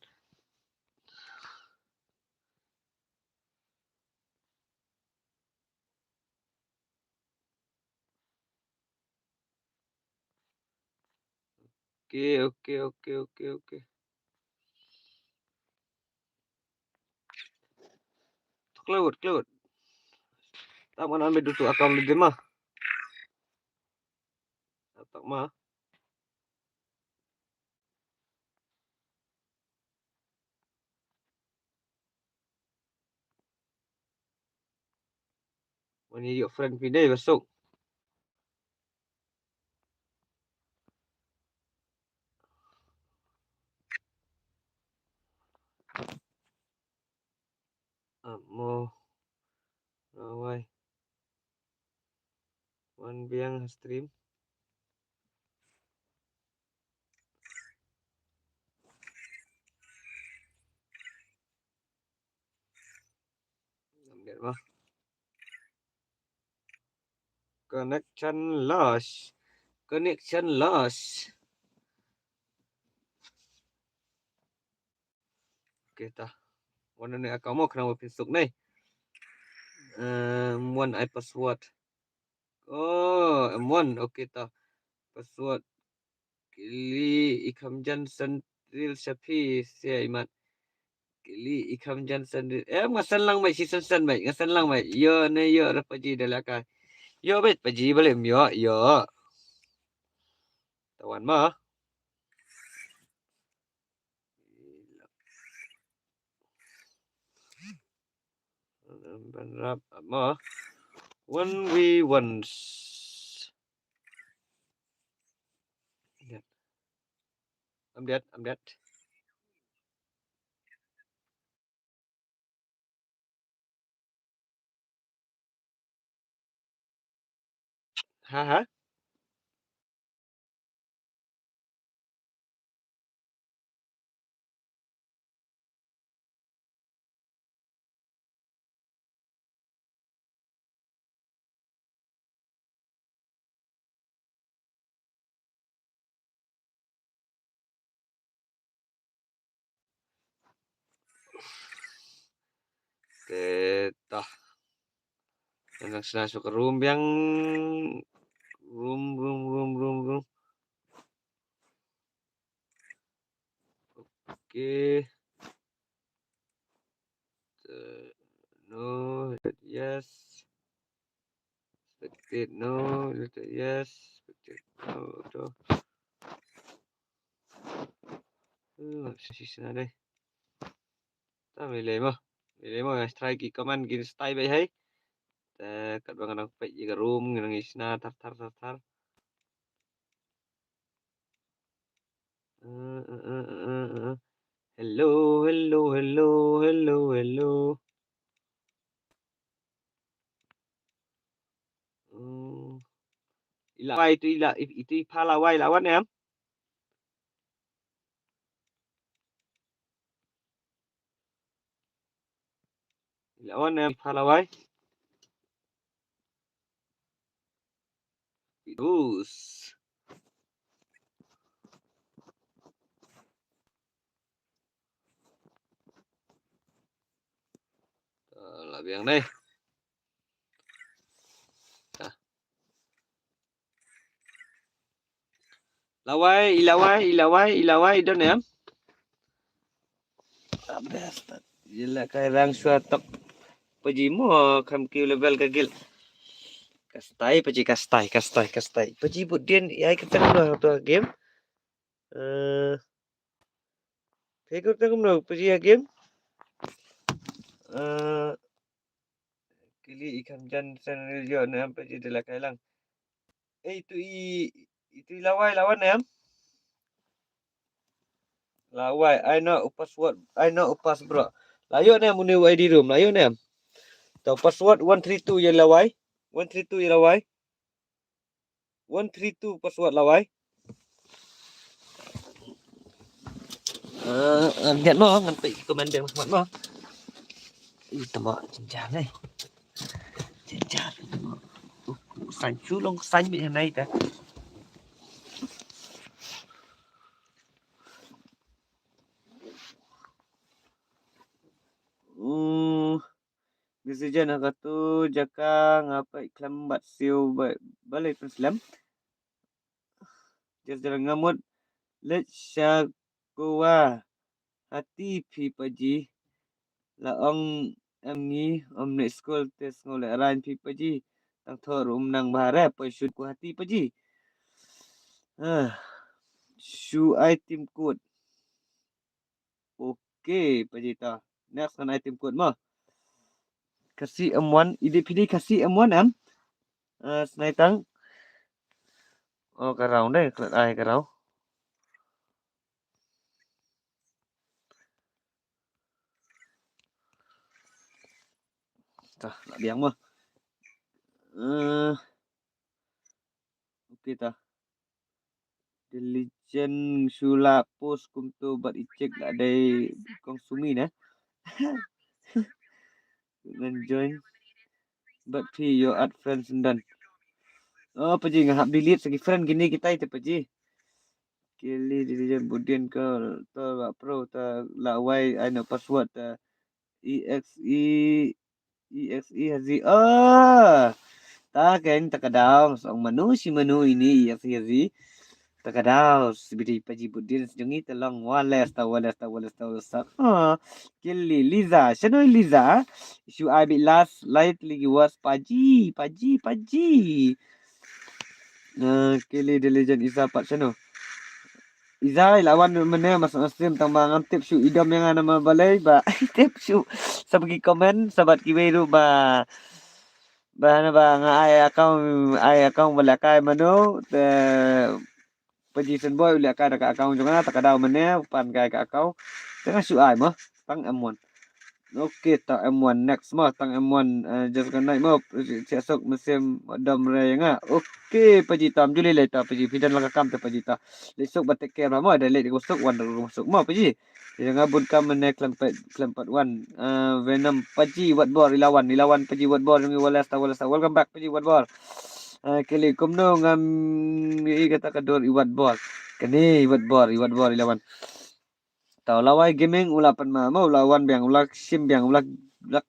Speaker 1: Okay. Cloud. Tak mana ambil duduk akaun legend mah. Tak mah. Mana your friend pindah besok. Mo. Why? One biang stream. Ambil mah. Connection lost. Okay tah. Mana ni akaun mo kena besok ni. M1 I password. Oh, M1. Okay tah. Password. Kili Ikam Johnson Real Shapi Sia Imat. Kili Ikam Johnson. Ngasan lang mai season mai. Ngasan lang mai. Yo ne yo Paji dalakai. Yo bet Paji boleh yo. Tawan mah. Banrap mah. 1v1. I'm dead. Ha. Tah. Yang masuk ke room yang room. Okay. No, yes. Expected no, yes. Expected no. Sisa deh. Ta milih mo strike command gin stay bay hay. Kat bang nang pe jiga room nang isna tar. Hello. Ilawai itu palawai lawan em. Lawan em palawai. Terus. Lah biang deh. Ilawai don em. Bastard. Gila kairang suatok. Paji mo kam kiu level kagil. Kastai. Paji but dia ai ketang dah tu game. Pekor tengok no paji game. Kili ikan jan sen yo na paji dela kailang. Itu Itu lawai lawan em. Lawai, I know password. I know upas bro. Layo nem muni ID room. Layo nem. Tahu password 132 ya lawai. 132 ya lawai. 132 password lawai. Nhận nó ngăn bị comment bên mặt nó. Tầm bọ chán này. Chán. Xanh chú lông xanh bị thế này ta. Decision agak tu jaka ngapai kelambat siu balik Islam. Just jalan ngamut let syakwa hati pi paji la ong amni omne school test ngole aran pi paji tang thor nang bahare pa shoot ku hati paji. Shoe item code. Okay paji ta. Next kan item code mah. Kasih M1 IDPD kasih M1 em. Snai tang. Oh karau deh, kelat ai karau. Tah, nak biang mah. Okay tah. Diligent Shula post kumtu buat icek tak ada konsumi nah. Dengan join but pi your add friends dan. Oh paji ngahap delete segi friend gini kita itu paji. Kili diligent budian ke ta pro ta lawai I know password ta exe hazi. Ta kan takadau song menu si menu ini exe hazi. Takadaw sibidi paji budin sejungi telong wales ta. Kili Liza shanoi Liza isu I be last lightly was paji. Kili diligent Iza pat shano Iza lawan mana masuk stream tambang tip shu idam yang nama balai ba tip shu sabagi komen sabat kiweru ba ba ngai akau balakai mano position boy ulia kai dekat account juga tak ada mana pan kai kat kau tengah su ai mah tang M1. Okey tak M1 next mah tang M1 just kan naik mah esok musim dam re nga. Okey paji tam juli later paji pidan lang kam te paji ta esok ba take care mah ada late gosok wan gosok mah paji jangan bun kam ne klempet wan venom paji wat bor ilawan paji wat bor ngi walas welcome back paji wat bor. Kili kumno ngam kata kador iwat bor. Kani iwat bor ilawan. Tau lawai gaming ulapan mau lawan biang ulak sim biang ulak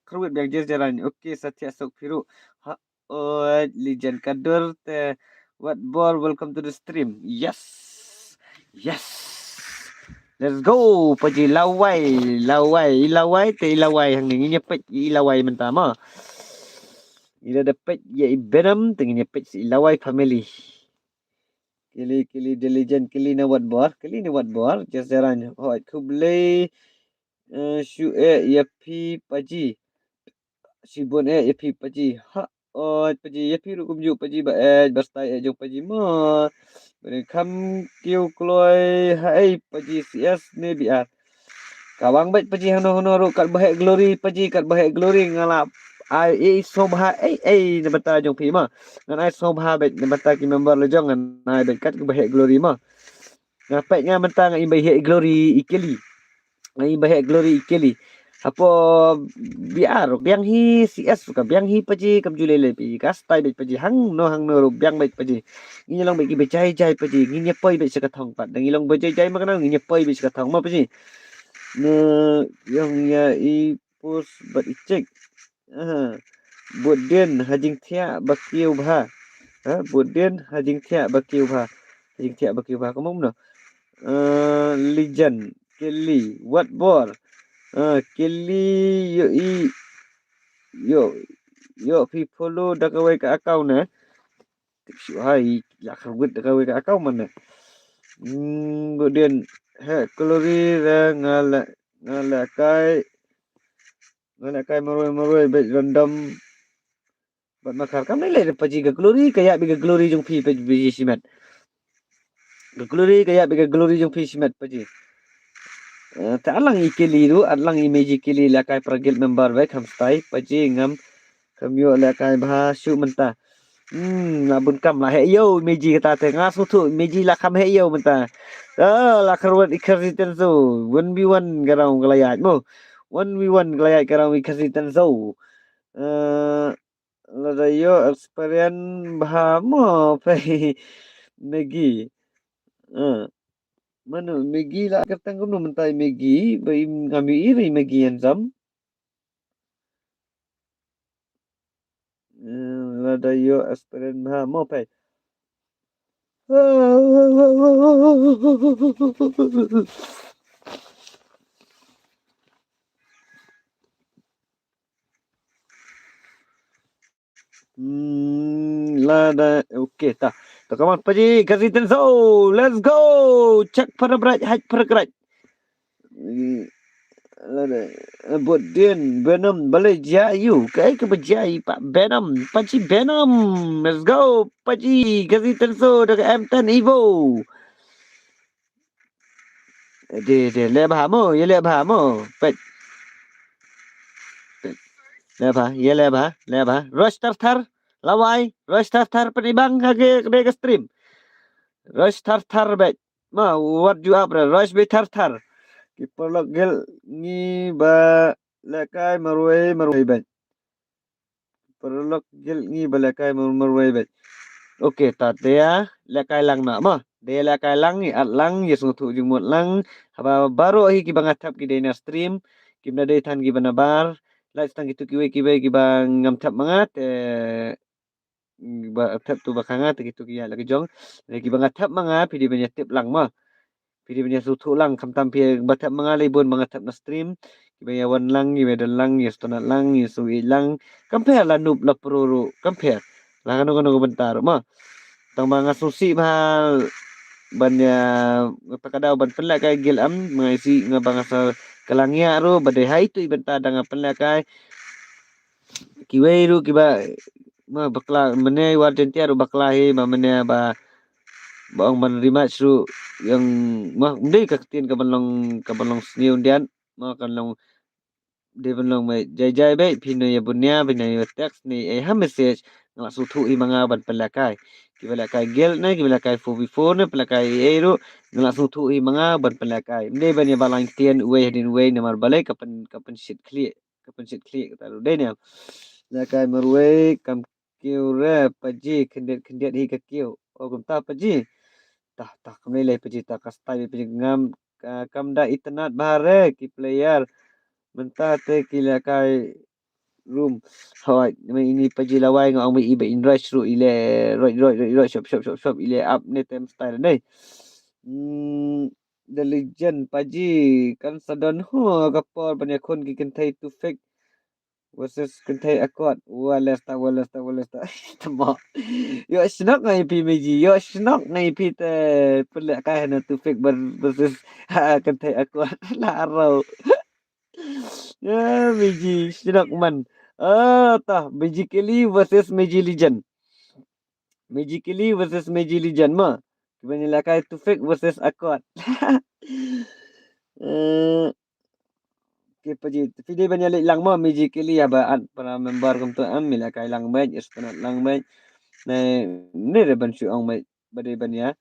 Speaker 1: kruit biang jaran. Okey Satya Sok Firu. Legend kador te what ball welcome to the stream. Yes. Let's go paji lawai te lawai hang ni nyepet lawai mentama. Ila dapat ya Venom tengah nyepet si lawai family. Kili diligent kili na wat bor jasaran hot kublai shu ya pi paji sibon ya pi paji ha paji ya pi rukum ju paji ba bastai jo paji ma kam kiu kloi hai paji cs ne biar kawang baik paji hano ru kat bahek glory paji kat bahek glory ngalap ai sobha na bata jong pi ma ngan ai sobha bet na bata ki member lo jong ngan ai bet kat bahek glory ma ngapai nga bata ngai bahek glory ikeli apo biar biang hi cs ka biang hi paji kam julele pi kastai bet paji hang no ru biang bet paji ngi long bet ki becai paji ngi poi bet sakathong pat ngi long becai makna ngi poi bet sakathong ma paji ne yang ya I pus bat icek Budin hajing thia bakiu bha Budin hajing thia bakiu bha kamu no legend kili what bor kili yo people lo dakawai ka account na shu hai ya khawit dakawai ka account mana Budin kalori ngala kai maroi bet random bat makar kam lai paji ga glory kayak biga glory jong pi paji simat Glory kayak bega glory jong fishmet paji. Ta alang ikili ru alang imeji kili lakai pergil member baik ham stai paji ngam kamyo lakai bahasyu mentah. Labun kam lah heyo meji kata te ngasu tu meji lah kam heyo mentah. Lah karwan ikariten so 1v1 garau gelayat mo. 1v1 gelayat garau ikariten so. Lada yo experience bahamo pai Maggie. Mana Maggie lah katang kuno mentai Maggie bai ngami iri Maggie yang zam. Lada yo experience bahamo pai. Lada okey tah. Tak kawan paji kasih so. Let's go. Cek pada berat hack pada kerat. Lada buat din Venom boleh jayu kai ke berjai Pak Venom paji Venom. Let's go paji kasih so dekat M10 Evo. Dia le bahamo, ye le bahamo. Pet. Le bah, ye le bah. Rush tar lawai, rush tar penibang kage ke stream. Rush tar bet. Ma what you up rush be tar. Kiper lok gel ni ba lekai marwai bet. Perlok gel ni ba lekai marwai bet. Okey ta dia lekai lang na ma. Dia lekai lang ni at lang ye sungu jung mot lang. Haba baru hi ki bangatap ki dena stream. Kimna day tan ki banabar. Like stang gitu kiwe ki bang ngam tap mangat ba tap tu bakanga gitu ki ya lagi jong. Ki bangatap manga pidi banya tip lang ma. Pidi banya sutu lang kam tampil batap manga libun bangatap na stream. Ki banya wan lang ki medan lang ye stonat lang ye suwi lang. Compare la noob la pro compare. Lah kanu bentar ma. Tang mga susi mahal banya pakadaw ban penla kay gil am mga isi nga banga sa kalangya ro badai hay tu ibenta danga penla kay kiway ro kiba ma bakla mene wardentia ro bakla he ma mene ba baong man rematch ro yang ma ndai kaktin kabalong sni undian ma kanlong Devon long mai jai bai phino ya bunya bina ya text ni ha message ngala su thu i manga ban pelakai ki pelakai gel na ki pelakai 4v4 na pelakai ero ngala su thu i manga ban pelakai ne ban ya balang tien we hedin we namar balai kapan shit clear kata lu dai ne lakai marwe kam kiu re paji kendet hi ka kiu o gum ta paji tah kamne le paji ta kastai paji ngam kam da itnat bare ki player mentah te kila kai room hoi ini paji lawai ngau mai ibe in rush ru ile roi shop ile up ne tem style dai the legend paji kan sadon ho kapor banyak kon ki kentai to fake versus kentai akot walesta tama yo snok ngai pi meji yo snok ngai pi te pelak kai na to fake versus kentai akot la ro ya Meiji sedap man. Tah Magically versus Meiji Legend. Magically versus Meiji Legend mah. Kibanya lakai tu fake versus Accord. Okay paji. Video banyak lek lang mah Magically ya ba para member kum tu am milakai lang mai ispanat lang mai. Ne re ban syu ong mai bade ban ya.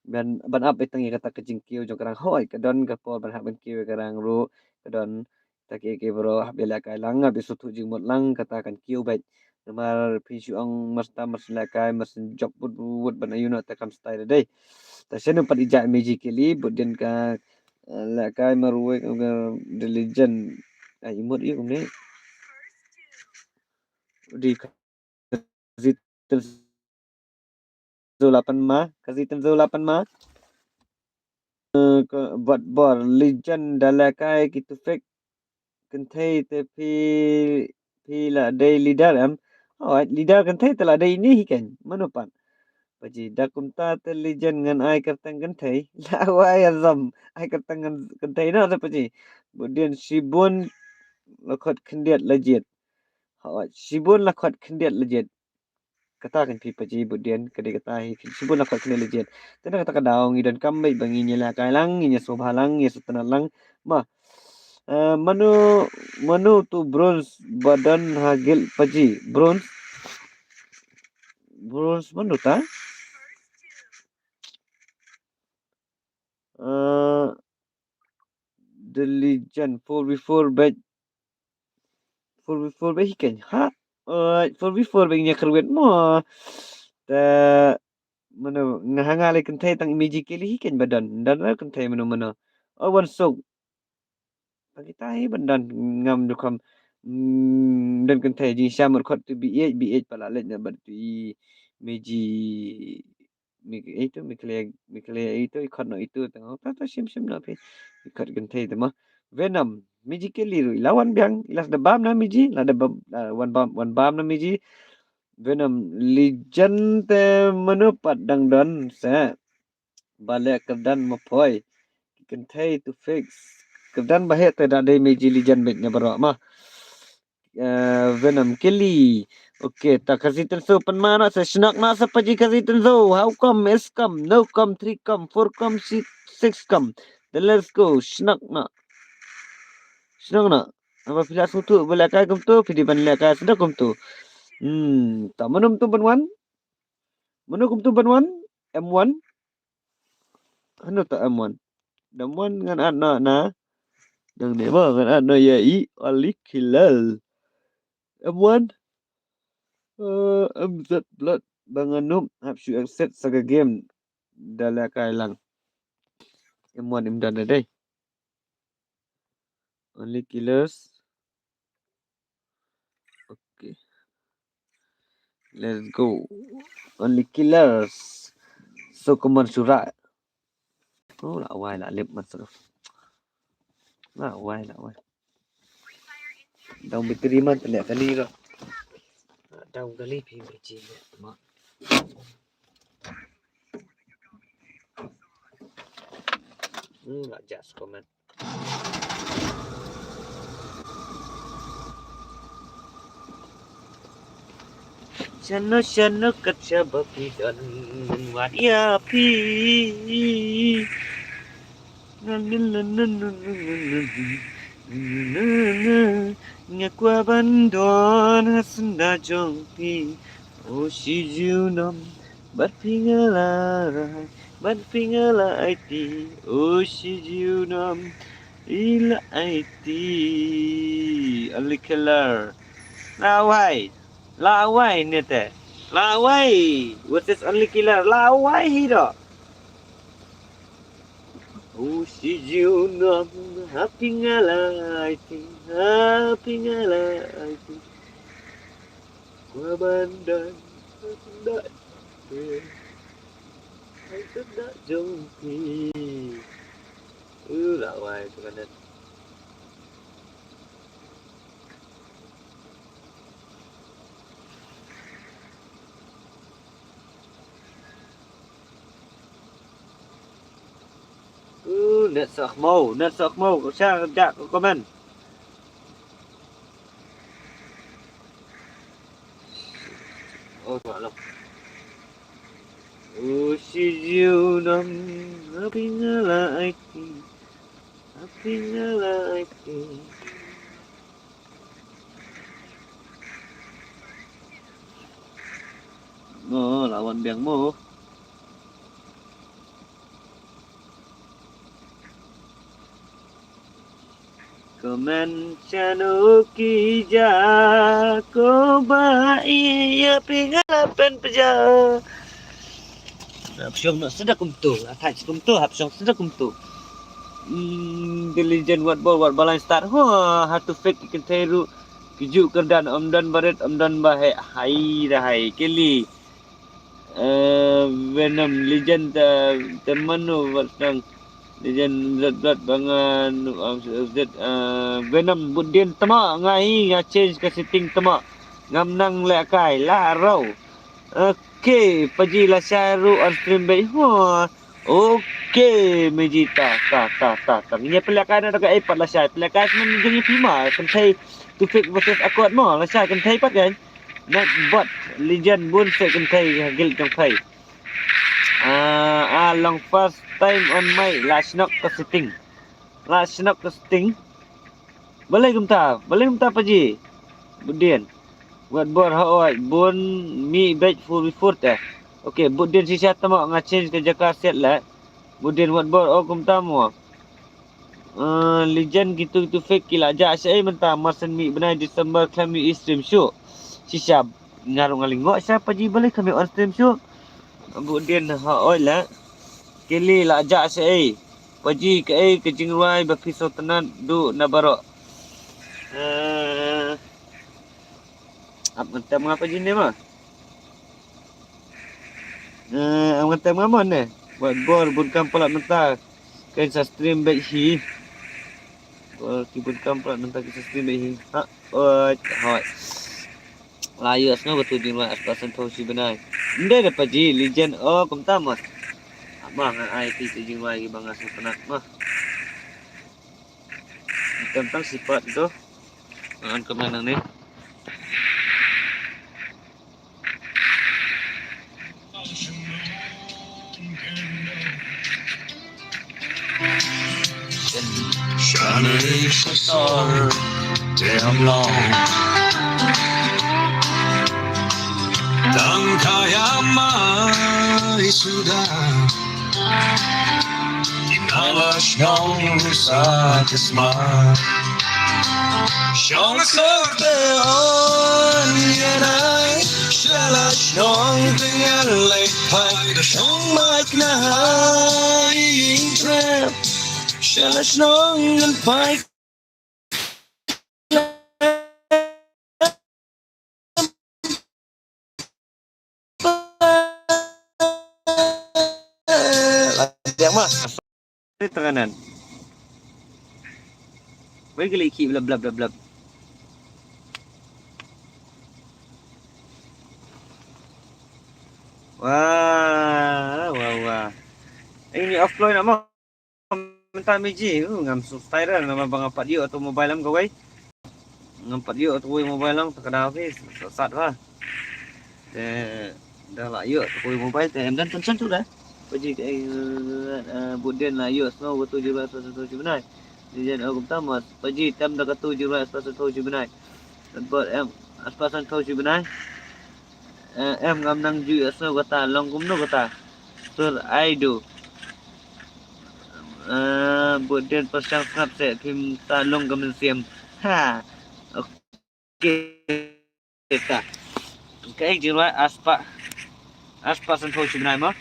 Speaker 1: Ban up itang kata kejing kiu jong karang hoi kadon kapor ban ban kiu karang ru kadon take ke bro bela kai lang abi sutu jing mot lang kata kan kiu bai namar pisu ong masta masla kai mas job bud ban ayuna ta kam style dai ta senu pat ija magically budin ka la kai marwe the legend ai imut i umne di kazitel zo 8 ma kazitel zo 8 ma buat bor legend dalakai kitu fake kentai tapi pila day leader am leader kentai telah day ini kan manupan paji dakum ta te legend ngan ai kertang kentai lawai azam ai kertang kentai na ta paji kemudian sibun lakot kendiat legit sibun lakot kendiat legit kata kan pi paji budian kade kata hi sibun nak kena legend tena kata kadaung idan kambai banginya la kai lang inya sobhalang ya sutenalang mah manu manu tu bronze badan hagil paji bronze manu ta the legend 4v4 batch 4v4 batch hikan ha 4v4 bangnya kerwet mo ta mano ngahangale kentai tang imiji kili hikan badan dan la kentai mano wan sok bagi tahi bandan ngam dukam dan kentai ji syamur khot tu BH pala let na bar tu meji itu mikle itu khot no itu tang ta sim na pe khot kentai tu mah Venom meji kili ru lawan biang ilas da bam na meji la da one bam na meji Venom legend te menupat dang dan sa balik kedan mapoi kentai tu fix kedan bahet te da de meji legend bet nya barok mah Venom Kelly. Okay, tak kasih tenso penmana saya senak na sa paji kasih tenso. How come, S come, no come, 3 come, 4 come, 6 come. Then let's go. Senak na. Apabila sutu belakai kum tu, pidi ban lekai sudah kum tu. Tak menum tu banwan. Menu kum tu banwan. M1. Anu tak M1. M1 dengan anak na. Yang ni mah dengan anak yai Ali Kilal. M1 MZ Blood Banganum have you accept saga game dala kailang M1 imdan day only killers. Okay, let's go. Only killers. So kuman surat. Oh la wai la lip masuk. La wai. Daun bitiriman terlihat kali ro. Daun kali pi biji mak. Nggak just comment. Shano kaca babi dan wadia pi. Ngaku abandon hasenda jongpi. Oh si junam berpingala IT. Oh si junam ila IT. Alikelar. Lawai ni teh. Lawai. What is only killer? Lawai hero. Oh si junam hapingala IT. Gua bandan hendak hendak jongki. Lawai tu kan. Net sok mau, share jak komen. Oh, malam. Oh, si junam, api nyala IT. Oh, lawan biang mo. Komen channel kija ko ba iya pingalapan peja. Hapsyong nak sedap kumtu. Attach kumtu hapsyong sedap kumtu. The legend what balance start. How to fake ikan teru. Kiju kerdan omdan baret omdan bahe hai rahai keli. Venom legend temanu watang legend zat bangan Venom budin tama ngai change ke setting tama ngamnang lekai larau. Okay, paji la syaru on stream baik. Okay, mejita ta. Nya pelakan ada ke iPad la syai. Pelakan semen jengi pima kan sai tu fake versus akuat mo la syai kan sai pat kan. Not bot legend bun second thai gil trong thai. Long first time on my last knock ke setting. Last knock ke setting. Boleh kumta paji. Budian. Buat bor hoi bun mi batch full before teh. Okey, budian sisa tamak ngachange ke jaka set lah. Budian buat bor kumta mo. Legend gitu fake kila aja saya mentah masan mi benai December kami stream show. Sisa ngarung ngalingok siapa ji boleh kami on stream show. Budian hoi lah. Kili la aja saya. Paji ke jingruai bafiso tenan du nabaro. Apa ngetem apa je ni mah? Apa ngetem apa ni? Buat bor bukan pula mentah. Kan sa stream back hi. Bor bukan pula mentah kita stream back hi. Hoi. Layu asno betul jingruai aspasan tausi benai. Ndai dapat ji legend kumta mas. Mah ngan IT tu jingruai gi bang asu penat mah. Tentang sifat tu. Ngan kemana ni?
Speaker 4: Shining star, damn long. Dan kaya mai sudah inalas nyong sa kismat. Siyang sorteon yanay Shalas nyong tinggal lepay Da siyang magnahaing trap Shalas nyong nalpay
Speaker 1: Yang mah. Ini tenganan. Baik lagi bla bla bla bla. Wah. Ini offline nak mau minta meji. Ngam subscriber ngam bang apa dia atau mobile am kau ngampat dia atau mobile am terkena habis. Sat lah. Dah lah yuk kau mobile em dan tension tu dah. Paji budian lah yuk semua betul je rasa tu benar. Dijan aku pertama paji tam dah kata je rasa tu benar. Tempat em aspasan tu benar. Em ngam nang ju asno kata long kumno kata. Sur aido. Budian pasang snap set kim ta long gamen siam. Ha. Okey. Tak. Okey je aspasan tu benar mah.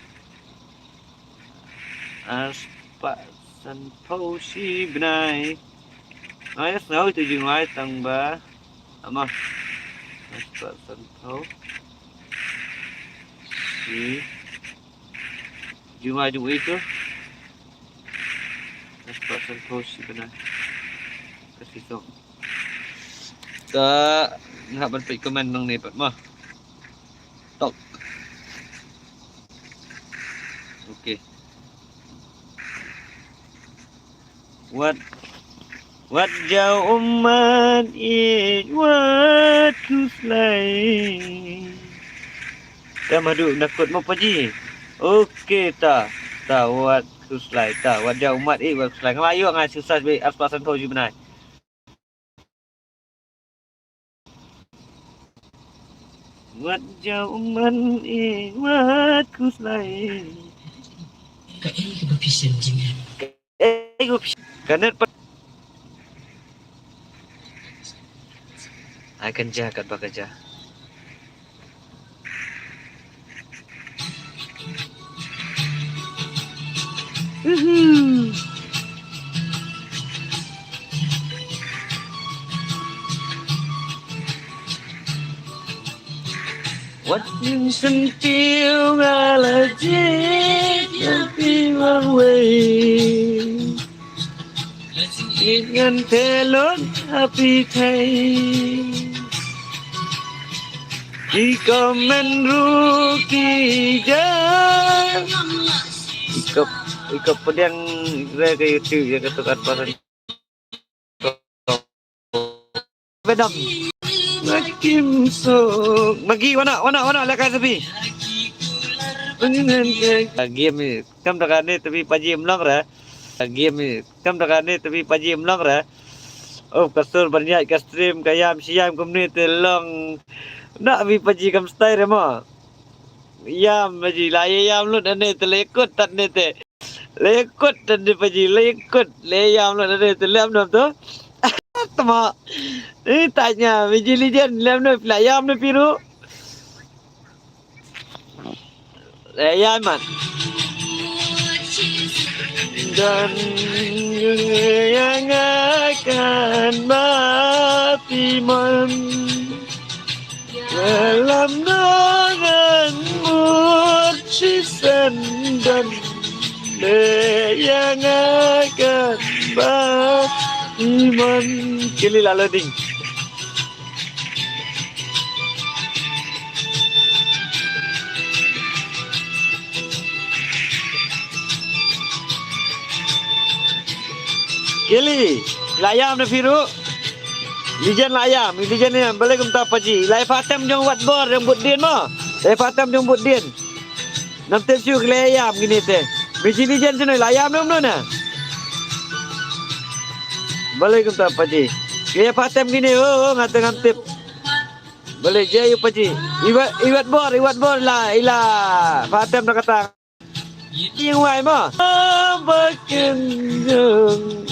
Speaker 1: Aspasan Pausi benai. Ayah tahu itu jengwai tangba. Ama. Aspasan Pausi. Jengwai itu. Aspasan Pausi benai. Kasih tahu. Tak nak berpikir komen nang ni pat mah. Tok. Okey. What jauh umat what kuslai. Dah madu nakut mau paji. Okey ta. Ta what kuslai ta. What jauh umat what kuslai. Ngelayu ngai susah be aspasan tu je benar. What jauh umat what kuslai.
Speaker 5: Kayaknya kebapisan jangan.
Speaker 1: Kanet akan jahat bakaja. What you sentil ngalajik tapi one way. Dengan telon api thay di komen ruki jan ikop pedang re ke YouTube ya ketukan pasan bedam Makin sok. Bagi wana lekas tapi. Game ni kam takane tapi paji mlang ra. Game ni kam takane tapi paji mlang ra. Oh kasur banyak ka stream kayam siam community long. Nak bi paji kam style remo. Yam paji laya yam lu ane telekut tat ne te. Lekut dan dia paji lekut leyam lu ane telem nam tu. Tama. Ini tanya biji lijan lem nu pelayam nu piru. Leyam man. Dan yang akan mati man dalam dengan murcisan dan yang akan mati man. Kili lalu ding. Kili, layam na firu. Lijan layam, lijan ni balik kumta paji. Lai fatam jong wat bor yang bud din mo. Lai fatam jong bud din. Nam tep siu layam gini te. Biji lijan sini layam nom na. Balik kumta paji. Kaya fatam gini ngate ngantip. Balik je yu paji. Iwat bor la ila fatam na kata. Yang wai mo. Bakin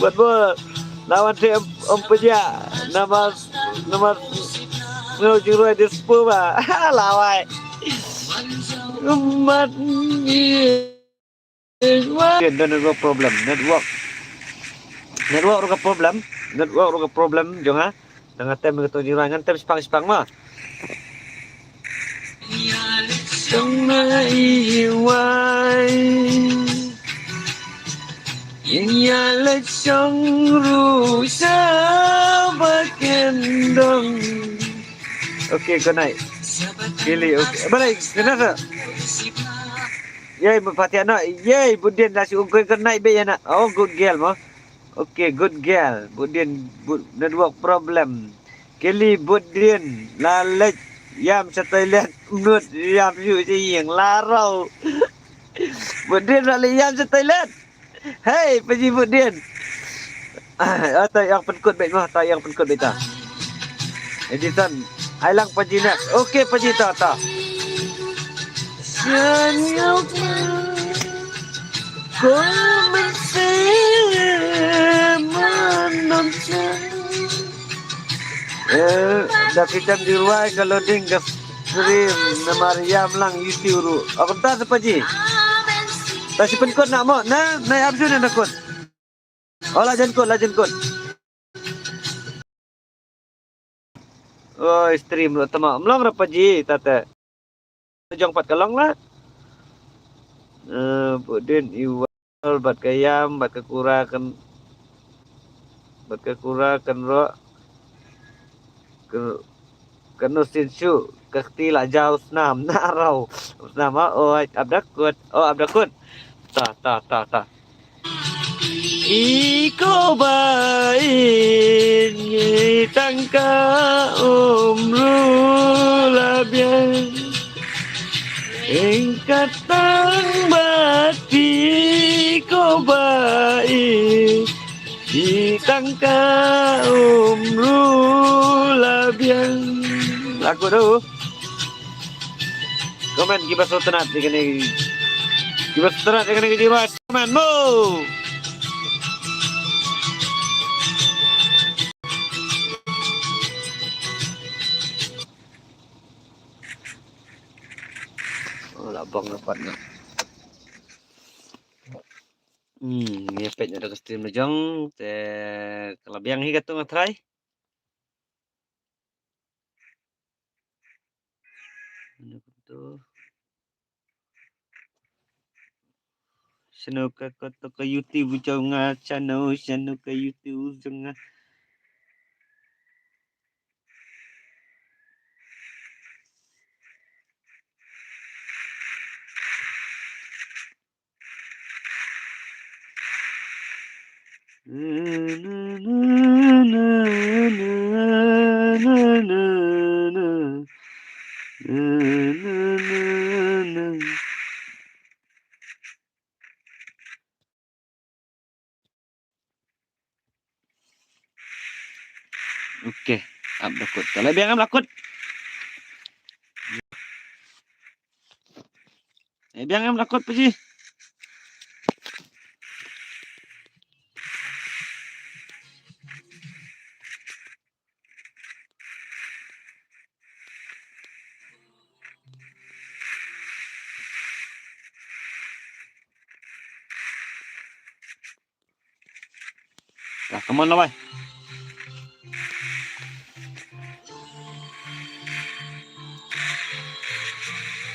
Speaker 1: buat bol lawan si Om Peja nomor menuju ruang dispo ba lawai umat ni network problem jangan dengan tem itu jirangan tem spang mah Yang lecong rusak bakendong. Okey, kau naik. Kili, okey. Balik, kenapa? Yay, berpati anak. Yay, Budian nasi ungkoi kau naik be anak. Oh, good girl mah. Okey, good girl. Budian network problem. Kili Budian lalet yam sa toilet menut yam yu yang larau. Budian lalet yam sa toilet. Hei, Paji Budian. Tak yang penkut baik mah, tak yang penkut baik tak. Edison, ailang Paji nak. Okey Paji tak. Senyum kau mesti menonton. Dah kita di ruang kalau dinggas stream nama Mariam lang YouTube. Aku tak sepaji. Tak si penkot nak mo. Naik absu na nakot. Oh, lajan kot. Oh, stream lo tama. Mlong ra paji tata. Jong pat kalong lah. Budin iwal bat kayam bat kekurakan ro. Kenusin syu kektila jauh senam narau. Nama abdakut. Oh, abdakut. Tak. Iko bain tangka labian ingkatang bati ko bain tangka labian. Lagu tu. Komen kibas sotenat digini. Kibas sotenat digini kibas. Komen mo. Labang dapatnya. Ngepetnya ada ke stream lejong. Kalau biang higat tu ngatrai. Betul. Senuka kata ke YouTube jangan channel senuka YouTube jangan. Na na na na na na. Okey, berlakut. Kalau biar berlakut. Biar berlakut Paji. Dah, come on lah, boy.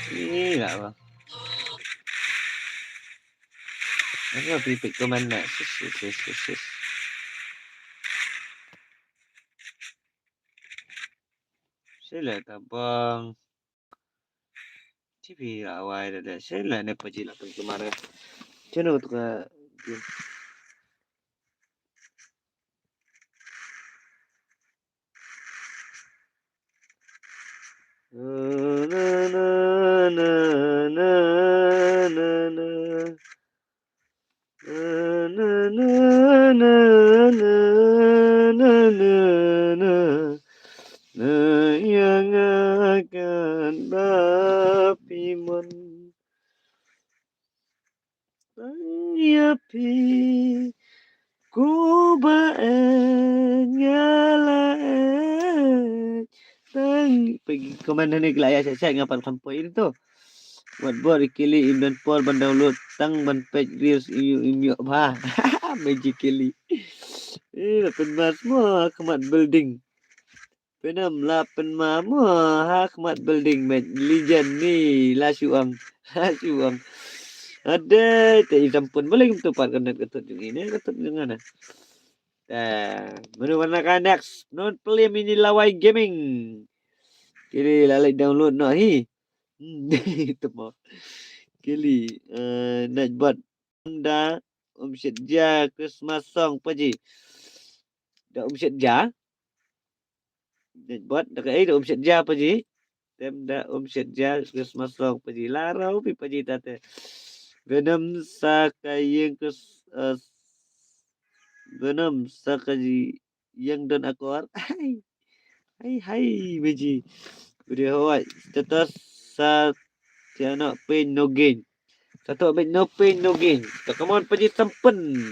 Speaker 1: Gila, bang. Aku pick komen nak. Sis. Sila tak bang. TV awal dah. Sila ni Paji lah kemarin. Macam tu ke? Yang akan bapimun api ku baen pergi ke mana ni kelaya saya ngapan sampai itu buat buat ikili dan por ban download tang ban page reels iu bah magic kili lapan mas semua kemat building penam lapan mama hakmat building man legend ni lasuang ada tak sampun boleh tempat kena ketut ini ketut dengan menu warna kan next non play mini lawai gaming kiri lalai download no hi itu mau kili nak buat anda setja Christmas song Paji dah setja nak buat dah setja Paji tem dah setja Christmas song Paji larau pi Paji tate Venom sakayeng Venom sakaji yang dan akor hai Paji udah hoi status sa tiana pain no gain satu abit no pain no gain so come on Paji sempen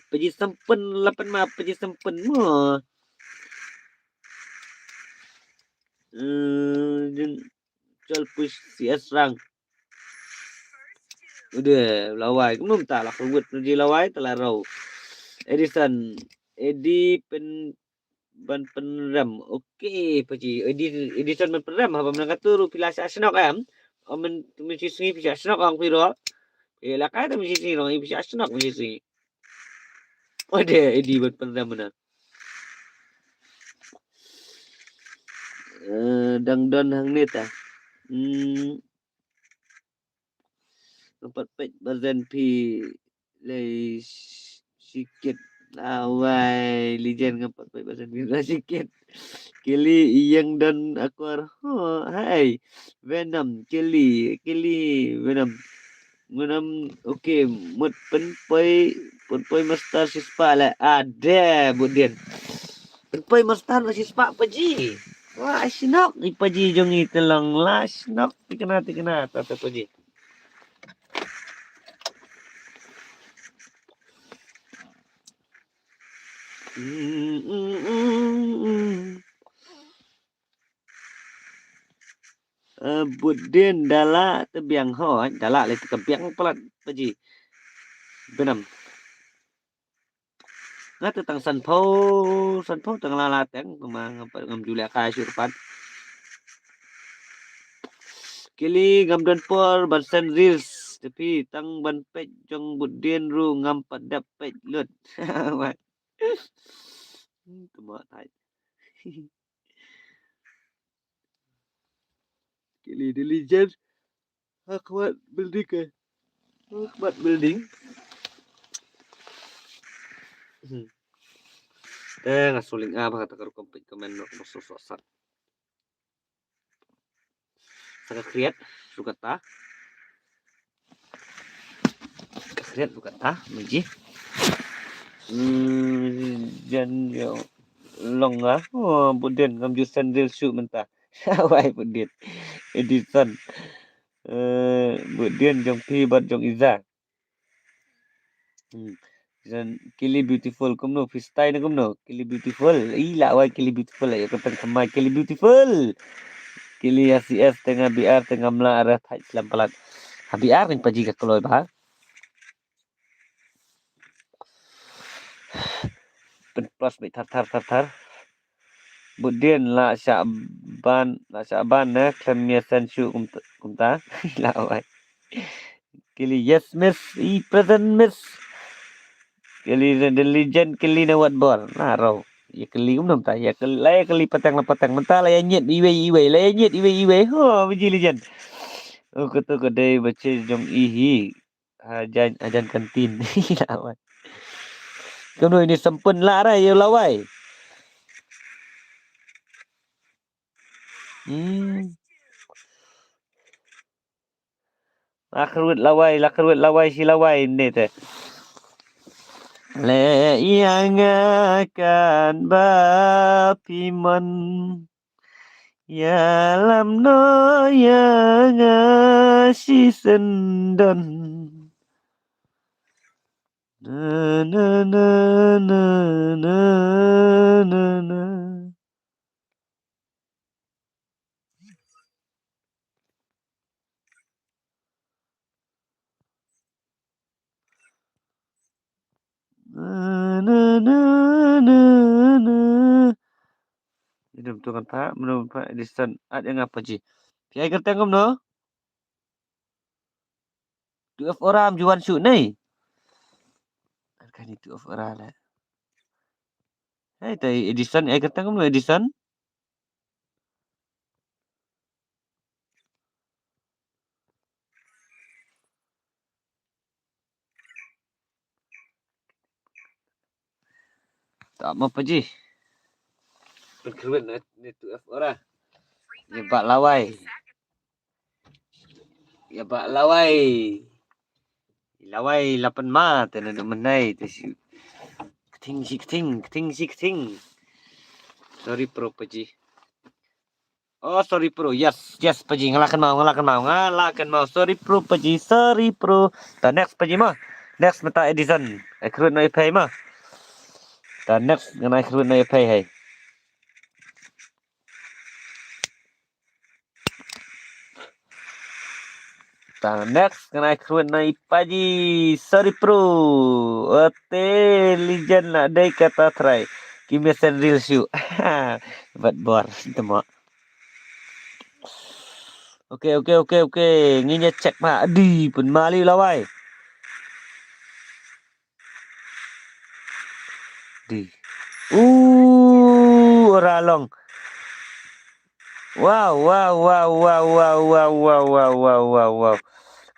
Speaker 1: 8 map Paji sempen mo jual push CS rang udah lawai belum tak lah buat uji lawai telah raw Edison Edi ban penram okey Paji Edison ban penram apa menang kata pila senok am men sisi pila senok ang piro lah kata sisi rong pila senok sisi ada Edi ban penram mana dangdon hang ni ta tempat pet barzan pi lay sikit awai legend tempat pet barzan pi sikit kili yang dan akuar hai Venom kili Venom okey mut penpoi master sispa lah ada budin penpoi master sispa Paji wah sinok ni Paji jongi telang lah sinok tikena tata Paji Budin dala tebiang ho dala le tebiang pelat Paji benam ngata tang sanpo tang lalateng mang ngam julia ka surpan kili ngam don por ban sen reels tapi tang ban pej jong budin ru ngam padap pej lut tuma tai kili diligence akwat building ke akwat building ngasuling apa kata karu kompet komen no sosok Saka kriat sukata. Kriat sukata meji. Jan yo long ah. Oh, buden ngam jusan real shoot mentah. Wai buden. Edison. Buden jong pi bat jong iza. Dan Kili Beautiful kumno freestyle na kumno Kili Beautiful ila wai Kili Beautiful ayo katang kamai Kili Beautiful Kili ACS tengah BR tengah mela arah thai Islam pelat BR ni paji ka koloi bah pen plus bai thar budien la Syaban na klemnya sensu kumta ila wai Kili yes miss present miss Kili the legend Kili na what ball nah raw ya keli umnom ta ya keli patang mentah la nyet iwe la nyet iwe ho biji legend oh ketu kedai baca jong ihi ajan kantin lawan kono ini sempun la ra ya lawai lakrut lawai si lawai ni teh le yang akan bapiman ya lam no yang si sendan na na na na na na na Idem tu kan tak menurut Pak Edison ad yang apa ji? Piai kerteng kom no? Tu of orang juan syuk ni. Kan itu of orang lah. Hai tai Edison ai kerteng kom no Edison? Tak mau apa ji? Berkeruan ni tu of orang. Ya bak lawai. Ya bak lawai. Lawai 8 ma tena duk menai tu si. Keting. Sorry pro paji. Oh sorry pro. Yes paji ngalakan mau. Sorry pro paji. The next paji mah. Next meta Edison. Kerut no pay mah. The next ngai kerut no pay hai. The next ngai kerut no paji. Sorry pro. Ote legend nak dai kata try. Kimesan real shoe. Buat bor temo. Okey. Nginya cek mah. Adi pun mali lawai. Di. Oralong. Wow.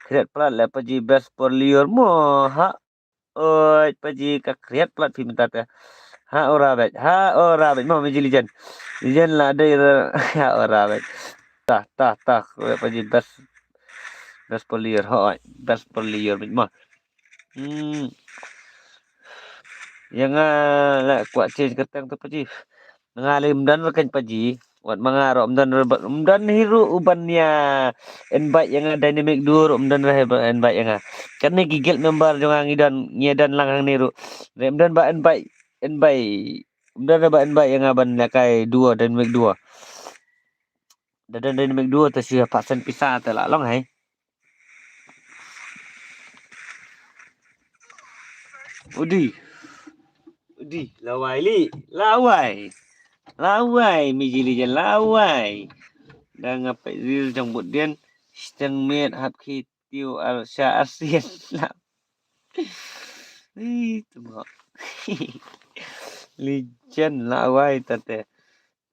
Speaker 1: Kreat plat lah paji best for liur mo. Ha. Oi paji ka kreat plat fi minta ta. Ha ora bet mo majilijan. Lijan lah ada ha ora bet. Tah. Paji best for liur. Ha best for liur mo. Yang lah kuat change ketang tu paji. Ngalim dan rekan paji. Wat mangarok umdan hiru ubannya invite yang dynamic dur umdan invite yang kan ni gigil member jong ngidan ngedan langang niru umdan ba invite umdan ba invite yang aban lakai dua dynamic dua dan dynamic dua tu sia pasen pisah ta la long hai Udi lawai mijili je lawai dah ngapai real jong bot dian steng met hap ki tiu al sya asian lah itu mak legend lawai tate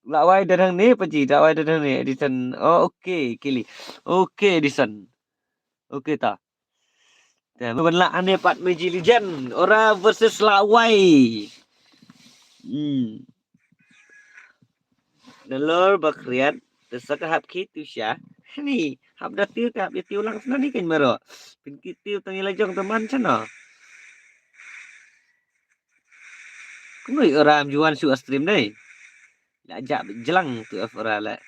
Speaker 1: lawai dadang ni paji lawai dadang ni Edison oh okey kili okey Edison okey ta dan benla ane pat mijili legend ora versus lawai Nelor bakriat tersak hap ki tu sya Ni, hab dah tiu tak dia tiu lang sana ni kan maro. Pin tiu tangi lajong teman sana. Kunoi orang juan su stream ni. La ajak jelang tu afra la.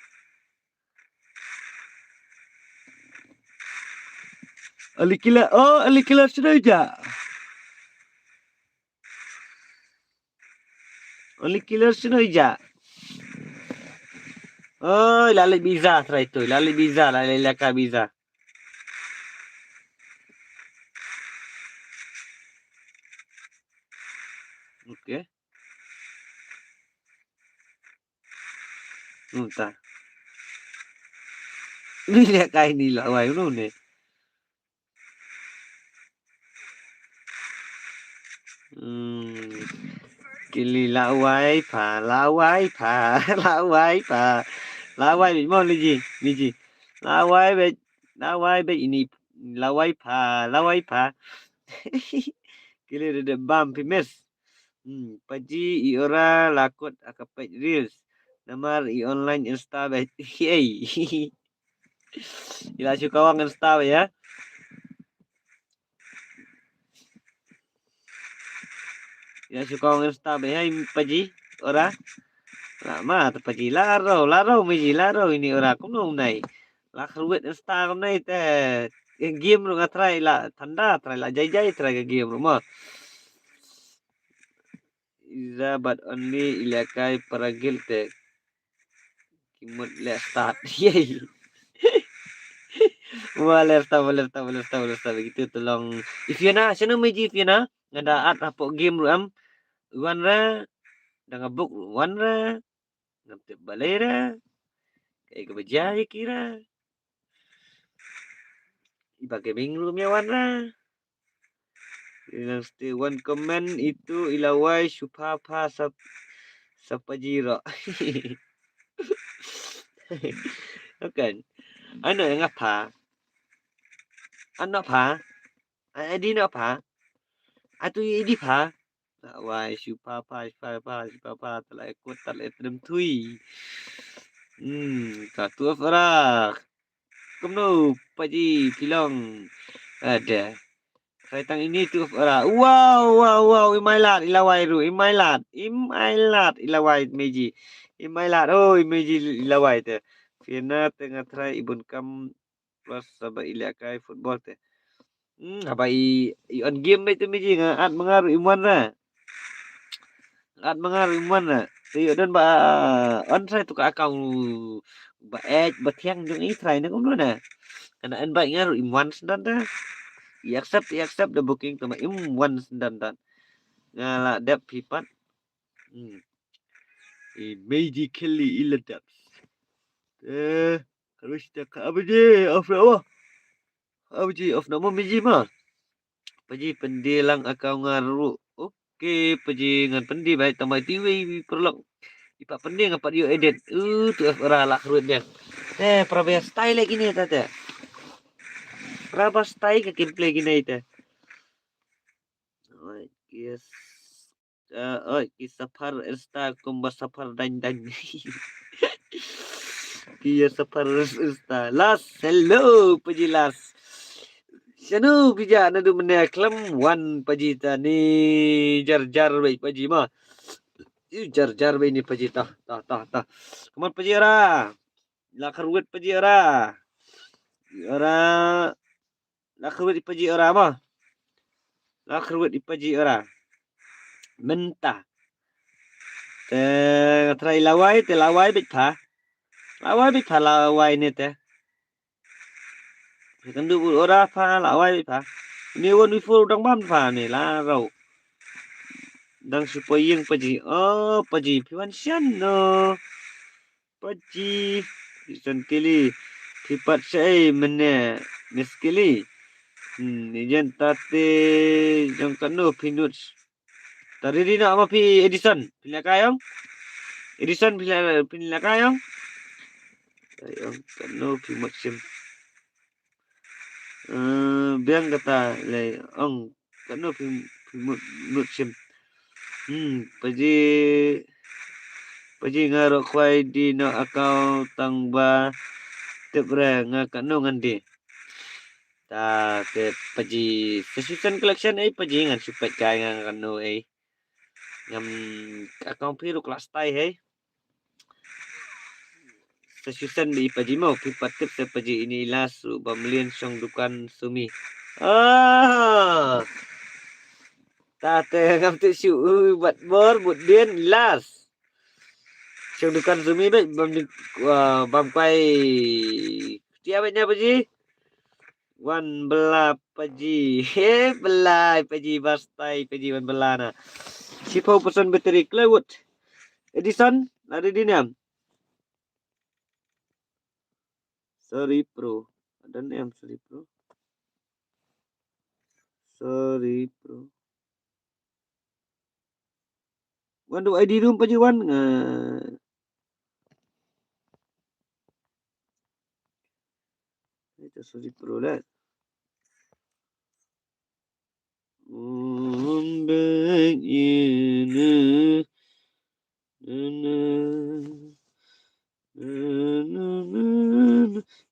Speaker 1: Ali kila sudah ja. Ali kila sudah ja. Oh, lali biza try tu. Lali biza, lali laka biza. Okey. Entah. Ni lihat kain ni lah wai nu ni. Kili lawai pa, lawai pa, lawai pa. Lawai bị mon li gì? Lawai be ini lawai pa, lawai pa. Kili de bam pimes. Paji i ora lakot akapet reels. Namar i online insta be. Hey. Ila kawang insta be ya. Ya kawang insta be hai paji ora. Lama paji laro miji laro ini ora kuno nai. La khruet insta kom nai te game ru ngatrai la thanda trai la jai trai ke game ru ma. Iza but only ilakai paragil te kimut le start. Yey. Walerta begitu tolong. Ifiana, sana meji Ifiana ngada at apok game ru am. Wanra danga book wanra ngamte balera kayak kebejai kira ibagai minggu mia wanra. Yang one comment itu ilawai supapa sapajiro. Kan? Ano yang apa? Ano pa? Adi no pa? Atu idi pa? Wai supapa telah ikut telah terem tui. Katu afrak. Kamu paji pilong ada. Kaitang ini tu afrak. Wow, imailat ilawai ru, imailat ilawai meji. Imailat, oh meji ilawai te. Kena tengah try ibun kam plus sabak ilakai football te. Apa i on game itu meji ngat mengaruh iman lah. Ngat mengaruh iman lah. Tiyo dan ba on try tu ka account ba ba thiang jong i try na kuno na. Kana an ba ngaruh iman sendan ta. I accept the booking tu ma iman sendan ta. Ngala dap pipat. Meji keli iladap. Harus tak apa je off apa? Apa je off nama meji mah. Paji pendilang akau ngaru. Okey, paji ngan pendi baik tambah TV perlok. Ipak pendi ngapa dia edit. Tu ora lah kerut dia. Prabaya style lagi ni tata. Praba style ke gameplay gini ita. Yes. Safar insta kumba safar dan. Kia safar insta. Last hello paji last. Sanu bija nadu mene klam one paji ta ni jar baik paji mah. Jar baik ni paji tah. Kaman paji ora. La kerwet paji ora. La kerwet paji ora mah. La kerwet paji ora. Mentah. Try lawai baik pa. Lawai baik pa lawai ni te. Kan du ora pa lawai baik pa. Ni won before udang bam pa ni la rau. Dang supayeng paji. Oh, paji piwan sian no. Paji isan kili. Pipat saya mene miskili. Nijan tate jang kanu pinut. Tadi di nak apa pi Edison? Pilih kayong? Edison pilih kayong? Kayong kanu pi maksim. Biang kata le ong kanu pi maksim. Paji ngarok kwai di no akau tangba Tepra ngakano ngandi. Ta te paji season collection ai paji ngan supet kai ngan kano ai. Ngam akang piru kelas tai hai. Season di paji mau pipatip se paji ini las bamlian song dukan sumi. Ta te ngam tu siu bat bor but dien las. Song dukan sumi bet bam kai tiapnya paji. Wan bela paji. Belai paji bastai paji wan bela na. 10% bateri Cloud Edison ada di niam. Sorry Pro. Ada niam Sorry Pro. Sorry Pro. Wan do ID room paji wan. Itu Sorry Pro dah.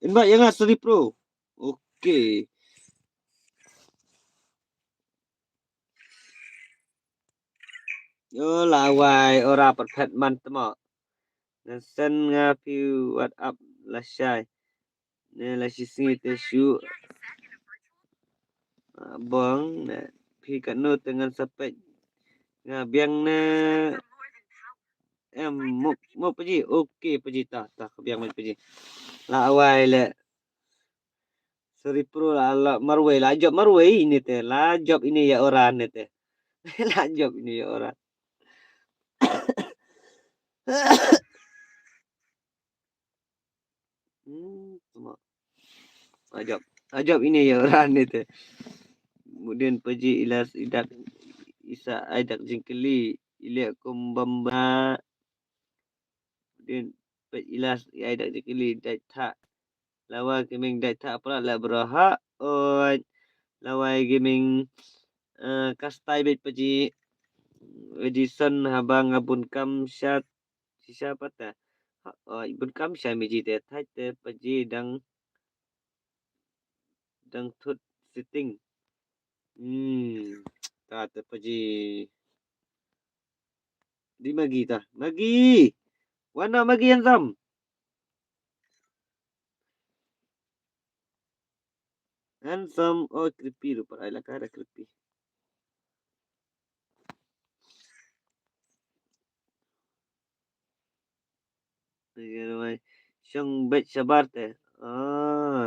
Speaker 1: Mbak yang Sorry Pro. Okey. Yo lawai ora perfect man temo. Nasan nga piu what up lasai. Ne lasi singi te shu. Abang na pi kanu dengan sepet. Nga biang na mo paji okey paji ta biang man paji. Lawai le. Sorry Pro la marwai la job marwai ini te. La job ini ya orang ni te. La job ini ya orang. Ajab ini ya orang ni tu. Kemudian paji ilas idak isa idak jingkeli ilek kumbamba. Kemudian paji ilas idak jingkeli data. Lawa gaming data pula la beraha. Lawa gaming kastai bet paji Edison habang abun kam syat siapa ta? Ibun kam syat meji te thai te paji dang thut sitting. Ta te paji di magi ta. Magi. Warna magi handsome. Handsome. Oh, creepy rupa. Ay lah ada creepy. Syong bet sabar te.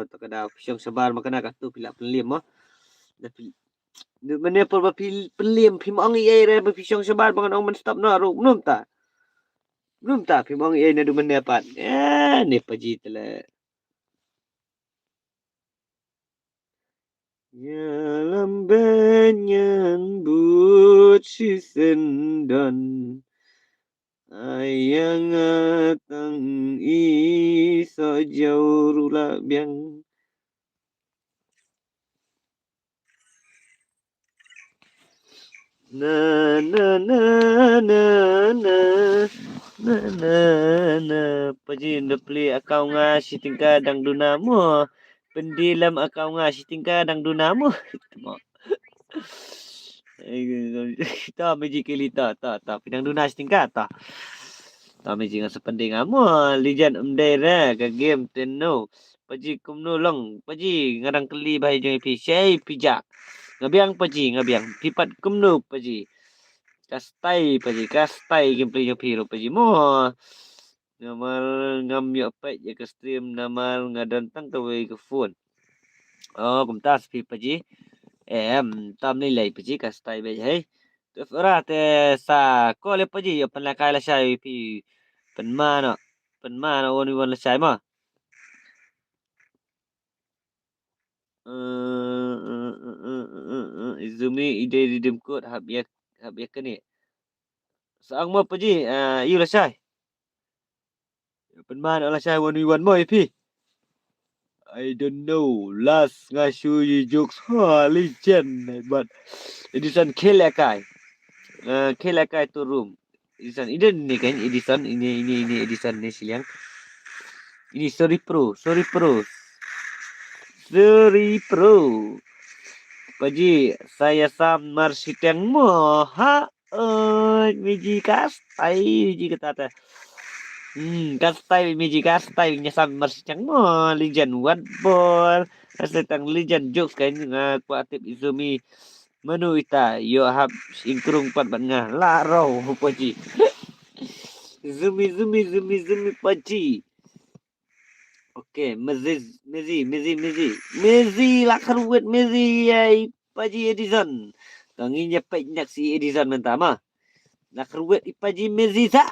Speaker 1: Tak ada syong sabar makana katu pila pelim ah. Mana pun pelim pimong ai re syong sabar bangan ong men stop no ru belum ta. Belum ta pimong ai na du men dapat. Ni paji tele. Ya lambanyan but si sendan. Ayang atang isa jauh rula biang. Na na na na na na na na paji nda play akau nga si tingka dang dunamu. Pendilam akau nga si tingka dang dunamu. Ta meji kelita ta pinang duna si tingka ta. Ta meji nga sepending amu lijan umdera ke game tenno. Paji kumno long paji ngadang keli bai jong pi sei pijak. Ngabiang paji ngabiang pipat kumno paji. Kastai gameplay yo piro paji mo. Ngamal ngam yo pet ya ke stream namal ngadantang ke we ke phone. Oh kumtas pi paji. Tam ni lai paji kastai bai hai. Tu ora te sa ko le paji yo pen la kai la sai pi pen mana woni won la sai ma. Izumi ide redeem code hab ya kene. Saang mo paji you la sai. Pen mana la sai woni won mo pi. I don't know. Last ngasu you jokes legend but Edison kill akai. Kill akai tu room. Edison ini kan Edison ini Edison ni siang. Ini sorry pro. Paji, saya samar siteng moha. Miji kastai, miji kata teh. Kastai, miji kastai, nya samar siteng mo. Lijan what ball. Setang lijan jokes kan kuatip izumi. Menu ita, yo hab ingkrung pat bat ngah. Larau, paji. Zumi, paji. Okey, Mezi lah keruat Mezi ai Paji Edison. Tanginya penyak si Edison mentama. Lah keruat ipaji Mezi za.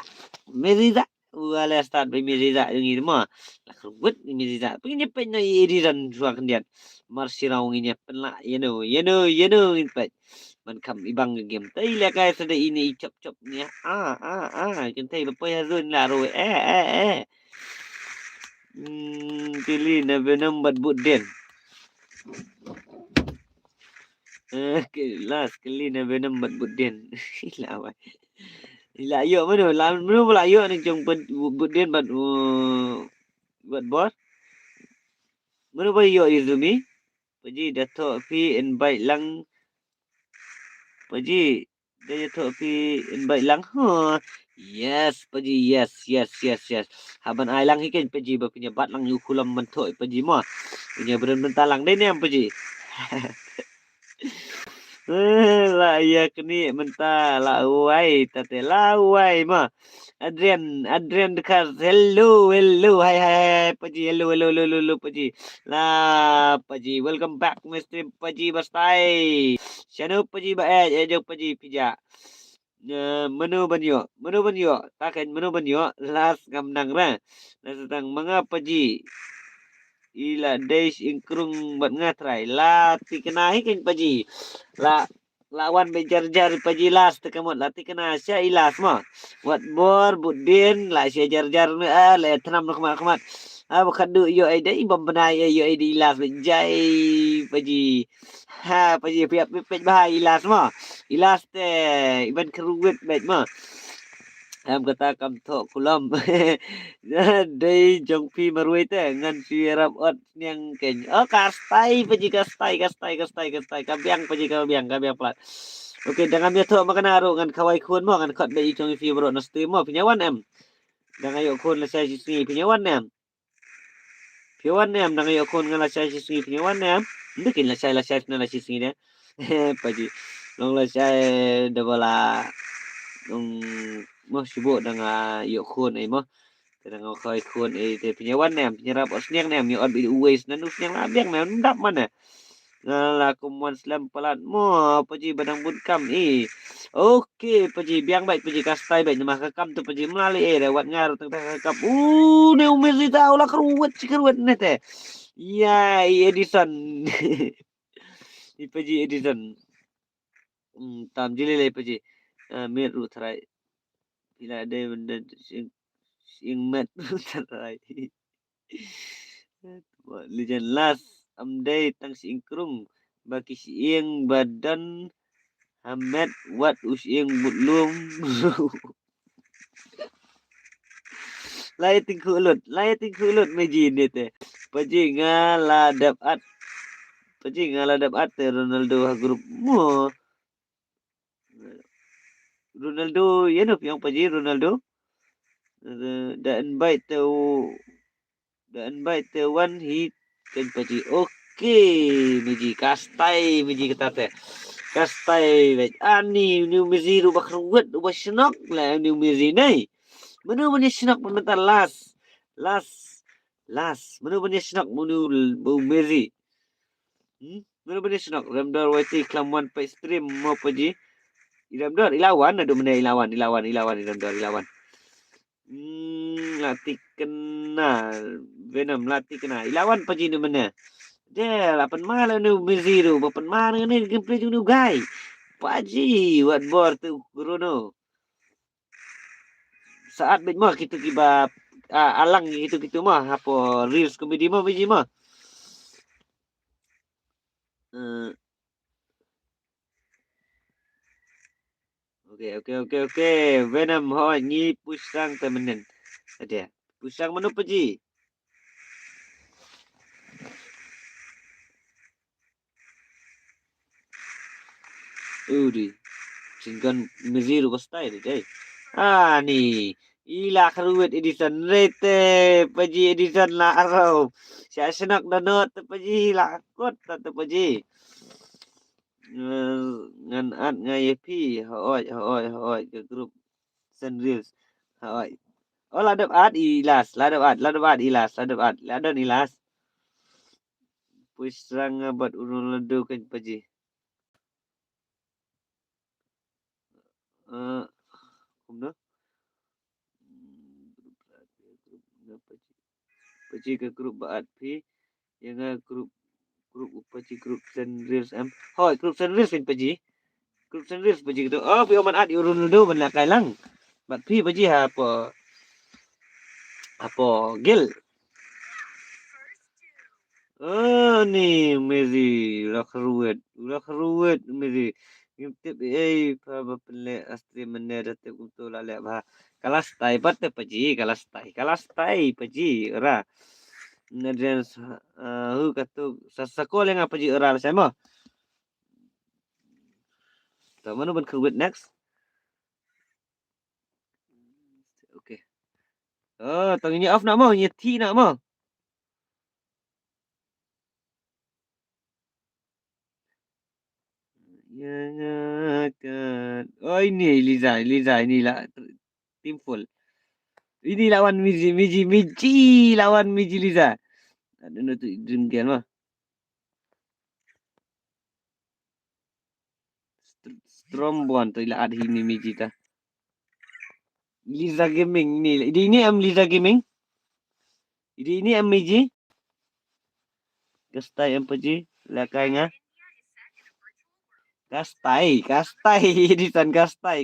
Speaker 1: Wala start by Mezi za ngi ma. Lah keruat Mezi za. Penginya penyak Edison suang kendian. Marsirau nginya penla you know inpat. Man kam ibang game. Tai la kai sada ini cop ni. Kentai bapai hazun la ro. Kili na benam bat budden. Kili na benam bat budden. Ila wai. Ila ayo mana? Mana pula ayo ni jong budden bat bor. Mana pula ayo Izumi? Paji dato fi invite lang. Paji dia dato fi invite lang. Yes, Paji, yes. Haban ai lang hikin Paji ba punya bat lang yu kulam mentok Paji mo. Punya beren-beren lang deh ni Paji. Lah ya kini mentah la uai tate la uai ma. Adrian dekat. Hello. Hai Paji. Hello Paji. La Paji, welcome back Mr. Paji Bastai. Channel Paji ba jog Paji pija. Menu banyo takan menu banyo las ngamnang ra nasatang mga paji ila days ingkrung bat ngatrai la tikanahi ken paji la lawan bejar-jar paji las tekamot la tikana sia ilas ma wat bor budin la sia jar-jar la tanam khamat bakadu yo ai dai bombenai yo ai di ilas jai paji paji piap bahai ilas ma ilas te iban keruwet bet ma am kata kam thok kulam dei jong pi marui te ngan si rap ot yang ken kastai paji kastai kabiang paji kabiang plat. Okey jangan biar thok makan aru ngan kawai kun mo ngan khot dei jong fi bro nas tu mo pinyawan em dang ayo kun la sai si pinyawan em dang ayo kun ngan la sai si pinyawan em mungkin la sai na la si ni paji long la sai dabala long mo sibuk dengan yok kun ai mo dengan khoi kun ai te penyawan nem penyerap osnyang nem yo bi uwais nanu snyang abiang nem ndap mana la kumwan slam pelat mo paji badang bunkam okey paji biang baik paji kastai baik nama kakam tu paji melalui lewat ngar tentang kakap ne umezi tahu lah keruat ne te ya Edison ni paji Edison tam jili le paji mir utrai bila ada benda yang mat terai. Lijan las amdai tang si ingkrung baki si ing badan hamet wat us ing butlum. Lai ting kulut meji ni te. Paji ngaladap at Ronaldo grup mo. Ronaldo yang paji Ronaldo. Dan invite one hit kan paji okey miji kastai miji kata teh kastai bet ani new mizi rubah keruat rubah senok lah new mizi ni menu punya senok pementar las menu punya senok menu mizi menu punya senok ramdar YT kelamuan pai stream mau paji ramdar ilawan ada benda ilawan ilawan latih kenal Venom latih kenal ilawan paji ni mana dia 8 malam ni beziru 8 malam ni gameplay tu guy paji what board tu Bruno saat bet mah kita kiba alang gitu mah apa reels komedi mah paji mah Okey. Venom ho ni pusang temenan. Ada. Pusang mana paji? Uri. Singkan Miziru Bastai deh. Ah ni. Ila keruit edition rete paji edition la arau. Sia senak danot paji lakot ta paji. Ngan at ngai pi hoi ke grup Sendreels. Hoi. Oh ladap at ilas, ladap at ilas, ladan ilas. Push serang abad urun ledu kan paji. Kumno. Paji ke grup baat pi yang grup paji grup Sendreels am. Hoi grup Sendreels kan paji. Grup Sendreels paji gitu. Oh pi oman at urun ledu ban lakai lang. Bat pi paji apa gel. Oh ni Mezi udah keruet Mezi. Ngintip pa pele astri menera te untuk lalek bah. Kalas tai pat te paji, kalas tai paji ora. Nadrian hu katu sasako lenga paji ora sama. Tak mana ban keruet next. Okay. Oh, tang ini off nak mau, ini T nak mau. Nyanyikan. Oh ini Liza inilah tim full. Ini lawan Miji lawan Miji Liza. Ada tu dream game mah. Strombon tu ilah ada ini Miji ta. Liza Gaming ni. Ini am Liza Gaming. Ini am Miji. Kastai am paji. Lakai ngah. Kastai di san kastai.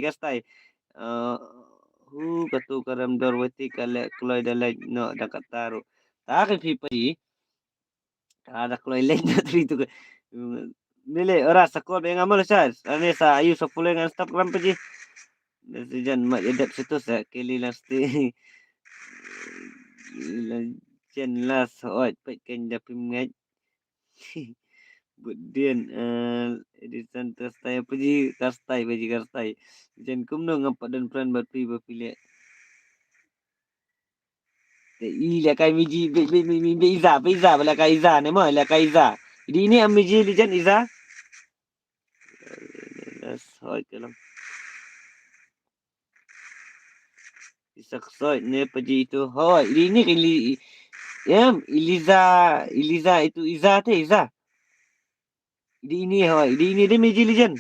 Speaker 1: Katu karam dorwati kale kloy dalai no dakat taru. Tak pi paji. Ada kloy lain tu itu. Nile ora sakol be ngamal sas. Ane sa ayu sa puleng Instagram paji. Nasijan mak edap situ sa kili lasti. Jen las oi pek ken dapi ngaj. Budian editan kastai paji kastai. Jen kumno ngapak dan peran berpi berpilih. Iya kai miji be Iza bala kai Iza ne mo la kai Iza. Ini am miji lijan Iza. Las hoi kelam. Isaksoi ne paji itu hoi. Ini kan Iliza itu Iza te Iza. Ini hoi. Ini dia miji lijan.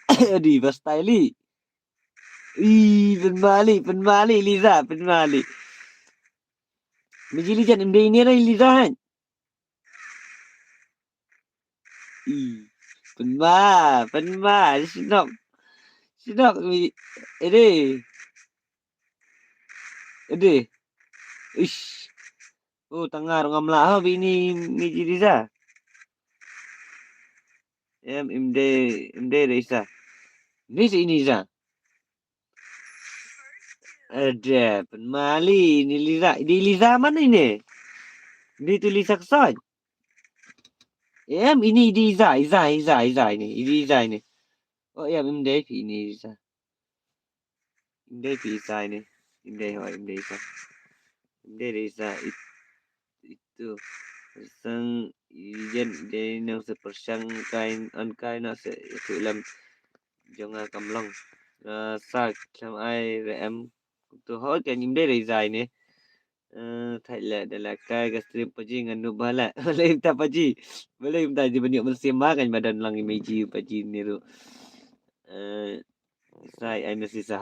Speaker 1: Adi bastaili. Penmali Liza, penmali. Miji lijan MD ini lah Liza kan. Penma, sinok. Ede. Ish. Oh, tengah orang melah bini Miji Liza. MD Liza. Ini si ini Liza. Ada penmali ini Liza. Di Liza mana ini? Ini tu Liza kesan. Ini di Iza ini. Ini Iza ini. Oh ya, MD ini Liza. MD Iza ini. MD Iza. MD Liza itu. Sang ijen dia nang sepersang kain nak se itu lam jangan kamlong. Sa kam ai rem tu hoi kan MD Liza ini. Thay là kai stream paji nganu bala. Boleh minta paji. Boleh minta je banyak bersembah kan badan lang image paji ni tu. Saya Miss Lisa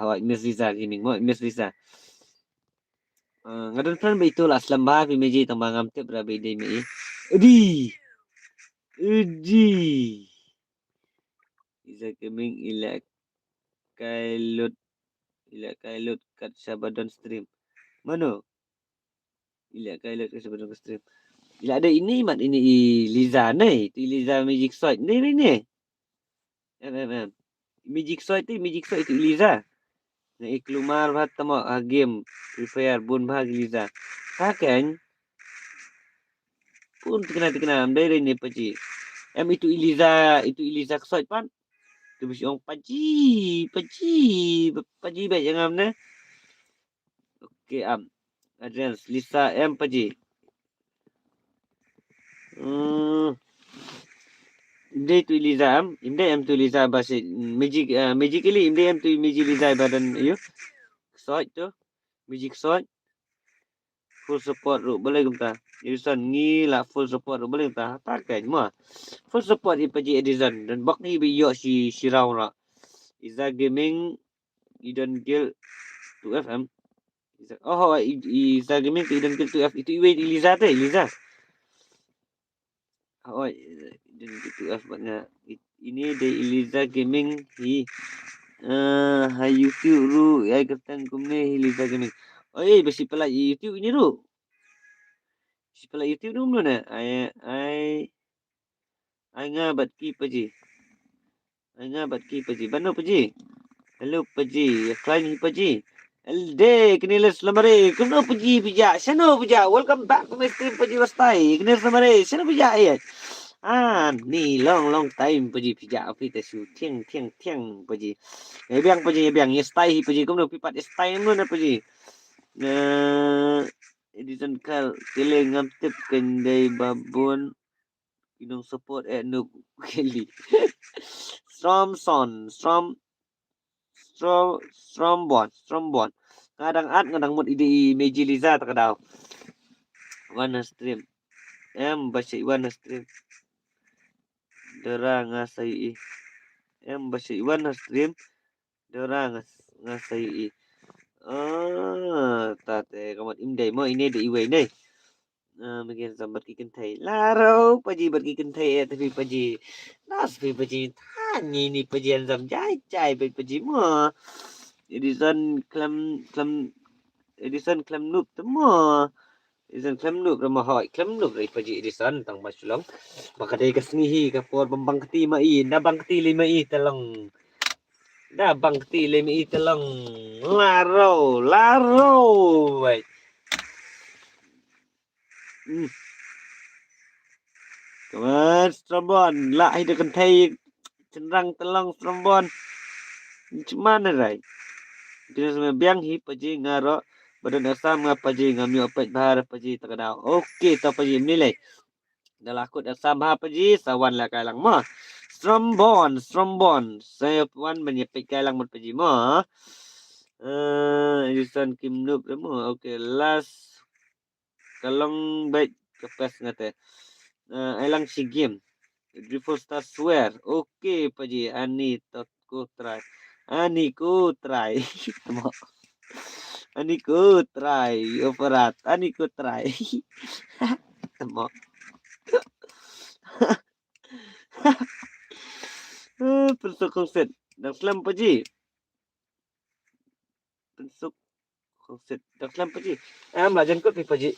Speaker 1: gini. Miss Lisa. Ngadon plan ba ito las lambah image tambang amte berapa ide mi. Udi. Isa kaming ila kailut kat sabadan stream. Mano? Ila kailut kat sabadan stream. Ila ada ini mat ini Liza ni. Itu Liza Magic Sword. Ni. Magic Sword itu Liza. Na iklumar bahat tamo game Free Fire bun bahag Liza. Hakan pun terkenal dari ni paji. Itu Eliza kesot pan. Tu bisi orang paji baik jangan ne. Okey Adrian Lisa paji. Imde tu Eliza tu Eliza bahasa magically imde tu Eliza badan kesot tu. Magic kesot. Full support ru boleh kita. Edison ni lah full support ru boleh kita. Takkan mah. Full support di paji Edison dan bak ni biyo si Shirau lah. Iza Gaming Eden Guild 2FM. Iza Gaming Eden Guild 2F itu Eliza tu Eliza. Eden Guild 2F makna ini dari Eliza Gaming YouTube ru ai katan kumne Eliza Gaming. Besi pala YouTube ini ru. Besi pala YouTube ni belum na. Ai ngabat ki paji. Bano paji. Hello paji. Klaim paji. Elde kenila selamare. Kuno paji pija. Sano pija. Welcome back to my stream paji wastai. Kenila selamare. Sano pija ya. Ni long time paji pija api tesu. Tiang paji. Biang paji biang yestai paji kuno pipat yestai mana paji. Edison Kal Killing Amtip Kendai Babon Inong support Noob Kelly Strombon Ngadang mut ide Meji Liza takadaw Wana stream baca Wana stream Dora ngasai baca Wana stream Dora ngasai tate kamat imdai mo ini de iwai nei. Mungkin sambat kiken thai. Laro paji berkiken thai tapi paji nas paji tani ni paji anzam jai paji mo. Edison klam noob temo. Edison klam noob ramah hoi klam noob rai paji Edison tang masulong. Maka dai kasnihi ka por bambang keti mai na bang keti lima talong. Dah bang keti lemi telong laro baik. Kawan Strombon lah hidup thai cenderang telong Strombon. Macam mana rai? Dia semua biang hi paji ngaro badan asam ngapaji ngami opat bahar paji takadau. Okey tau paji menilai. Dah lakut asam ha paji sawan lah kalang mah. Strombon. Saya puan menyepik kalang berpaji mah. Edison Kim Noob demo. Okay, last kalong baik kepas ngate. Elang si game. Drift Star Swear. Okay, paji ani ku try. Ani ku try. Operat. Ani ku try. Temo. Pensuk kongset dak slam paji. Pensuk kongset dak slam paji. Lajan kot paji.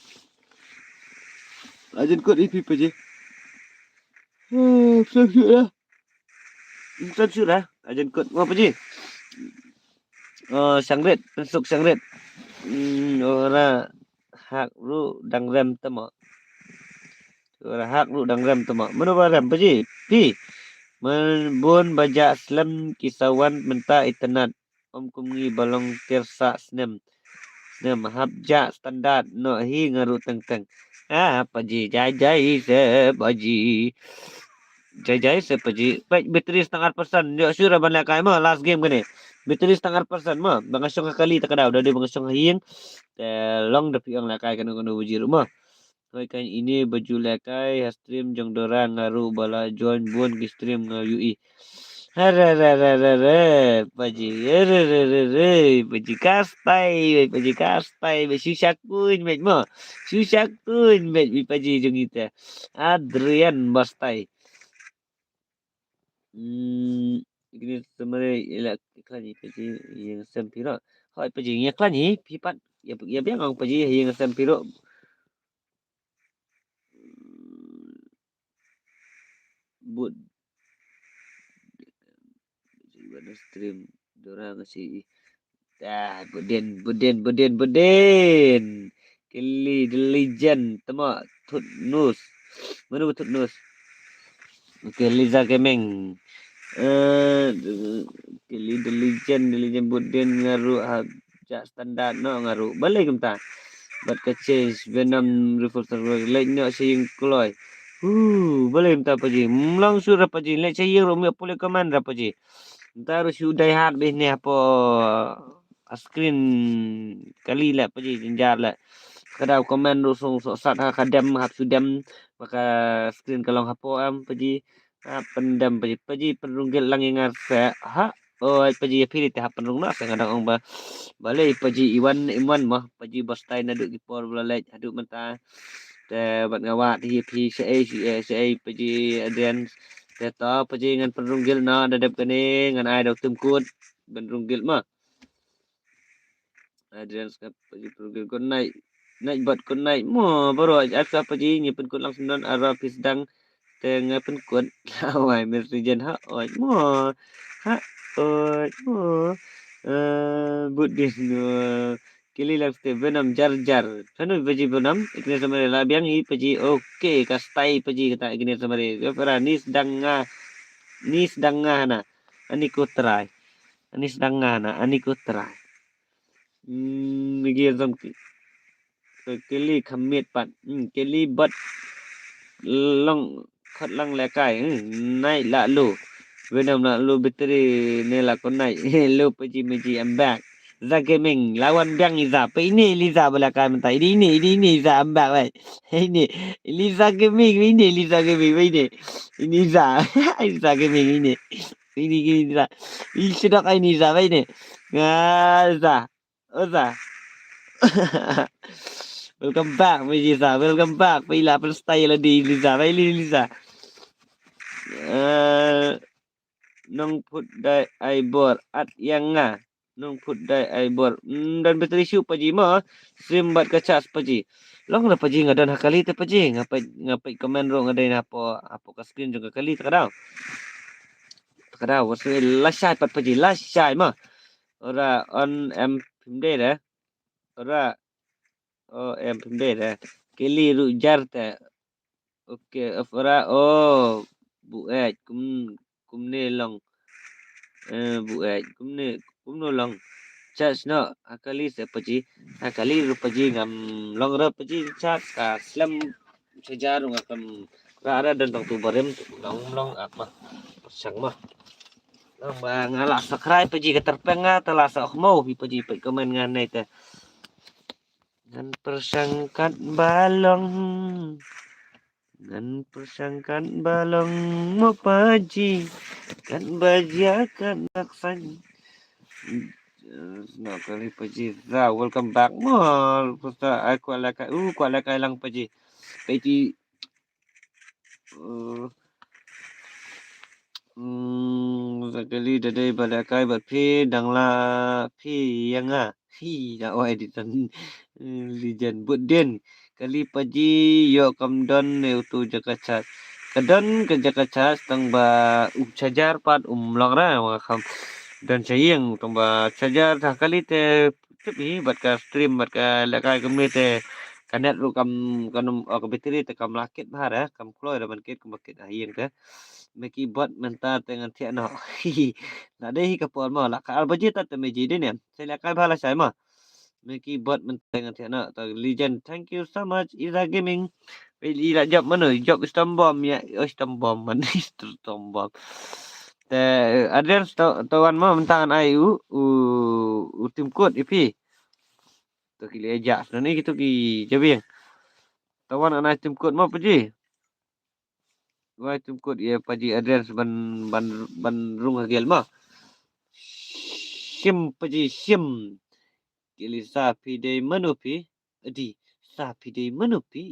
Speaker 1: Lajan kot paji. Pensuk lah. Lajan kot mau paji. Sangret, pensuk sangret. Ora hak ru dang rem temo. Mana rem paji? Pi. Melbon baja slam kisawan menta internet om kumngi balong tersa snem habja standar no hi ngaru teng paji jai se paji baik bateri 0.5% yo sura banyak kai mah last game gini bateri 0.5% mah bangasong kali tak ada udah dia bangasong hing long depi ang lakai kan kono buji rumah. Kan ini baju lekai stream jong dorang ngaru bala join bon ki stream nga UI. Paji paji kastai susakun met mo. Susakun met paji jong kita. Adrian Bastai. Ini sebenarnya elak iklan ni paji yang sempiro. Hoi paji yang iklan ni pipat ya biang ang paji yang sempiro. Bud mana stream dorang si buden Kelly the legend tama Thut Nus Mana betul nus. Okey, Liza Gaming. The Legend Budin ngaru jak standard no ngaru. Balai kumta. Bat ka change Venom Revolver like no saying kloy. Balai kumta paji. Mlang sur paji. Like saying Romeo pole command paji. Taruh sudah hard ni apa screen kali lah paji jenjar lah. Kadang komen rusung sok sat ha kadam hap sudam maka screen kalong hapo am paji pendam paji penrunggil lang ingat sa ha oh paji pilih tahap penrung nak kadang ong ba balai paji iwan mah paji bostai na duk gipor belalai aduk mentah te bat ngawat hi pi sa paji adian te to paji ngan penrunggil na dadap kene ngan ai dok tumkut penrunggil mah adian skap paji penrunggil kon naik bat kon naik mo baru asa paji ni pen kon langsung non ara pisdang tengah pen kon lawai mersijan ha oi mo ha oi mo budin kili lang Venom jar kanu paji Venom ikne samare labiang hi paji oke kastai paji kata ikne samare para ni sedang na ani ko try ani ko try migi zam kili khamit pat kili bat long khat lang le kai nai la lu Venom la lu bateri ne la kon nai lu paji meji am back Za Gaming lawan Bang Iza. Apa ini Liza belakang mentah. Ini Iza ambak baik. Ini Liza Gaming ini. Ini Iza. Iza Gaming ini. Ini Iza. Ini sudah kau ini Iza baik ni. Iza. Welcome back Liza. Welcome back. Bila style di Liza. Baik Liza. Nong put dai aibor at yang nga. Nung put dai aibor dan bateri syu paji ma simbat kacas paji long na paji ngadan hakali te paji ngapai komen ro ngadai apa ka screen juga kali takadau wasu lasai pat paji lasai ma ora on em pimde da ora em pimde da kili ru jar te oke ora bu kum ne long bu kum no long charge no akali se paji ngam long ra paji chat ka slam sejar ngam ra dan tong tu barem long apa persang mah long ba ngala subscribe paji ka terpenga telah sa mau paji pa komen ngan nai te ngan persangkat balong mo paji kan bajakan naksan no kali paji za welcome back mall pusta aku alakai lang paji sekali dadai balakai bat phi dangla phi yang phi da oi editan lijan budin kali paji yo kamdon ne utu jakachat kadon ke jakachat tang ba cajar pat long ra wa kham dan sayang tang ba cajar dah kali te tepi bat ka stream bat ka lakai kum te kanet ru kam kanum ka bateri te kam lakit bahar kam kloy da ban ket kum bakit ayeng te meki bot mentar dengan tiak no nak deh ka pon ma la ka baji ta te meji de ne saya lakai bhala sai ma Mickey bot menteng nanti anak atau legend. Thank you so much Iza Gaming. Pilih lah job mana? Job Storm Bomb ya. Storm Bomb mana? Storm Bomb. Adrian tawan mah mentangan ayu tim kod ipi. Tu kili ajak sebenarnya gitu ki jabing. Tawan anak tim kod mah paji. Wah tim kod ya paji Adrian ban rung hagel mah. Sim paji sim. Kili sapi day menupi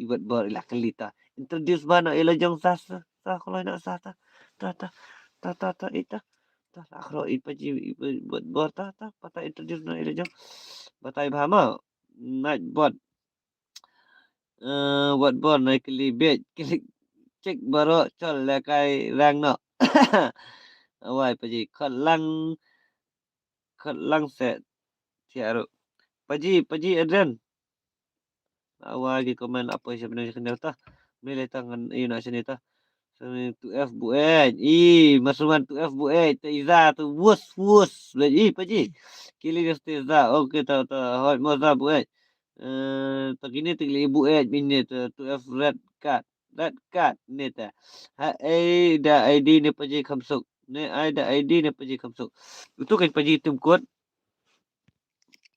Speaker 1: buat bar ilah kelita introduce mana ila jong sa kalau nak sa ta ita ta akhro ipaji buat bar ta pata introduce na ila jong batai bahama naik buat bar naik kili bet kili cek baro chol lekai rang no awai paji khalang set tiaru Paji Adrian. Awal lagi komen apa sebenarnya kena ta. Boleh tangan nak sini tah. Sini tu F buat. Masruman tu F buat. Tak Iza tu wus. Paji. Kili dia Iza. Okey tak. Hot moza buat. Tak ini tinggal ibu bini tu F red card. Red card ni ta. Da ID ni paji kamsuk. Ni ada ID ni paji kamsuk. Itu kan paji tim kod.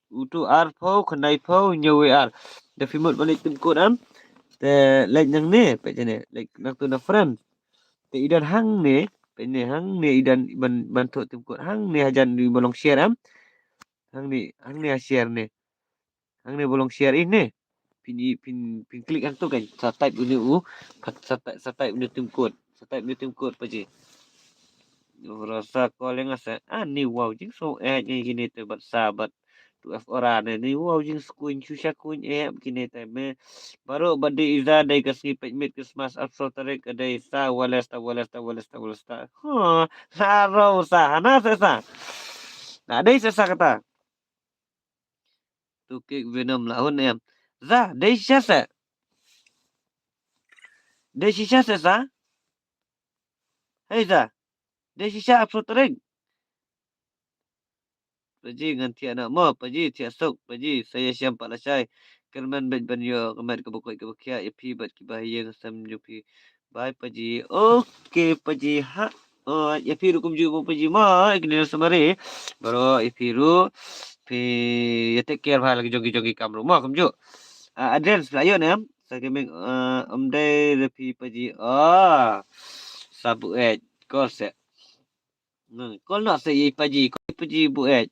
Speaker 1: Itu R phau kenai phau nyawe R. Da fimut balik tim kod am. Te like yang ni paji ni. Like nak tu na friend. Te idan hang ni. Paji hang ni idan bantu tim kod. Hang ni hajan di bolong share am. Hang ni share ni. Hang ni bolong share ini. Pin klik hang tu kan. Sa type ini sa type ini tim kod. Sa type ini tim kod paji. Rasa call yang asa. Ni wow jing so ni gini tu sahabat. Tu F orang ni wow jing skuin susah kuin gini tu me. Baru bade Iza dai kasih pekmit Christmas after tarik adai sa walas ta. Harau sa. Hana sa. Nah, dai sa kata. Tu kek Venom lahun em. Za, dai sa. Dai sisa sa. Hei Za. Dai sisa after tarik. Paji nganti anak mo, paji tiak sok, paji saya siam pak lasai. Kerman bet banyo kemat kebukoi kebukia ipi bat kibahaya ngasam jupi. Bye paji. Okey paji ha. Oh, ipi rukum ju paji mo, ikni samare. Baru ipi ru ya take care hal lagi jogi-jogi kamru mo kumju. Adrian selayo nem. Saya kemeng omdai repi paji. Sabu kol se. Kol nak se paji, paji buat.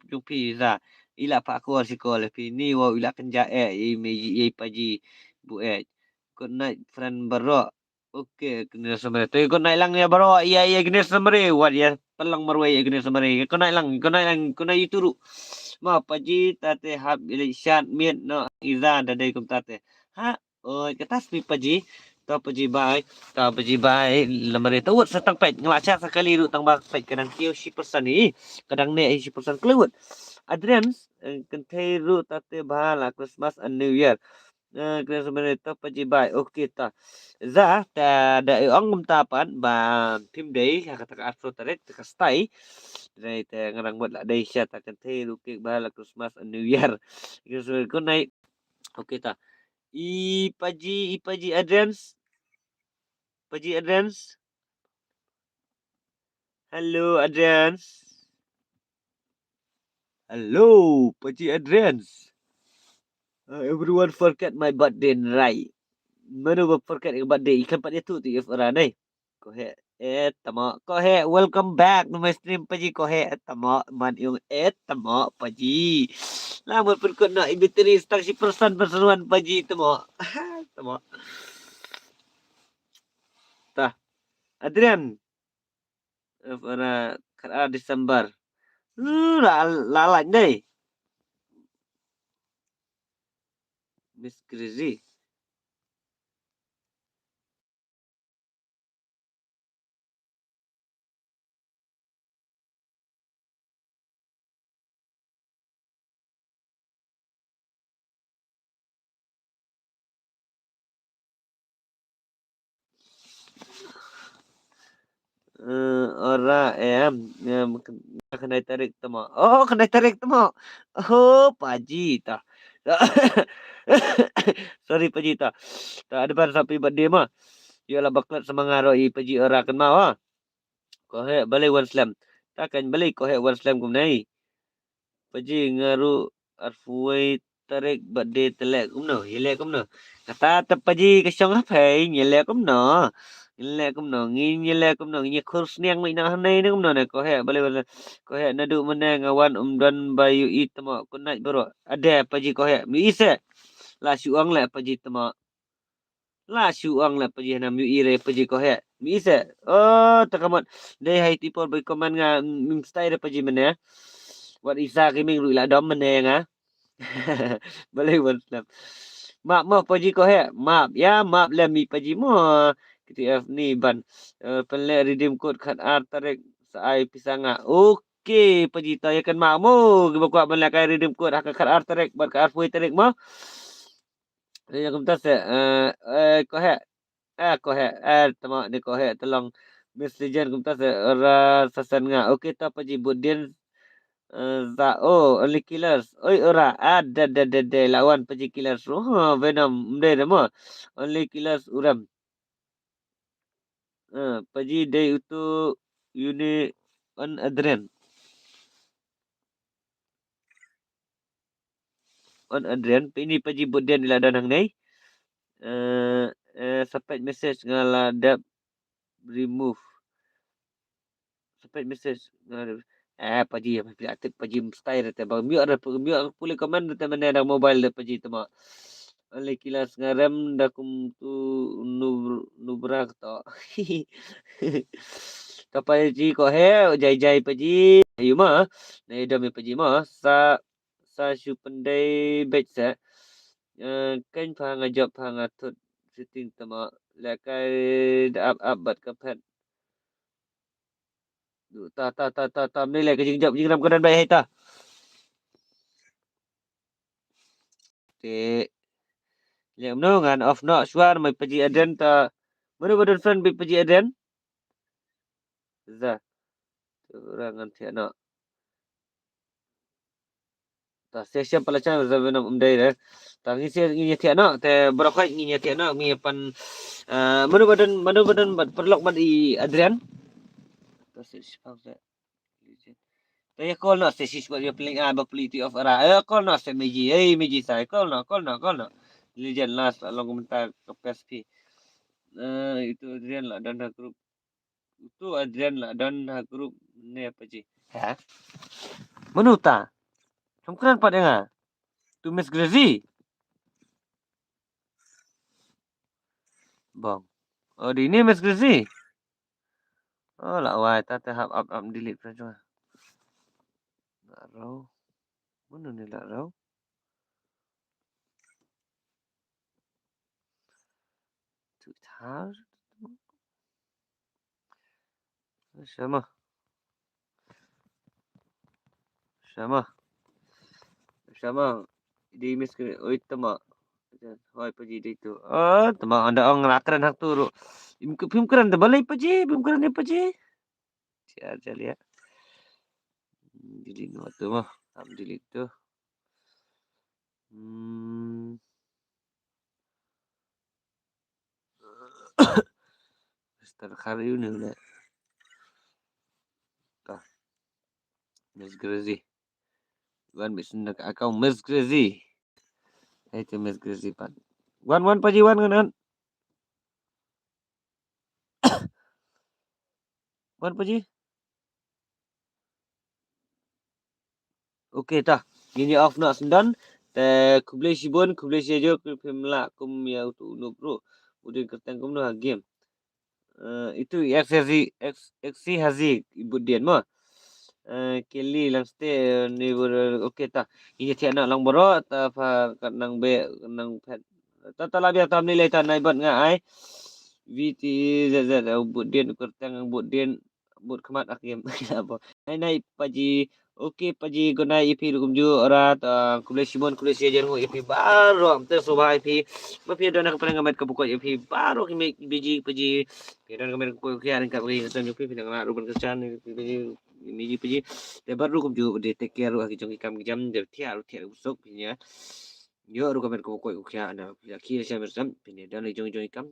Speaker 1: Jumpi za ila pak ko si ko le ni wa ila kenja me paji buat ko naik friend baro okey kena semare tu ko naik lang ya baro iya kena semare wat ya pelang marwai kena semare ko naik lang ituru ma paji tate hab ilishan miet no iza dadai kum tate kata spi paji paji bai lamare tu wat setang pet ngelacat sekali ru tang bak pet kadang kio si person ni kadang ne si person kelewat Adrian kentai ru tate bahala Christmas and New Year kena sebenarnya tu paji bai okey ta za ta da ong tapan ba tim day kata afro tarik ta stay dai ta ngarang buat la dai sya ta kentai ru ke bahala Christmas and New Year ko naik okey ta paji Adrian Paji Adrians. Hello Adrians. Hello Paji Adrians. Everyone forget my birthday right. Mana forget your birthday? Ikan pada tu if orang ni. Kohe tama. Kohe welcome back to my stream Paji kohe tama man yung tama Paji. Lama pun kau nak ibiteri stang si person perseruan Paji tama. Tama. Tah. Adrian. Pada Desember. Lalat deh. Miss Crazy. Orang kena tarik temo. Oh, kena tarik temo. Oh, Paji ta. Sorry Paji ta. Tak ada bar sapi birthday mah. Yalah baklat semangaro Paji orang kan mau ah. Ko he balik one slam. Takkan balik ko he one slam kum nai. Paji ngaru arfuai tarik birthday telek kum no. Yelek kum no. Kata Paji kesyong apa? Yelek kum no. Ile kum no ngile kum no ngi kurs niang mai na hanai ni kum no ne ko he bale ko he nadu menang awan dan bayu itma ko nai bro ada paji ko he mi ise la suang la paji tma la suang la paji na mi ire paji ko he mi ise takamat dei hai tipo bai komen nga mim style paji mene wat isa kiming ru la dom mene nga bale wan maaf paji ko he maaf la mi paji mo KTF ni ban penle redeem code kad ar tarik sai pisanga okey pajita ya kan makmu gibak ban la kai redeem code hak kad ar tarik bar kad ar fui tarik mo ya kum tas ko he Kohe tama ni kohe tolong Miss Legend kumta se ora sasan nga. Okey ta paji budin zao only killers. Oi ora ada lawan paji killers. Oh Venom mde demo. Only killers uram. Paji day itu uni on adren. On adren ini paji budin diladan hang nei. Sampai message ngala dap remove. Sampai message ngala paji aktif paji style te bang miak miak pulih komen te mana mobile de paji tama. Oleh kilas ngarem dakum tu nubra to. Kapai ji ko he jai paji ayu ma nei dam paji ma sa shu pandai bet sa kan pha ngajap pha ngathut sitting tama lakai up bat kapet ta nilai ke jingjap jingram kedan baik hai ta. Te yang menungan of no suar mai paji aden ta mana badan friend bi paji aden za orang nanti anak ta session pelajaran za benam umdai dah ta ngisi ngi ti anak te berakai ngi ti anak mi pan mana badan perlok ban i Adrian ta session za Saya call nak sesi sebab dia peling berpolitik of era. Call nak se meji saya call nak. Legend last long komentar ke PSP. Itu Adrian lah dan grup. Itu Adrian lah dan grup ni apa je? Ha? Menuta. Sungkeran pak dengar. Tu Miss Grazy. Bang. Oh di ni Miss Grazy. Oh lah wai tak up delete pun cuma. Tak tahu. Mana ni tak tahu. Twitter. Sama. Di Miss Grazy. Oh itu mak. Hoi paji dia itu. Temak anda orang ngelakan hak tu. Film keren tu balai paji. Film keren ni paji. Siapa lihat. Jadi nuat tu mah. Alhamdulillah tu. Start hari ini udah. Kah. Miss Grazy. Wan bisa nak akau Miss Grazy. Itu Miss Grazy pan. Wan paji wan kan. Wan paji. Okey tah. Gini off nak sendan. Te kublai sibun, kublai saja film lah kum ya tu no bro. Udah kertang kum no game. Itu XC Hazi ibu dia mah. Kelly lang stay ni okey tah. Ini tiada nak lang boro ta fa kat nang be nang pet. Ta la biar tam nilai ta naibat ngai. VT ZZ bud dia kertang bud dia bud kemat akim apa. Nai paji okey paji guna IP rukum ju ora ta kublai simon kublai saja ngo IP baru am ter soba IP. Mapi dona kepada ngamet ke buku IP baru kimi biji paji. Kedan ngamet ko kian kat bagi ngatan IP pinang nak ruban kesan biji paji. Te baru rukum ju de take care ru jong ikam jam de tiar usuk pinya. Yo ru ngamet ko buku kian na kia sia bersam pinya dan jong ikam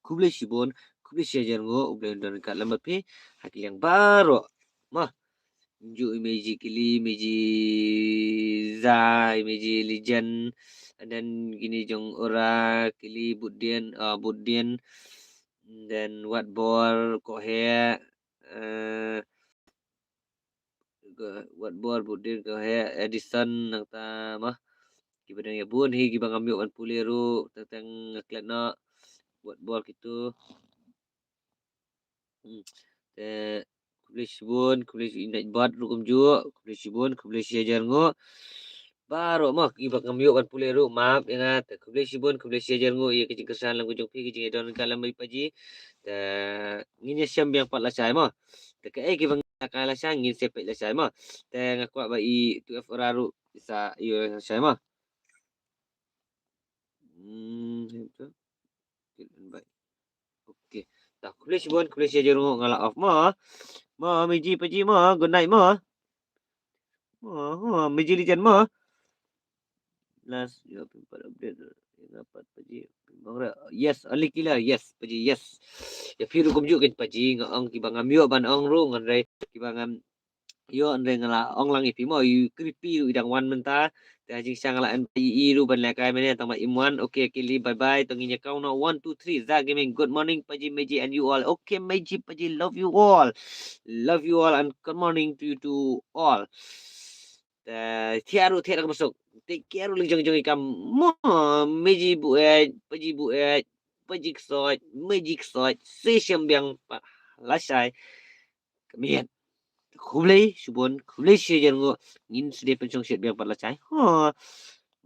Speaker 1: kublai sibon kublai saja ngo ublai dan kat lambat pi hakil yang baru. Mah Ju Imeji Kili, Imeji Zai, Imeji Legend, dan gini jong ora Kili Budien, dan Watball Kohe, Watball Budien Kohe, Edison nang ta mah kibadan ya bun hi gibang ambil wan puliru tentang ngaklat nak Watball gitu. Kublai sibun, kublai indak bat rukum ju, kublai sibun, kublai siajar ngo. Baru mah ibak ngambil kan pulih ru maaf ingat kublai sibun, kublai siajar ngo ia kecing kesan lang kujung pi kecing edon kalam bagi paji. Ta ngini siam biang pat lasai mah. Ta ke gibang kala sang ngin sepet lasai mah. Ta ngakuat bai tu FRaru bisa iyo lasai mah. Itu. baik. Okey. Dah kulis pun kulis je rungok ngalak off ma. Ma meji paji ma, good night ma. Ma, meji lijan ma. Last ya pimpat update yang dapat paji. Yes, only killer. Yes, paji yes. Ya firu kum juk paji ngong kibangam yo ban ong rung andai kibangam yo andai ngala ong lang ipi mo yu creepy yu idang wan menta. Ta jing sang la an pi ru ban la kai mene tama imwan. Okay, kili bye bye. Tonginya kau no 1 2 3 Zak gaming. Good morning paji meji and you all. Okay, meji paji love you all. Love you all and good morning to you to all. Tiaru tiada masuk. Take care uling jong ikam. Mo meji bu paji bu pajik soi magic soi sesiam biang pa lasai kemian. Khulei subon khulei sejan ngo ngin sedih pencong set biang pa lasai.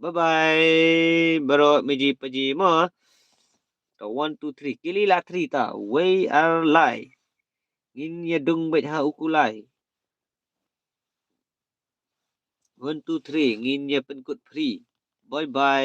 Speaker 1: Bye bye. Baro meji paji mo. 1 2 3 kili la 3 ta. We are live. Ngin ya dung bet ha ukulai. 1 2 3 ngin ya penkut free. Bye bye.